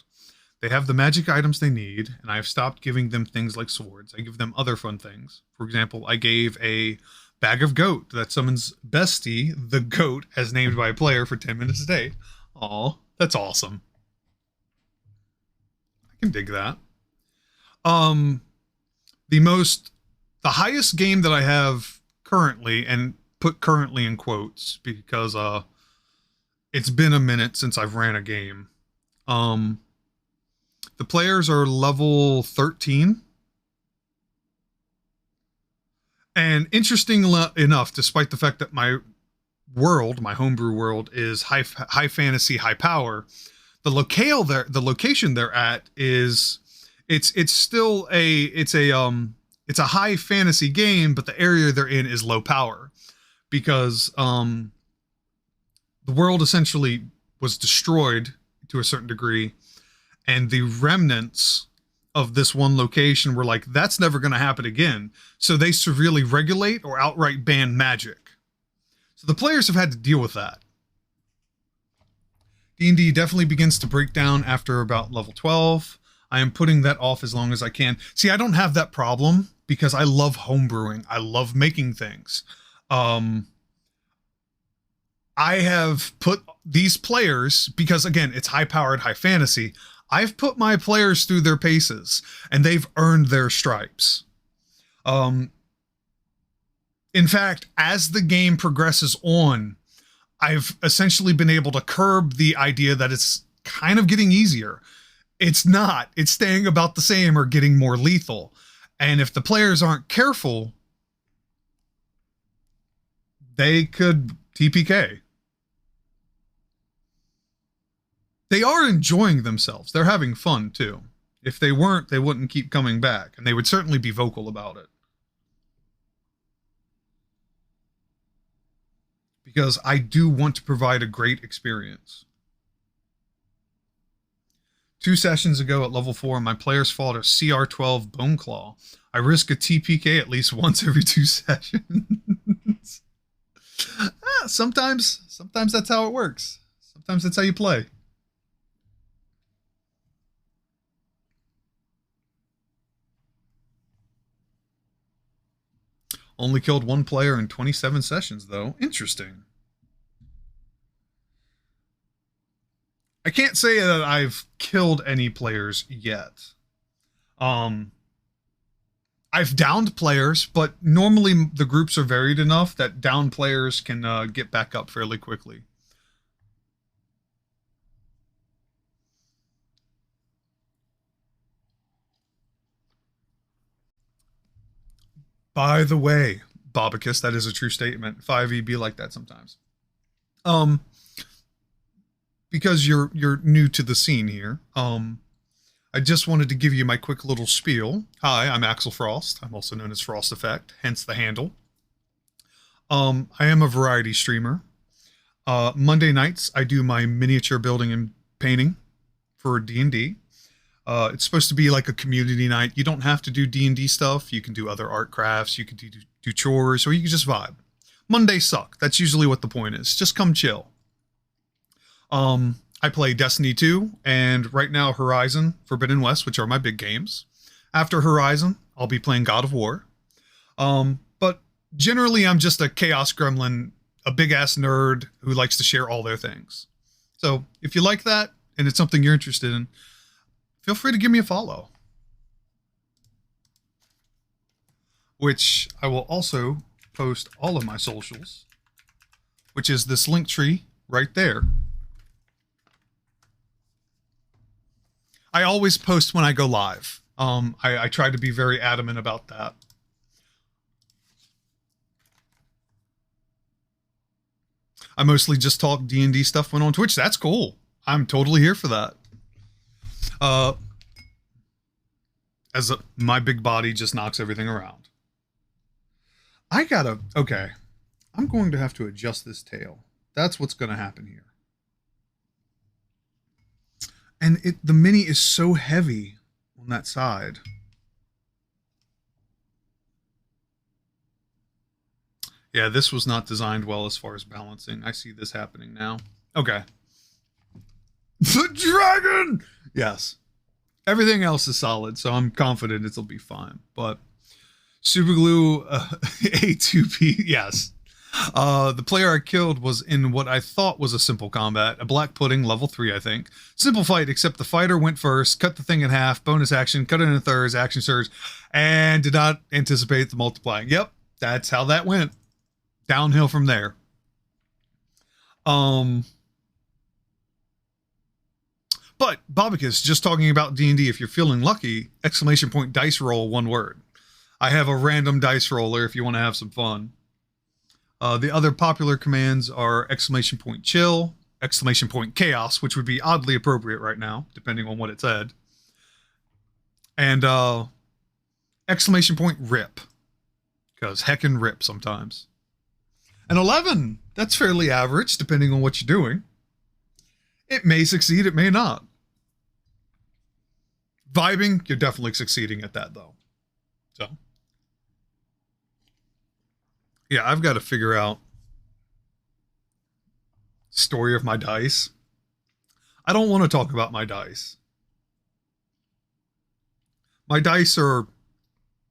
They have the magic items they need, and I have stopped giving them things like swords. I give them other fun things. For example, I gave a bag of goat that summons Bestie, the goat, as named by a player for 10 minutes a day. Aw, that's awesome. I can dig that. Um, the most, the highest game that I have currently, and put currently in quotes because it's been a minute since I've ran a game. The players are level 13. And interesting enough, despite the fact that my world, my homebrew world, is high fantasy, high power, the location they're at is it's still it's a high fantasy game, but the area they're in is low power because the world essentially was destroyed to a certain degree, and the remnants of this one location were like, that's never going to happen again. So they severely regulate or outright ban magic. So the players have had to deal with that. D&D definitely begins to break down after about level 12. I am putting that off as long as I can. See, I don't have that problem because I love homebrewing. I love making things. I have put these players, because again, it's high-powered, high fantasy, I've put my players through their paces, and they've earned their stripes. In fact, as the game progresses on, I've essentially been able to curb the idea that it's kind of getting easier. It's not. It's staying about the same or getting more lethal. And if the players aren't careful, they could TPK. They are enjoying themselves. They're having fun, too. If they weren't, they wouldn't keep coming back, and they would certainly be vocal about it. Because I do want to provide a great experience. 2 sessions ago at level 4, my players fought a CR12 Boneclaw. I risk a TPK at least once every 2 sessions. Sometimes that's how it works. Sometimes that's how you play. Only killed 1 player in 27 sessions, though. Interesting. I can't say that I've killed any players yet. I've downed players, but normally the groups are varied enough that downed players can get back up fairly quickly. By the way, Bobicus, that is a true statement. 5e be like that sometimes. Because you're new to the scene here, I just wanted to give you my quick little spiel. Hi, I'm Axel Frost. I'm also known as Frost Effect, hence the handle. I am a variety streamer. Monday nights, I do my miniature building and painting for D&D. It's supposed to be like a community night. You don't have to do D&D stuff. You can do other art crafts. You can do chores, or you can just vibe. Mondays suck. That's usually what the point is. Just come chill. I play Destiny 2 and right now Horizon Forbidden West, which are my big games. After Horizon, I'll be playing God of War. But generally, I'm just a chaos gremlin, a big-ass nerd who likes to share all their things. So if you like that and it's something you're interested in, feel free to give me a follow. Which I will also post all of my socials, which is this link tree right there. I always post when I go live. I try to be very adamant about that. I mostly just talk D&D stuff when on Twitch. That's cool. I'm totally here for that. My big body just knocks everything around. Okay. I'm going to have to adjust this tail. That's what's going to happen here. And the mini is so heavy on that side. Yeah, this was not designed well as far as balancing. I see this happening now. Okay. The dragon! Yes. Everything else is solid, so I'm confident it'll be fine. But super glue A2P, yes. The player I killed was in what I thought was a simple combat, a black pudding, level 3, I think. Simple fight, except the fighter went first, cut the thing in half, bonus action, cut it into thirds, action surge, and did not anticipate the multiplying. Yep, that's how that went. Downhill from there. But Bobicus, just talking about D&D, if you're feeling lucky, exclamation point dice roll, one word. I have a random dice roller if you want to have some fun. The other popular commands are exclamation point chill, exclamation point chaos, which would be oddly appropriate right now, depending on what it said. And exclamation point rip, because heckin' rip sometimes. And 11, that's fairly average, depending on what you're doing. It may succeed, it may not. Vibing, you're definitely succeeding at that, though. So, yeah, I've got to figure out story of my dice. I don't want to talk about my dice. My dice are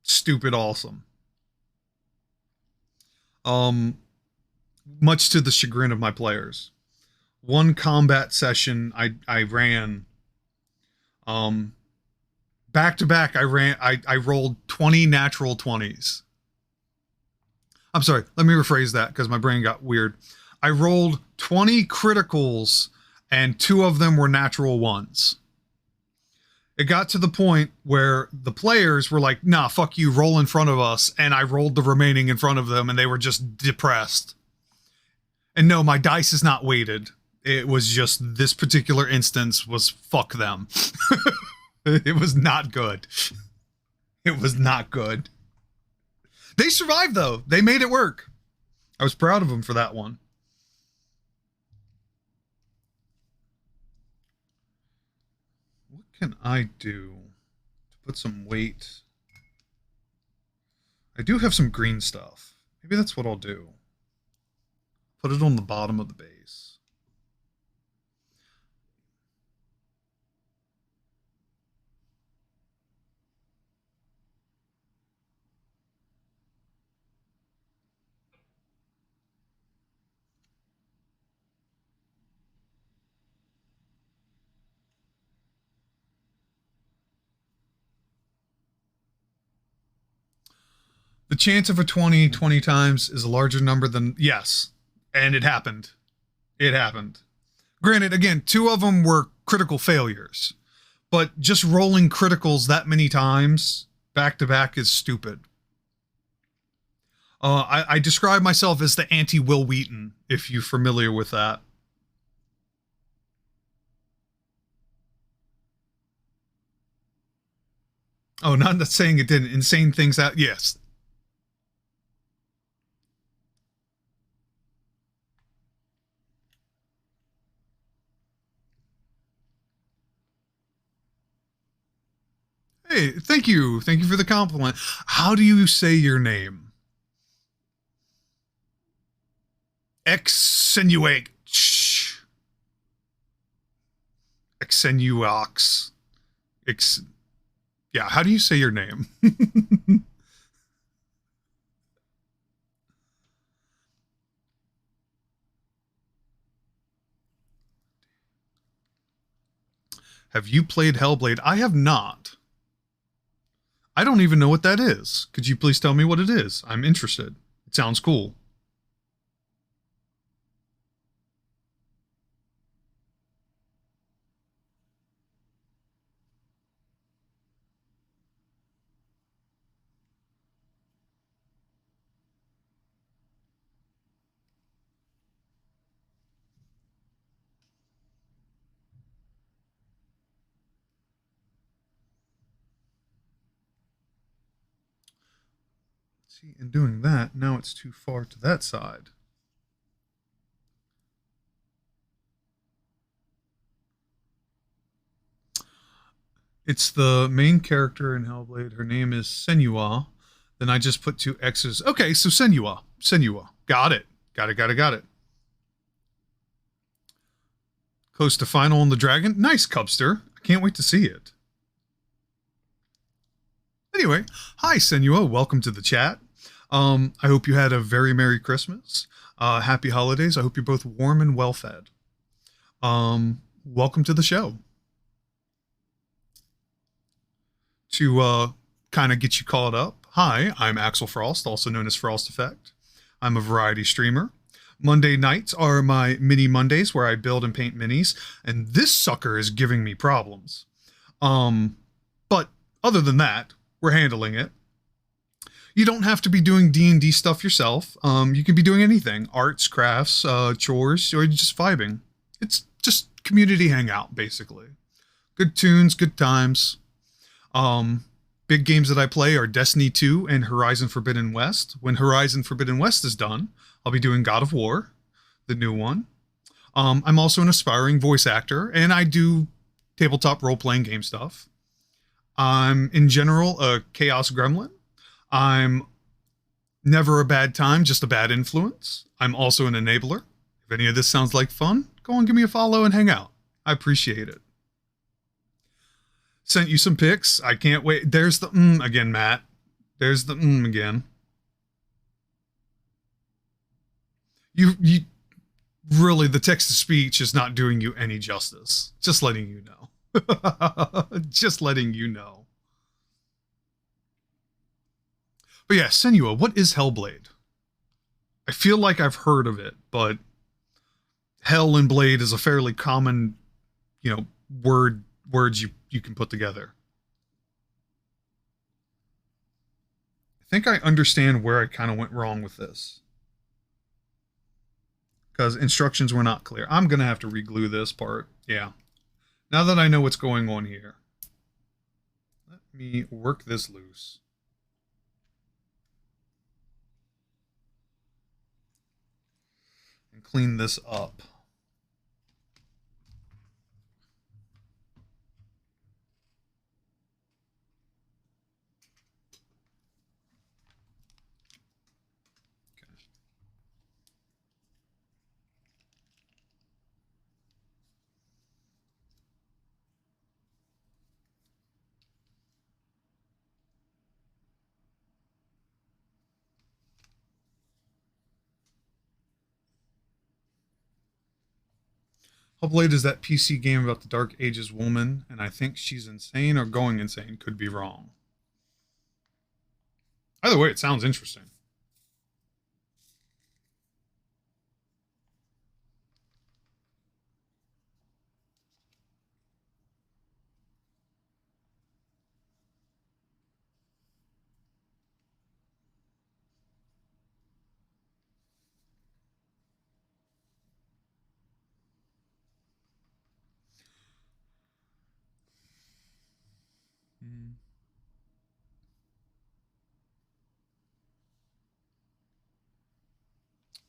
stupid awesome. Much to the chagrin of my players. One combat session I ran, back to back I rolled 20 natural 20s. I'm sorry, let me rephrase that because my brain got weird. I rolled 20 criticals and 2 of them were natural 1s. It got to the point where the players were like, nah, fuck you, roll in front of us. And I rolled the remaining in front of them and they were just depressed. And no, my dice is not weighted. It was just this particular instance was fuck them. It was not good. It was not good. They survived though. They made it work. I was proud of them for that one. What can I do to put some weight? I do have some green stuff. Maybe that's what I'll do. Put it on the bottom of the base. The chance of a 20 times is a larger number than... Yes. And it happened. It happened. Granted, again, 2 of them were critical failures. But just rolling criticals that many times back to back is stupid. I describe myself as the anti-Will Wheaton, if you're familiar with that. Oh, not saying it didn't. Insane things out. Yes. Hey, thank you. Thank you for the compliment. How do you say your name? Extenuate. Extenuox. Yeah, how do you say your name? Have you played Hellblade? I have not. I don't even know what that is. Could you please tell me what it is? I'm interested. It sounds cool. See, in doing that, now it's too far to that side. It's the main character in Hellblade. Her name is Senua. Then I just put two X's. Okay, so Senua. Senua. Got it. Got it. Close to final on the dragon. Nice, Cubster. I can't wait to see it. Anyway, hi, Senua. Welcome to the chat. I hope you had a very Merry Christmas. Happy holidays. I hope you're both warm and well fed. Welcome to the show. To kind of get you caught up, hi, I'm Axel Frost, also known as Frost Effect. I'm a variety streamer. Monday nights are my mini Mondays where I build and paint minis, and this sucker is giving me problems. But other than that, we're handling it. You don't have to be doing D&D stuff yourself. You can be doing anything, arts, crafts, chores, or just vibing. It's just community hangout, basically. Good tunes, good times. Big games that I play are Destiny 2 and Horizon Forbidden West. When Horizon Forbidden West is done, I'll be doing God of War, the new one. I'm also an aspiring voice actor, and I do tabletop role-playing game stuff. I'm, in general, a chaos gremlin. I'm never a bad time, just a bad influence. I'm also an enabler. If any of this sounds like fun, go and give me a follow and hang out. I appreciate it. Sent you some pics. I can't wait. There's the again, Matt. There's the again. You really, the text to speech is not doing you any justice. Just letting you know. Just letting you know. But yeah, Senua, what is Hellblade? I feel like I've heard of it, but Hell and Blade is a fairly common, words you can put together. I think I understand where I kind of went wrong with this. Because instructions were not clear. I'm going to have to reglue this part. Yeah. Now that I know what's going on here, let me work this loose. And clean this up. Hellblade is that PC game about the Dark Ages woman, and I think she's insane or going insane. Could be wrong. Either way, it sounds interesting.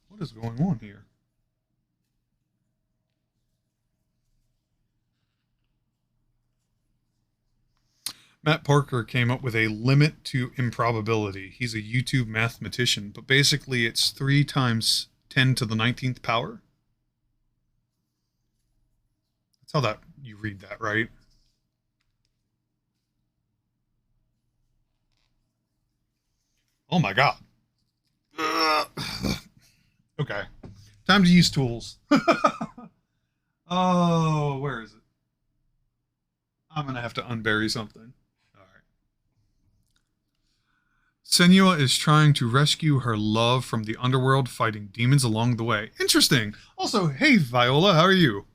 What is going on here? Matt Parker came up with a limit to improbability. He's a YouTube mathematician, but basically it's 3 times 10 to the 19th power. That's how that you read that, right? Oh my god. Okay. Time to use tools. Oh, where is it? I'm going to have to unbury something. All right. Senua is trying to rescue her love from the underworld, fighting demons along the way. Interesting. Also, hey, Viola, how are you?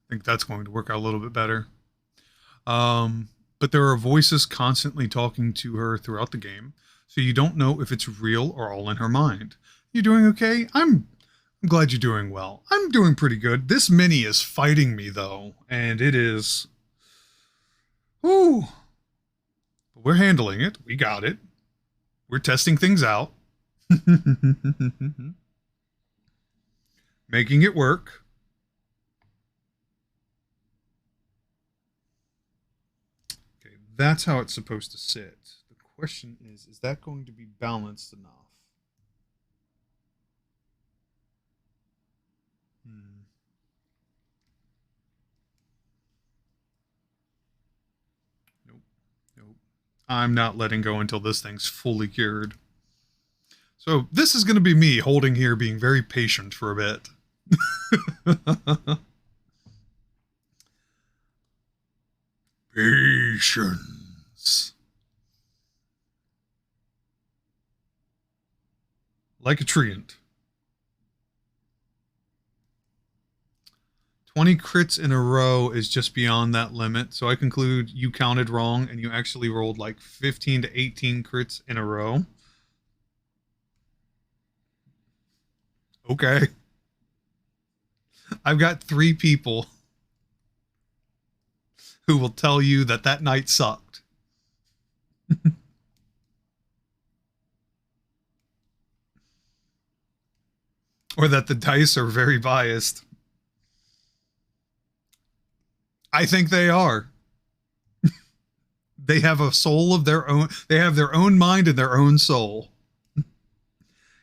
I think that's going to work out a little bit better. But there are voices constantly talking to her throughout the game, so you don't know if it's real or all in her mind. You doing okay? I'm glad you're doing well. I'm doing pretty good. This mini is fighting me though, and it is. Ooh. But we're handling it. We got it. We're testing things out. Making it work. Okay, that's how it's supposed to sit. The question is that going to be balanced enough? Hmm. Nope. Nope. I'm not letting go until this thing's fully cured. So this is going to be me holding here, being very patient for a bit. Patience. Like a treant. 20 crits in a row is just beyond that limit. So I conclude you counted wrong and you actually rolled like 15 to 18 crits in a row. Okay. I've got 3 people who will tell you that that night sucked. Or that the dice are very biased. I think they are. They have a soul of their own. They have their own mind and their own soul.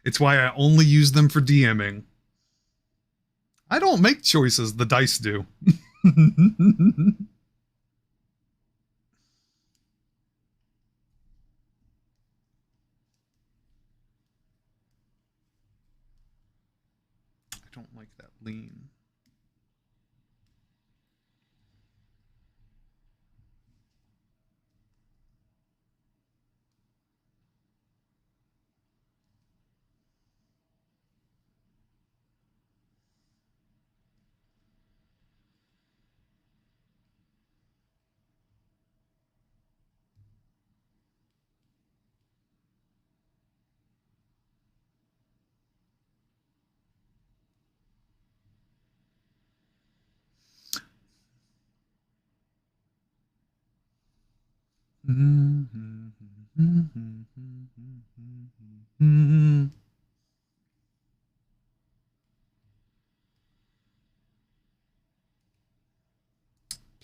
It's why I only use them for DMing. I don't make choices, the dice do. I don't like that lean.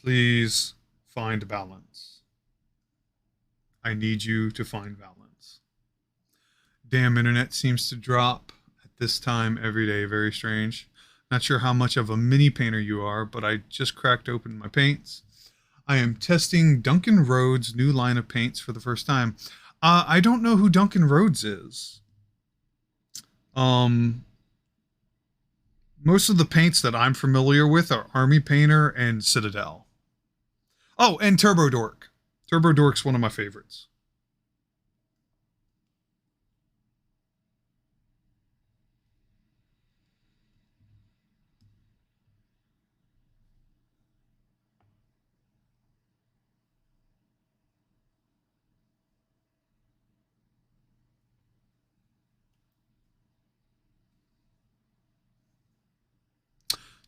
Please find balance. I need you to find balance. Damn, internet seems to drop at this time every day. Very strange. Not sure how much of a mini painter you are, but I just cracked open my paints. I am testing Duncan Rhodes' new line of paints for the first time. I don't know who Duncan Rhodes is. Um, Most of the paints that I'm familiar with are Army Painter and Citadel. Oh, and Turbo Dork. Turbo Dork's one of my favorites.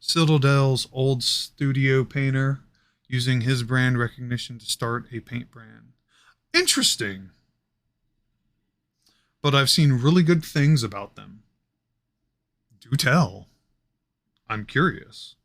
Citadel's old studio painter, using his brand recognition to start a paint brand. Interesting. But I've seen really good things about them. Do tell. I'm curious.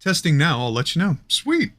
Testing now, I'll let you know. Sweet.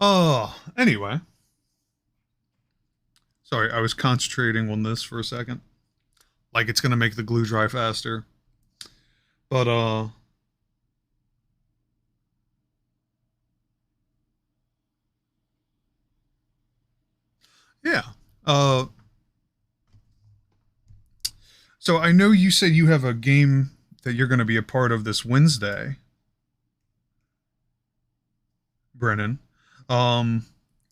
Oh, anyway. Sorry, I was concentrating on this for a second. Like it's gonna make the glue dry faster. But yeah. Uh so I know you said you have a game that you're gonna be a part of this Wednesday, Brennan. Do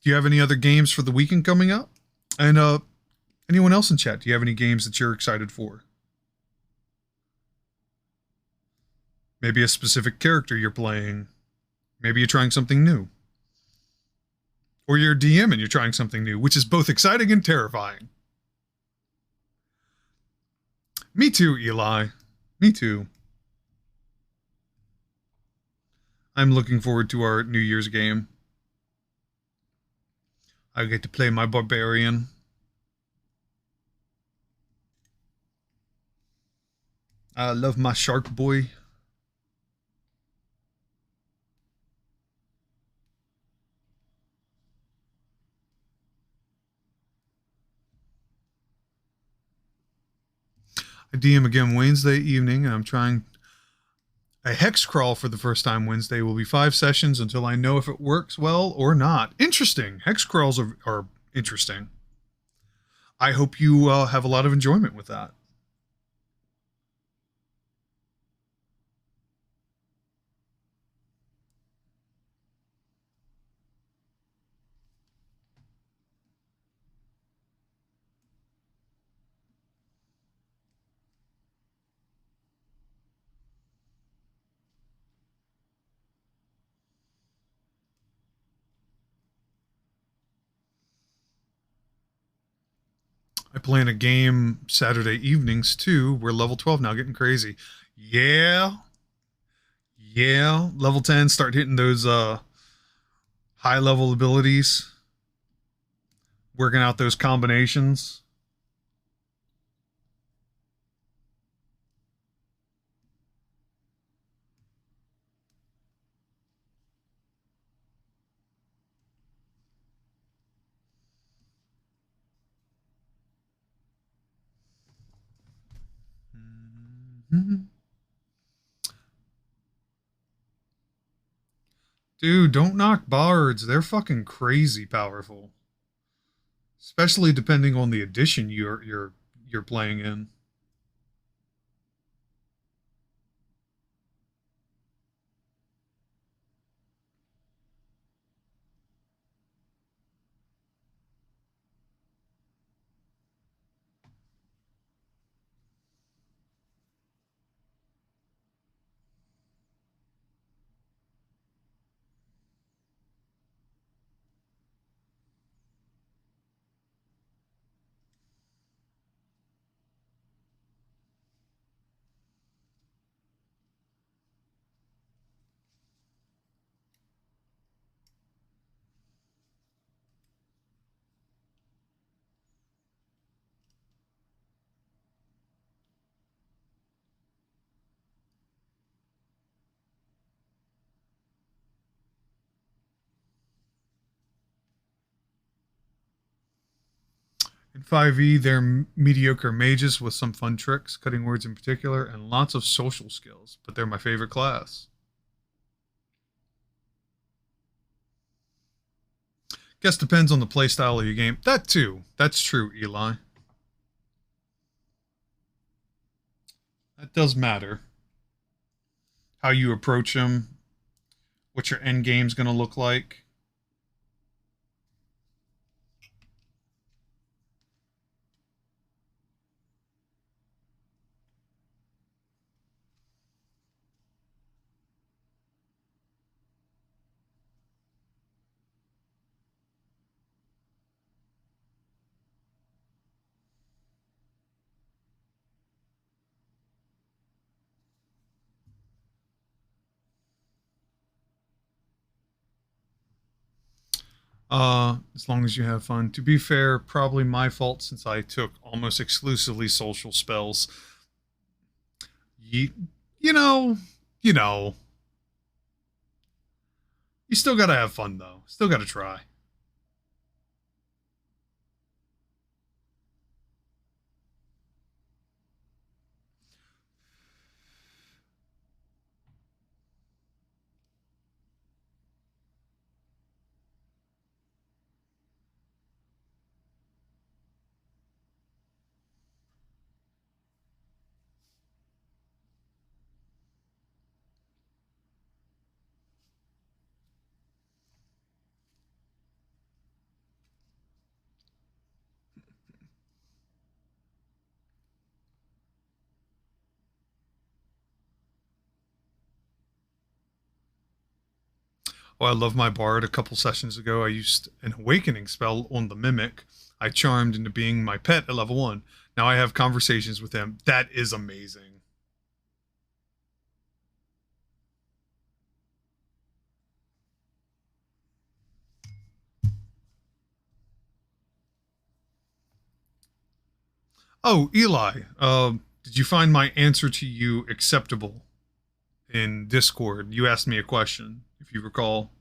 you have any other games for the weekend coming up? And anyone else in chat, do you have any games that you're excited for? Maybe a specific character you're playing. Maybe you're trying something new. Or you're a DM and you're trying something new, which is both exciting and terrifying. Me too, Eli. Me too. I'm looking forward to our New Year's game. I get to play my barbarian. I love my shark boy. I DM again Wednesday evening, and I'm trying a hex crawl for the first time Wednesday. Will be 5 sessions until I know if it works well or not. Interesting. Hex crawls are interesting. I hope you have a lot of enjoyment with that. I play in a game Saturday evenings too. We're level 12 now, getting crazy. Yeah. Yeah. Level 10, start hitting those high level abilities, working out those combinations. Mm-hmm. Dude, don't knock bards. They're fucking crazy powerful. Especially depending on the edition you're playing in. In 5e, they're mediocre mages with some fun tricks, cutting words in particular, and lots of social skills, but they're my favorite class. Guess depends on the playstyle of your game. That too. That's true, Eli. That does matter. How you approach them, what your end game's going to look like. As long as you have fun. To be fair, probably my fault since I took almost exclusively social spells. Ye- you know, you know, you still gotta have fun though. Still gotta try. Oh, I love my bard. A couple sessions ago, I used an awakening spell on the mimic. I charmed into being my pet at level 1. Now I have conversations with him. That is amazing. Oh, Eli, did you find my answer to you acceptable in Discord? You asked me a question, if you recall.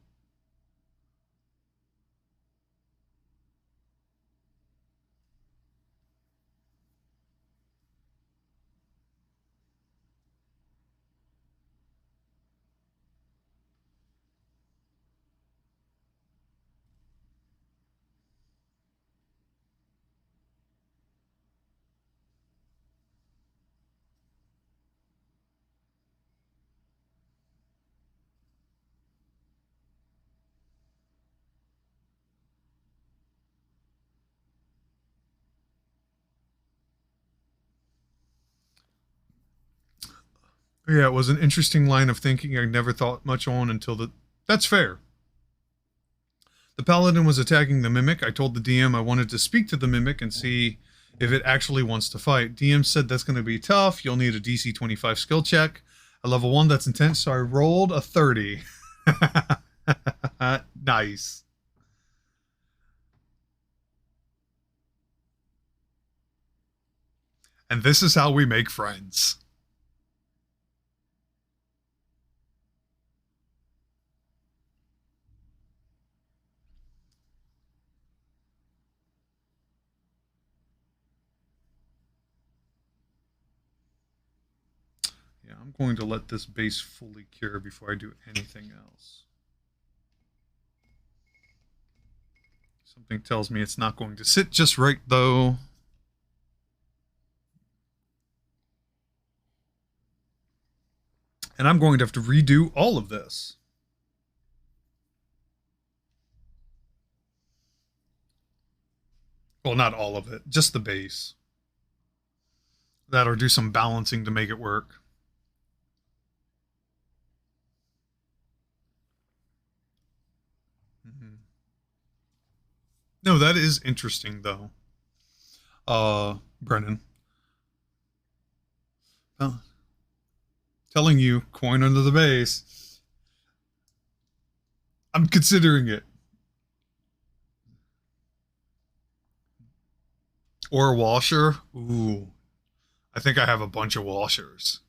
Yeah, it was an interesting line of thinking I never thought much on until the. That's fair. The paladin was attacking the mimic. I told the DM I wanted to speak to the mimic and see if it actually wants to fight. DM said that's going to be tough. You'll need a DC 25 skill check. A level 1, that's intense, so I rolled a 30. Nice. And this is how we make friends. Yeah, I'm going to let this base fully cure before I do anything else. Something tells me it's not going to sit just right, though. And I'm going to have to redo all of this. Well, not all of it, just the base. That or do some balancing to make it work. Mm-hmm. No, that is interesting, though. Brennan. Well, telling you, coin under the base. I'm considering it. Or a washer. Ooh, I think I have a bunch of washers.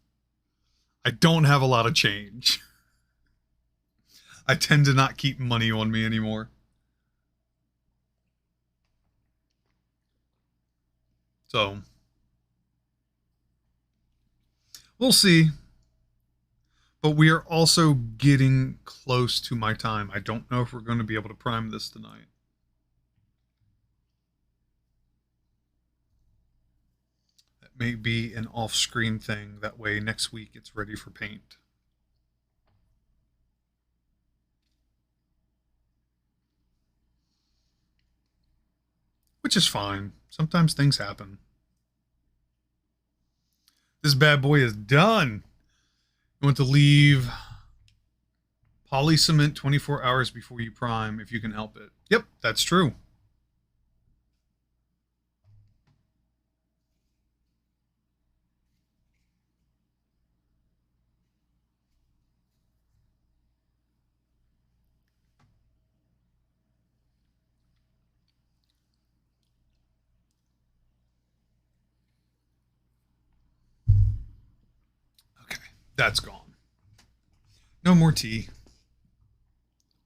I don't have a lot of change. I tend to not keep money on me anymore. So, we'll see. But we are also getting close to my time. I don't know if we're going to be able to prime this tonight. That may be an off screen thing. That way, next week it's ready for paint. Which is fine. Sometimes things happen. This bad boy is done. You want to leave poly cement 24 hours before you prime if you can help it. Yep, that's true. That's gone. No more tea.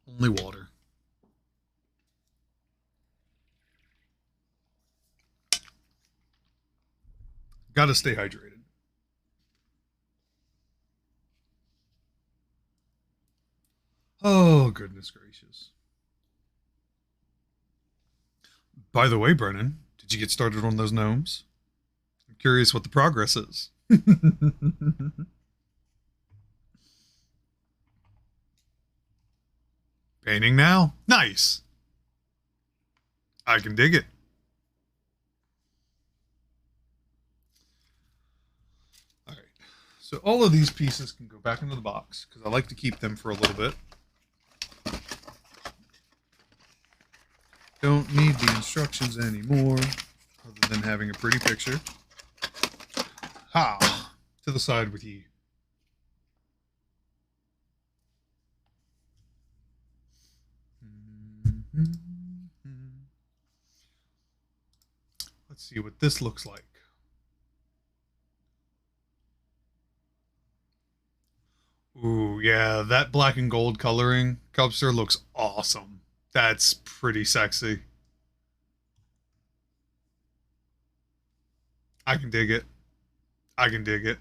Only water. Gotta stay hydrated. Oh, goodness gracious. By the way, Brennan, did you get started on those gnomes? I'm curious what the progress is. Painting now? Nice. I can dig it. All right. So all of these pieces can go back into the box because I like to keep them for a little bit. Don't need the instructions anymore, other than having a pretty picture. Ha! To the side with ye. Let's see what this looks like. Ooh, yeah, that black and gold coloring, Cubster, looks awesome. That's pretty sexy. I can dig it. I can dig it.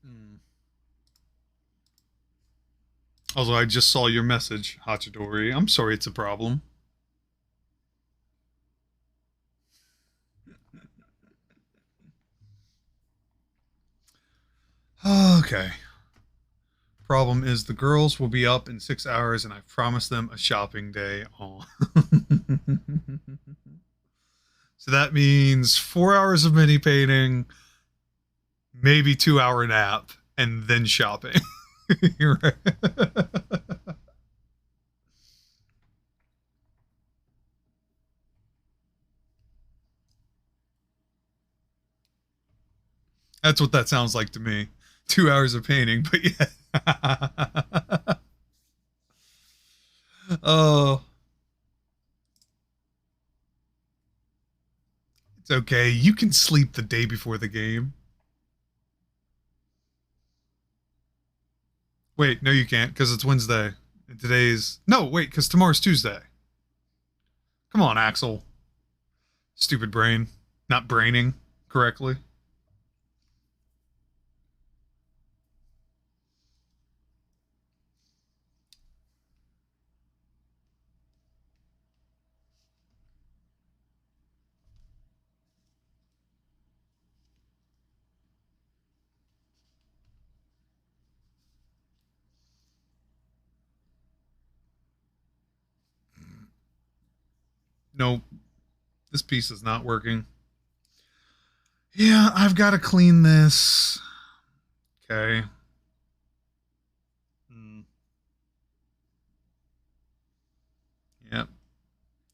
Mm. Although I just saw your message, Hachidori. I'm sorry it's a problem. Okay. Problem is the girls will be up in 6 hours and I've promised them a shopping day. Oh. So that means 4 hours of mini painting, maybe 2 hour nap, and then shopping. Right. That's what that sounds like to me. 2 hours of painting, but yeah. Oh, it's okay. You can sleep the day before the game. Wait, no, you can't because it's Wednesday. And today's no, wait, because tomorrow's Tuesday. Come on, Axel. Stupid brain, not braining correctly. Nope, this piece is not working. Yeah, I've got to clean this. Okay. Mm.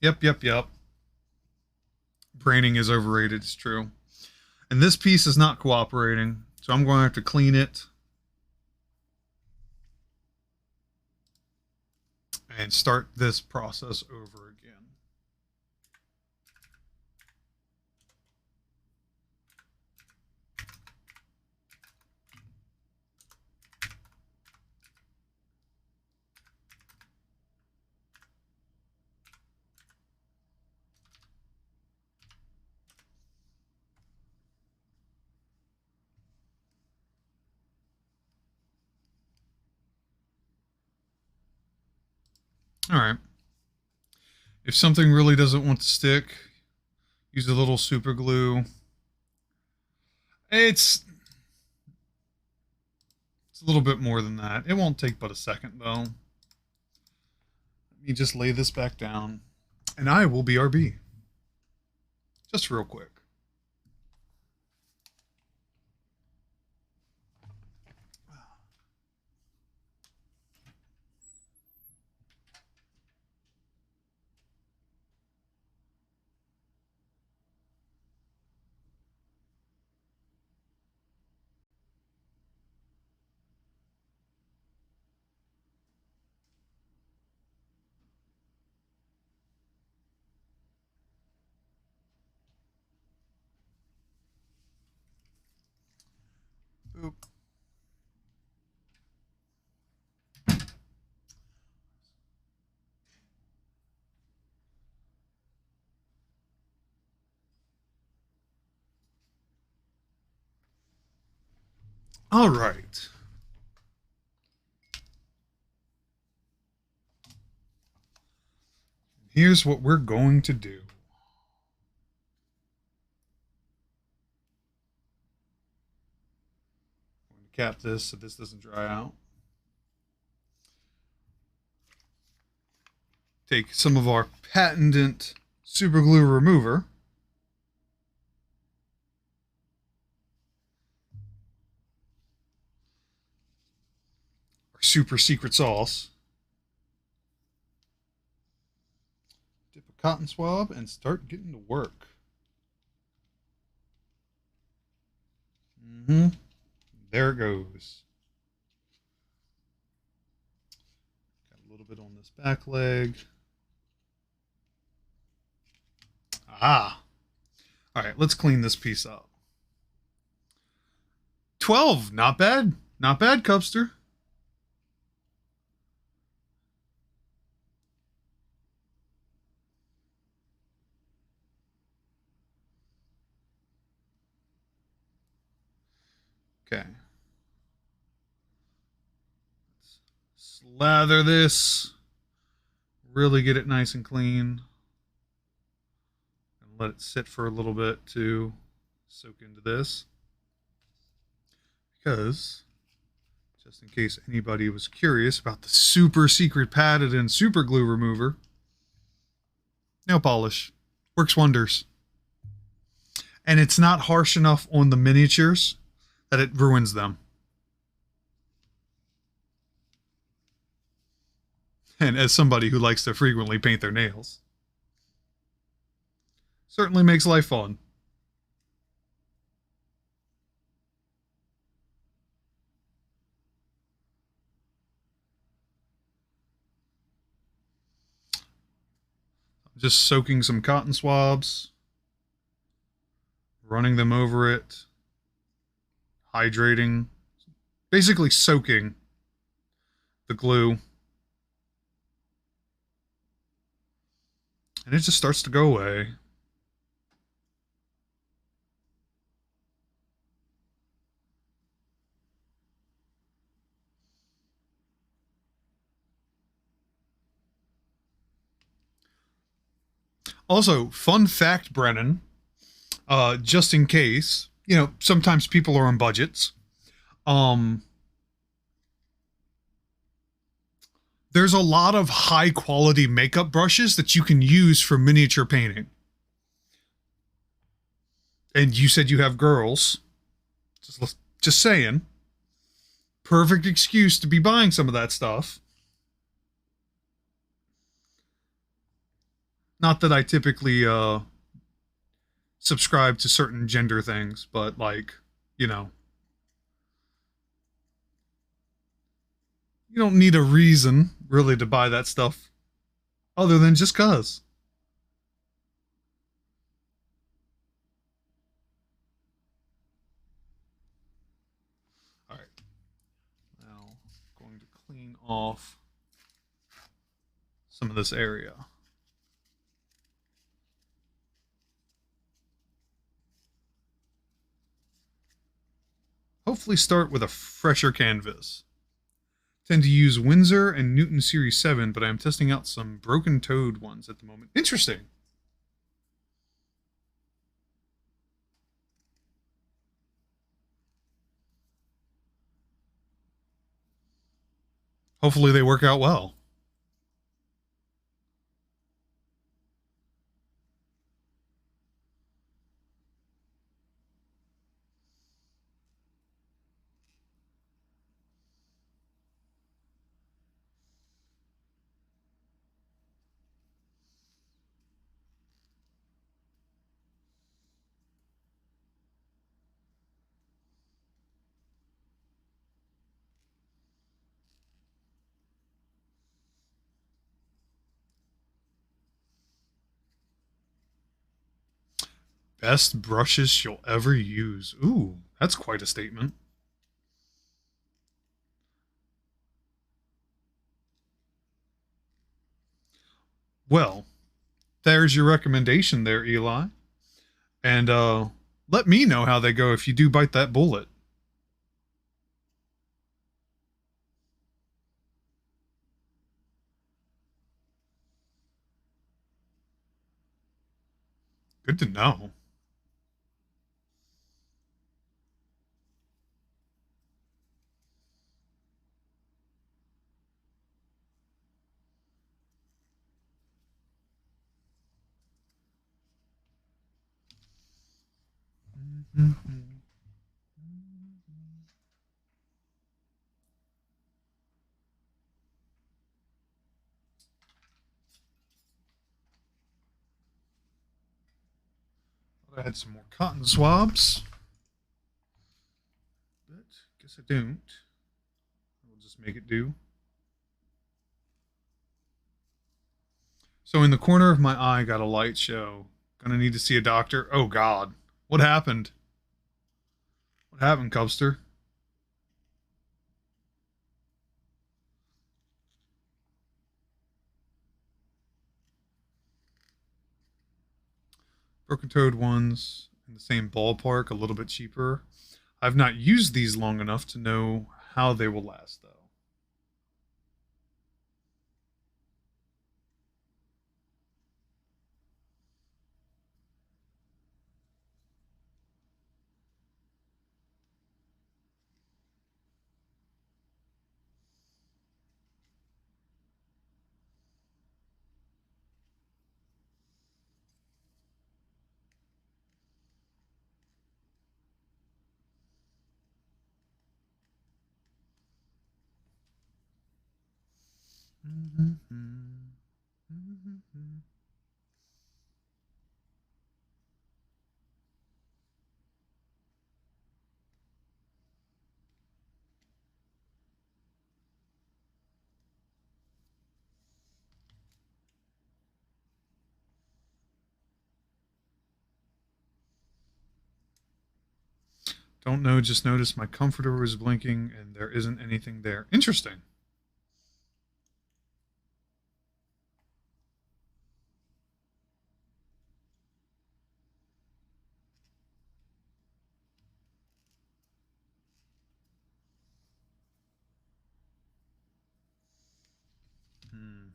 Yep. Yep. Braining is overrated, it's true. And this piece is not cooperating, so I'm going to have to clean it and start this process over again. All right. If something really doesn't want to stick, use a little super glue. It's a little bit more than that. It won't take but a second, though. Let me just lay this back down, and I will BRB. Just real quick. All right. Here's what we're going to do. I'm going to cap this so this doesn't dry out. Take some of our patented super glue remover. Our super secret sauce. Dip a cotton swab and start getting to work. There it goes. Got a little bit on this back leg. Ah. All right, let's clean this piece up. 12, not bad. Not bad, Cubster. Okay. Let's slather this. Really get it nice and clean. And let it sit for a little bit to soak into this. Because, just in case anybody was curious about the super secret padded and super glue remover, nail polish works wonders. And it's not harsh enough on the miniatures that it ruins them. And as somebody who likes to frequently paint their nails, certainly makes life fun. Just soaking some cotton swabs, running them over it, hydrating, basically soaking the glue. And it just starts to go away. Also, fun fact, Brennan, just in case, you know, sometimes people are on budgets. There's a lot of high quality makeup brushes that you can use for miniature painting. And you said you have girls. Just saying. Perfect excuse to be buying some of that stuff. Not that I typically subscribe to certain gender things, but like, you know, you don't need a reason really to buy that stuff other than just cuz. All right. Now, I'm going to clean off some of this area. Hopefully start with a fresher canvas. Tend to use Windsor and Newton Series 7, but I'm testing out some Broken Toad ones at the moment. Interesting. Hopefully they work out well. Best brushes you'll ever use. Ooh, that's quite a statement. Well, there's your recommendation there, Eli. And let me know how they go if you do bite that bullet. Good to know. I had some more cotton swabs, but guess I don't. We'll just make it do. So in the corner of my eye got a light show. Gonna need to see a doctor. Oh God, what happened? What happened, Cubster? Broken toed ones in the same ballpark, a little bit cheaper. I've not used these long enough to know how they will last, though. Don't know, just noticed my comforter was blinking and there isn't anything there. Interesting. Hmm.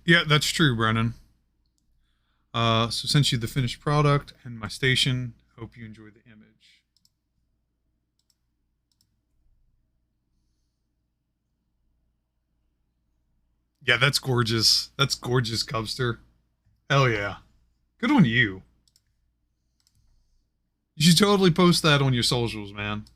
Yeah, that's true, Brennan. So sent you the finished product and my station. Hope you enjoy the image. Yeah, that's gorgeous. That's gorgeous, Cubster. Hell yeah. Good on you. You should totally post that on your socials, man.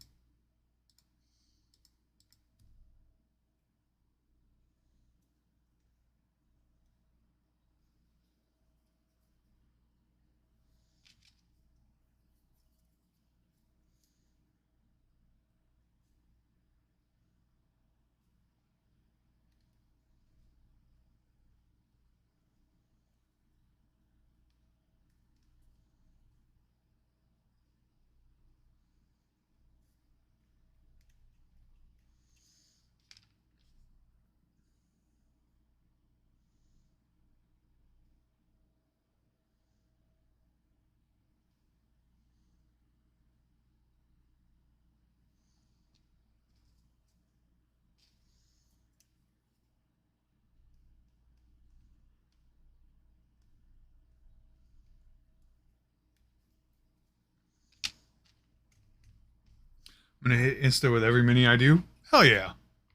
I'm gonna hit Insta with every mini I do. Hell yeah.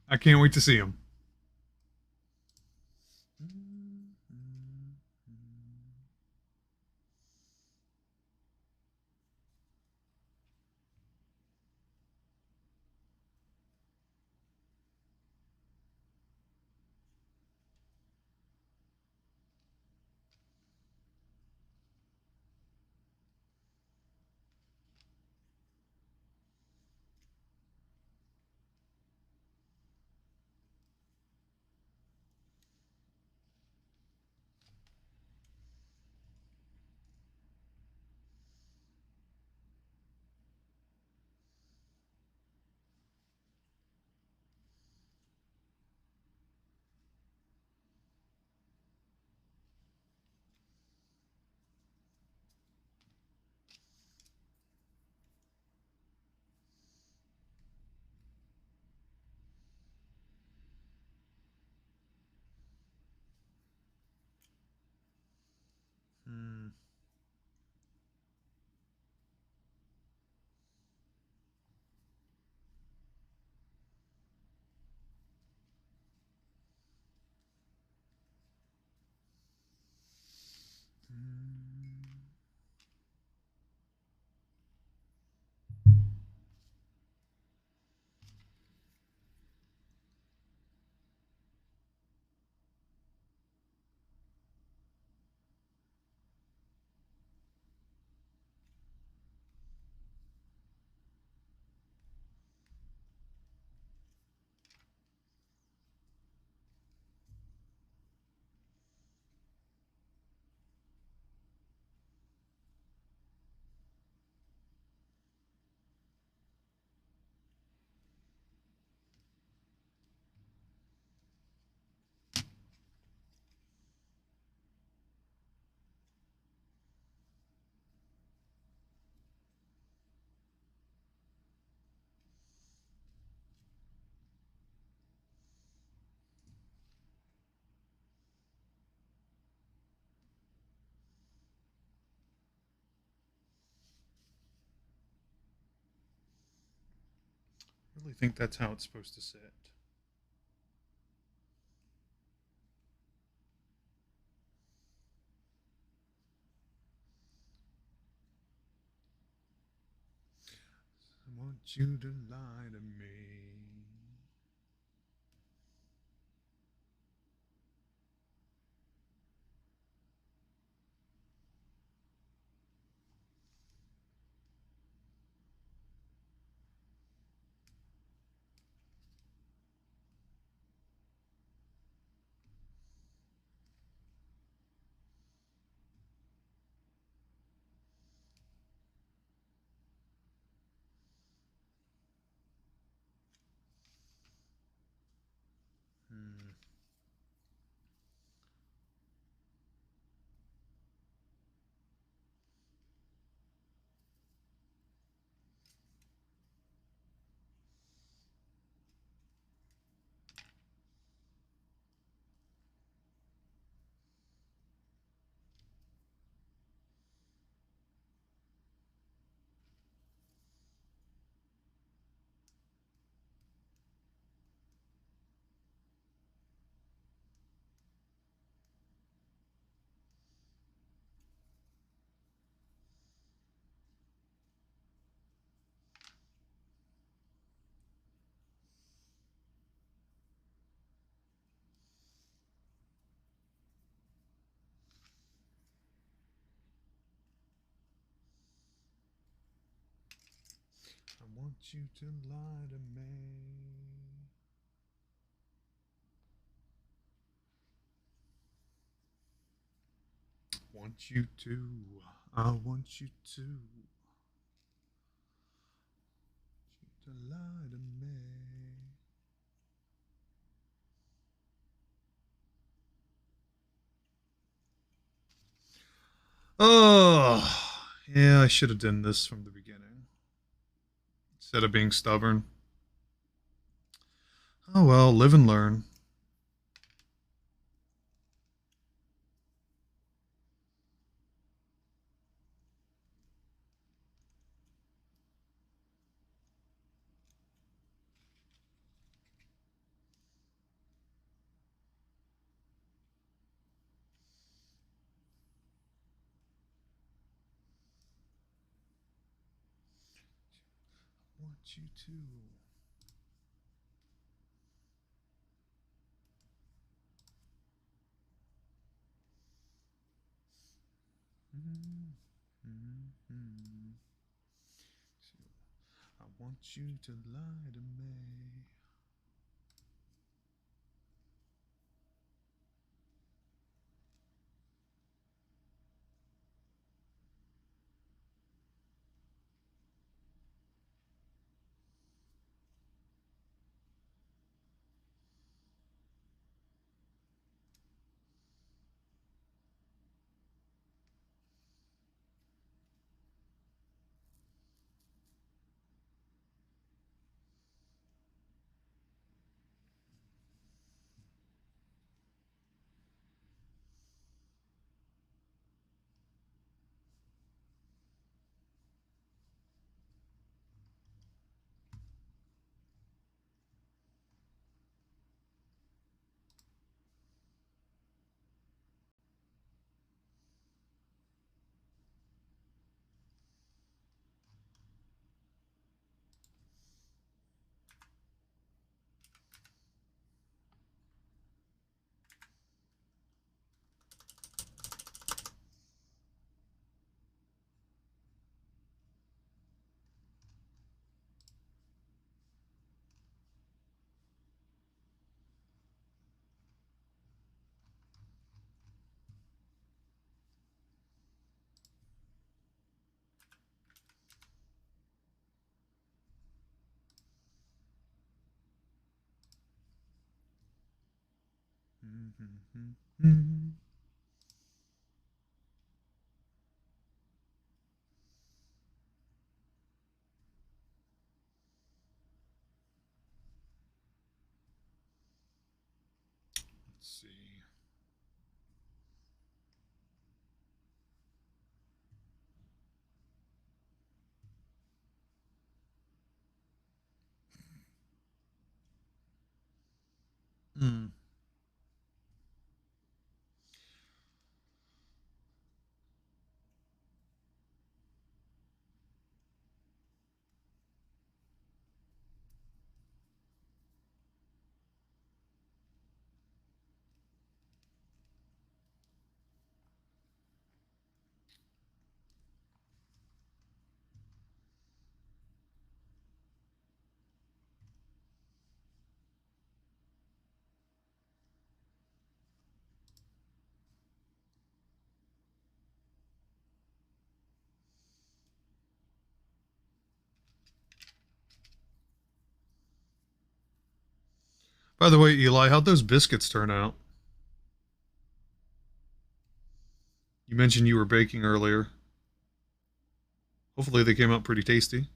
I can't wait to see them. really think that's how it's supposed to sit. I want you to lie to me. Hmm. I want you to lie to me. Want you to. I want you to lie to me. Oh, yeah, I should have done this from the beginning instead of being stubborn. Oh well, live and learn. I want you to. Mm-hmm. I want you to lie to me. Mm-hmm. Let's see. By the way, Eli, how'd those biscuits turn out? You mentioned you were baking earlier. Hopefully they came out pretty tasty.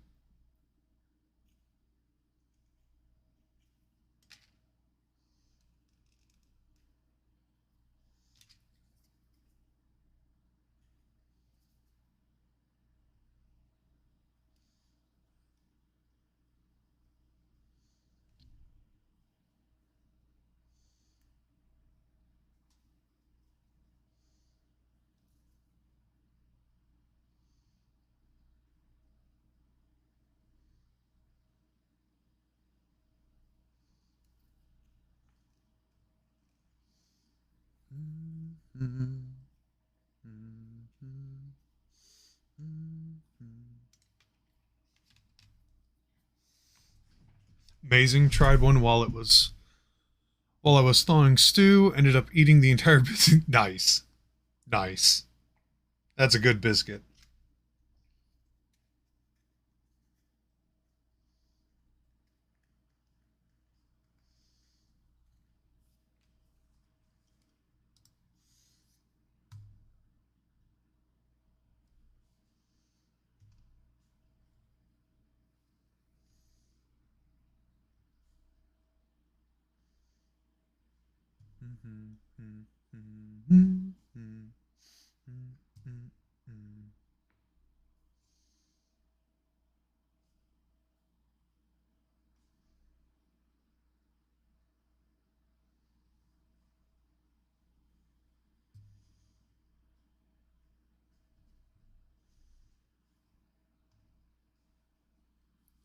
Amazing. Tried one while I was thawing stew. Ended up eating the entire biscuit. Nice, nice. That's a good biscuit.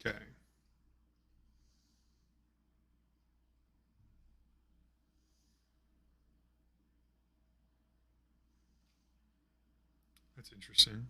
Okay. That's interesting.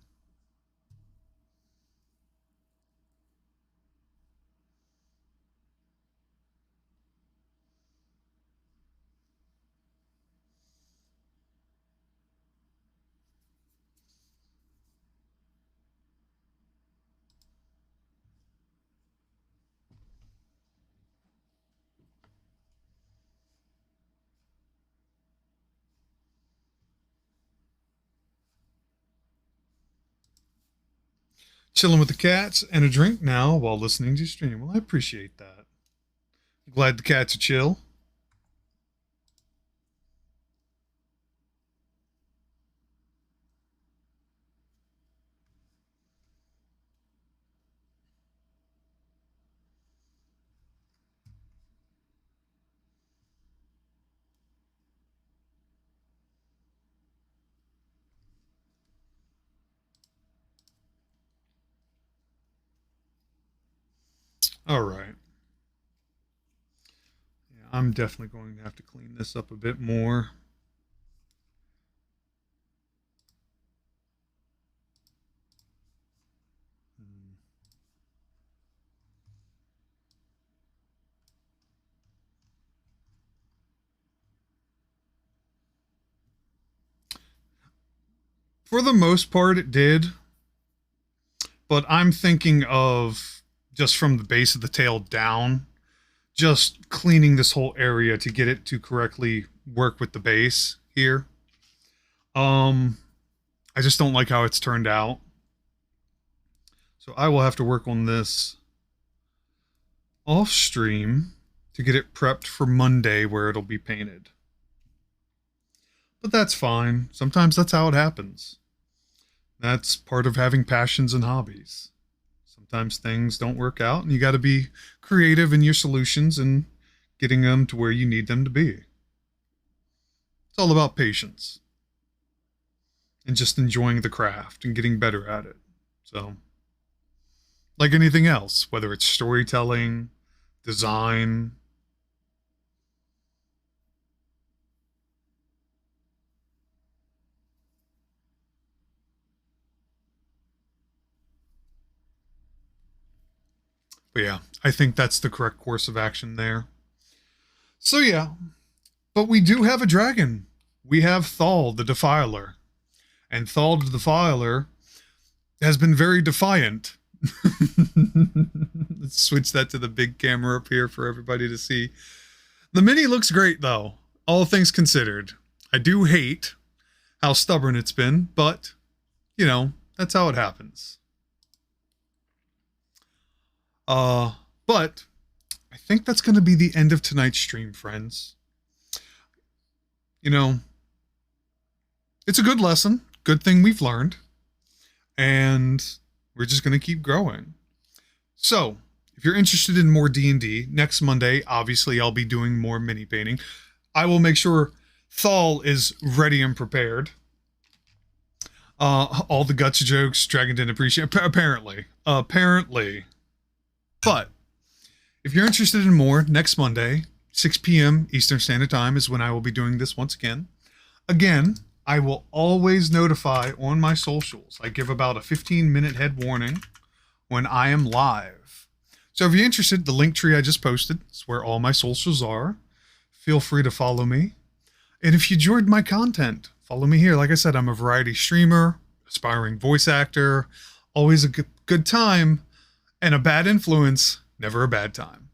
Chilling with the cats and a drink now while listening to stream. Well, I appreciate that. Glad the cats are chill. All right. Yeah, I'm definitely going to have to clean this up a bit more. For the most part, it did. But I'm thinking of just from the base of the tail down, just cleaning this whole area to get it to correctly work with the base here. Um, I just don't like how it's turned out. So I will have to work on this off stream to get it prepped for Monday where it'll be painted. But that's fine. Sometimes that's how it happens. That's part of having passions and hobbies. Sometimes things don't work out and you got to be creative in your solutions and getting them to where you need them to be. It's all about patience and just enjoying the craft and getting better at it. So, like anything else, whether it's storytelling, design. But yeah, I think that's the correct course of action there. So yeah, but we do have a dragon. We have Thal the Defiler. And Thal the Defiler has been very defiant. Let's switch that to the big camera up here for everybody to see. The mini looks great though, all things considered. I do hate how stubborn it's been, but, that's how it happens. But I think that's going to be the end of tonight's stream, friends. It's a good lesson, good thing we've learned, and we're just going to keep growing. So, if you're interested in more D&D, next Monday, obviously, I'll be doing more mini painting. I will make sure Thal is ready and prepared. All the guts jokes, Dragon didn't appreciate, apparently. But, if you're interested in more, next Monday, 6 p.m. Eastern Standard Time is when I will be doing this once again. Again, I will always notify on my socials. I give about a 15-minute head warning when I am live. So if you're interested, the link tree I just posted is where all my socials are. Feel free to follow me. And if you enjoyed my content, follow me here. Like I said, I'm a variety streamer, aspiring voice actor, always a good time, and a bad influence, never a bad time.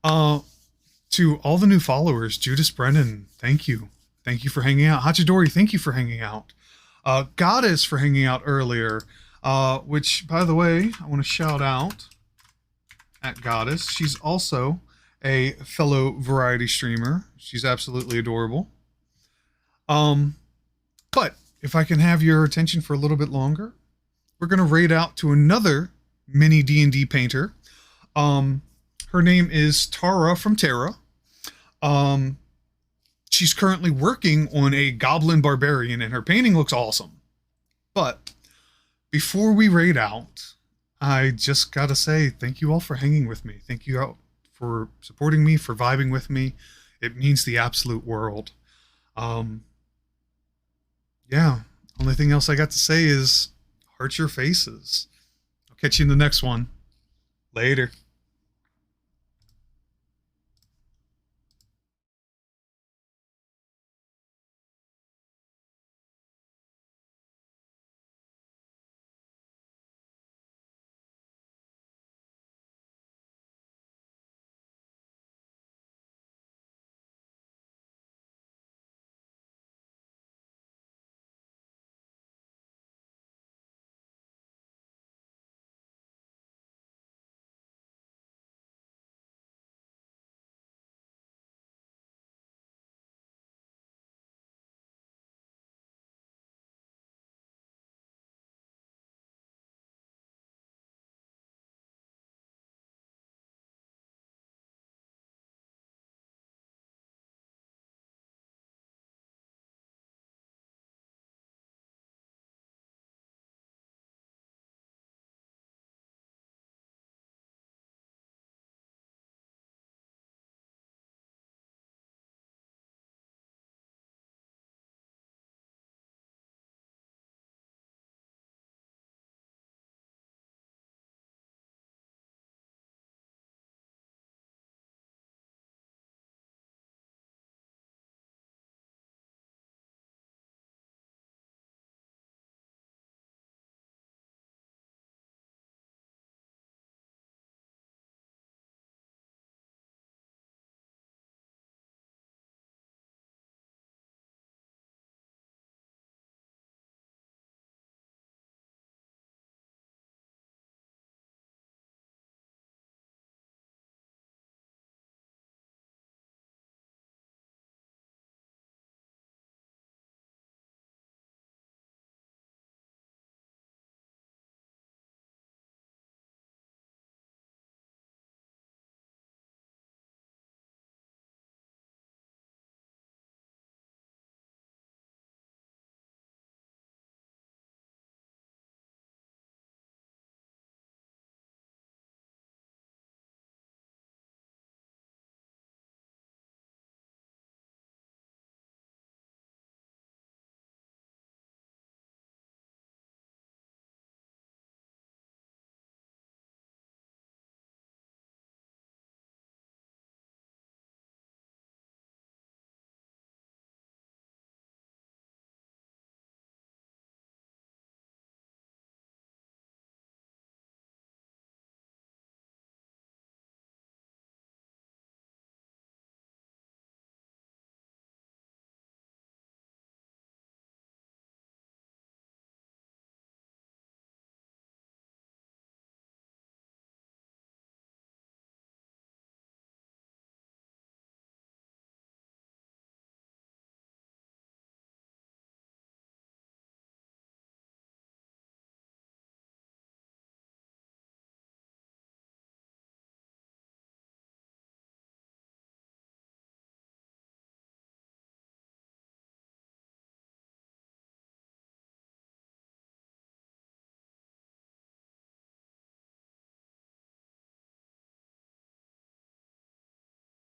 To all the new followers, Judas Brennan, thank you. Thank you for hanging out. Hachidori, thank you for hanging out. Goddess for hanging out earlier, which, by the way, I want to shout out at Goddess. She's also a fellow variety streamer. She's absolutely adorable. But if I can have your attention for a little bit longer, we're going to raid out to another mini D&D painter. Her name is Tara from Terra. She's currently working on a Goblin Barbarian, and her painting looks awesome. But before we raid out, I just gotta say thank you all for hanging with me. Thank you all for supporting me, for vibing with me. It means the absolute world. Yeah, only thing else I got to say is heart your faces. I'll catch you in the next one. Later.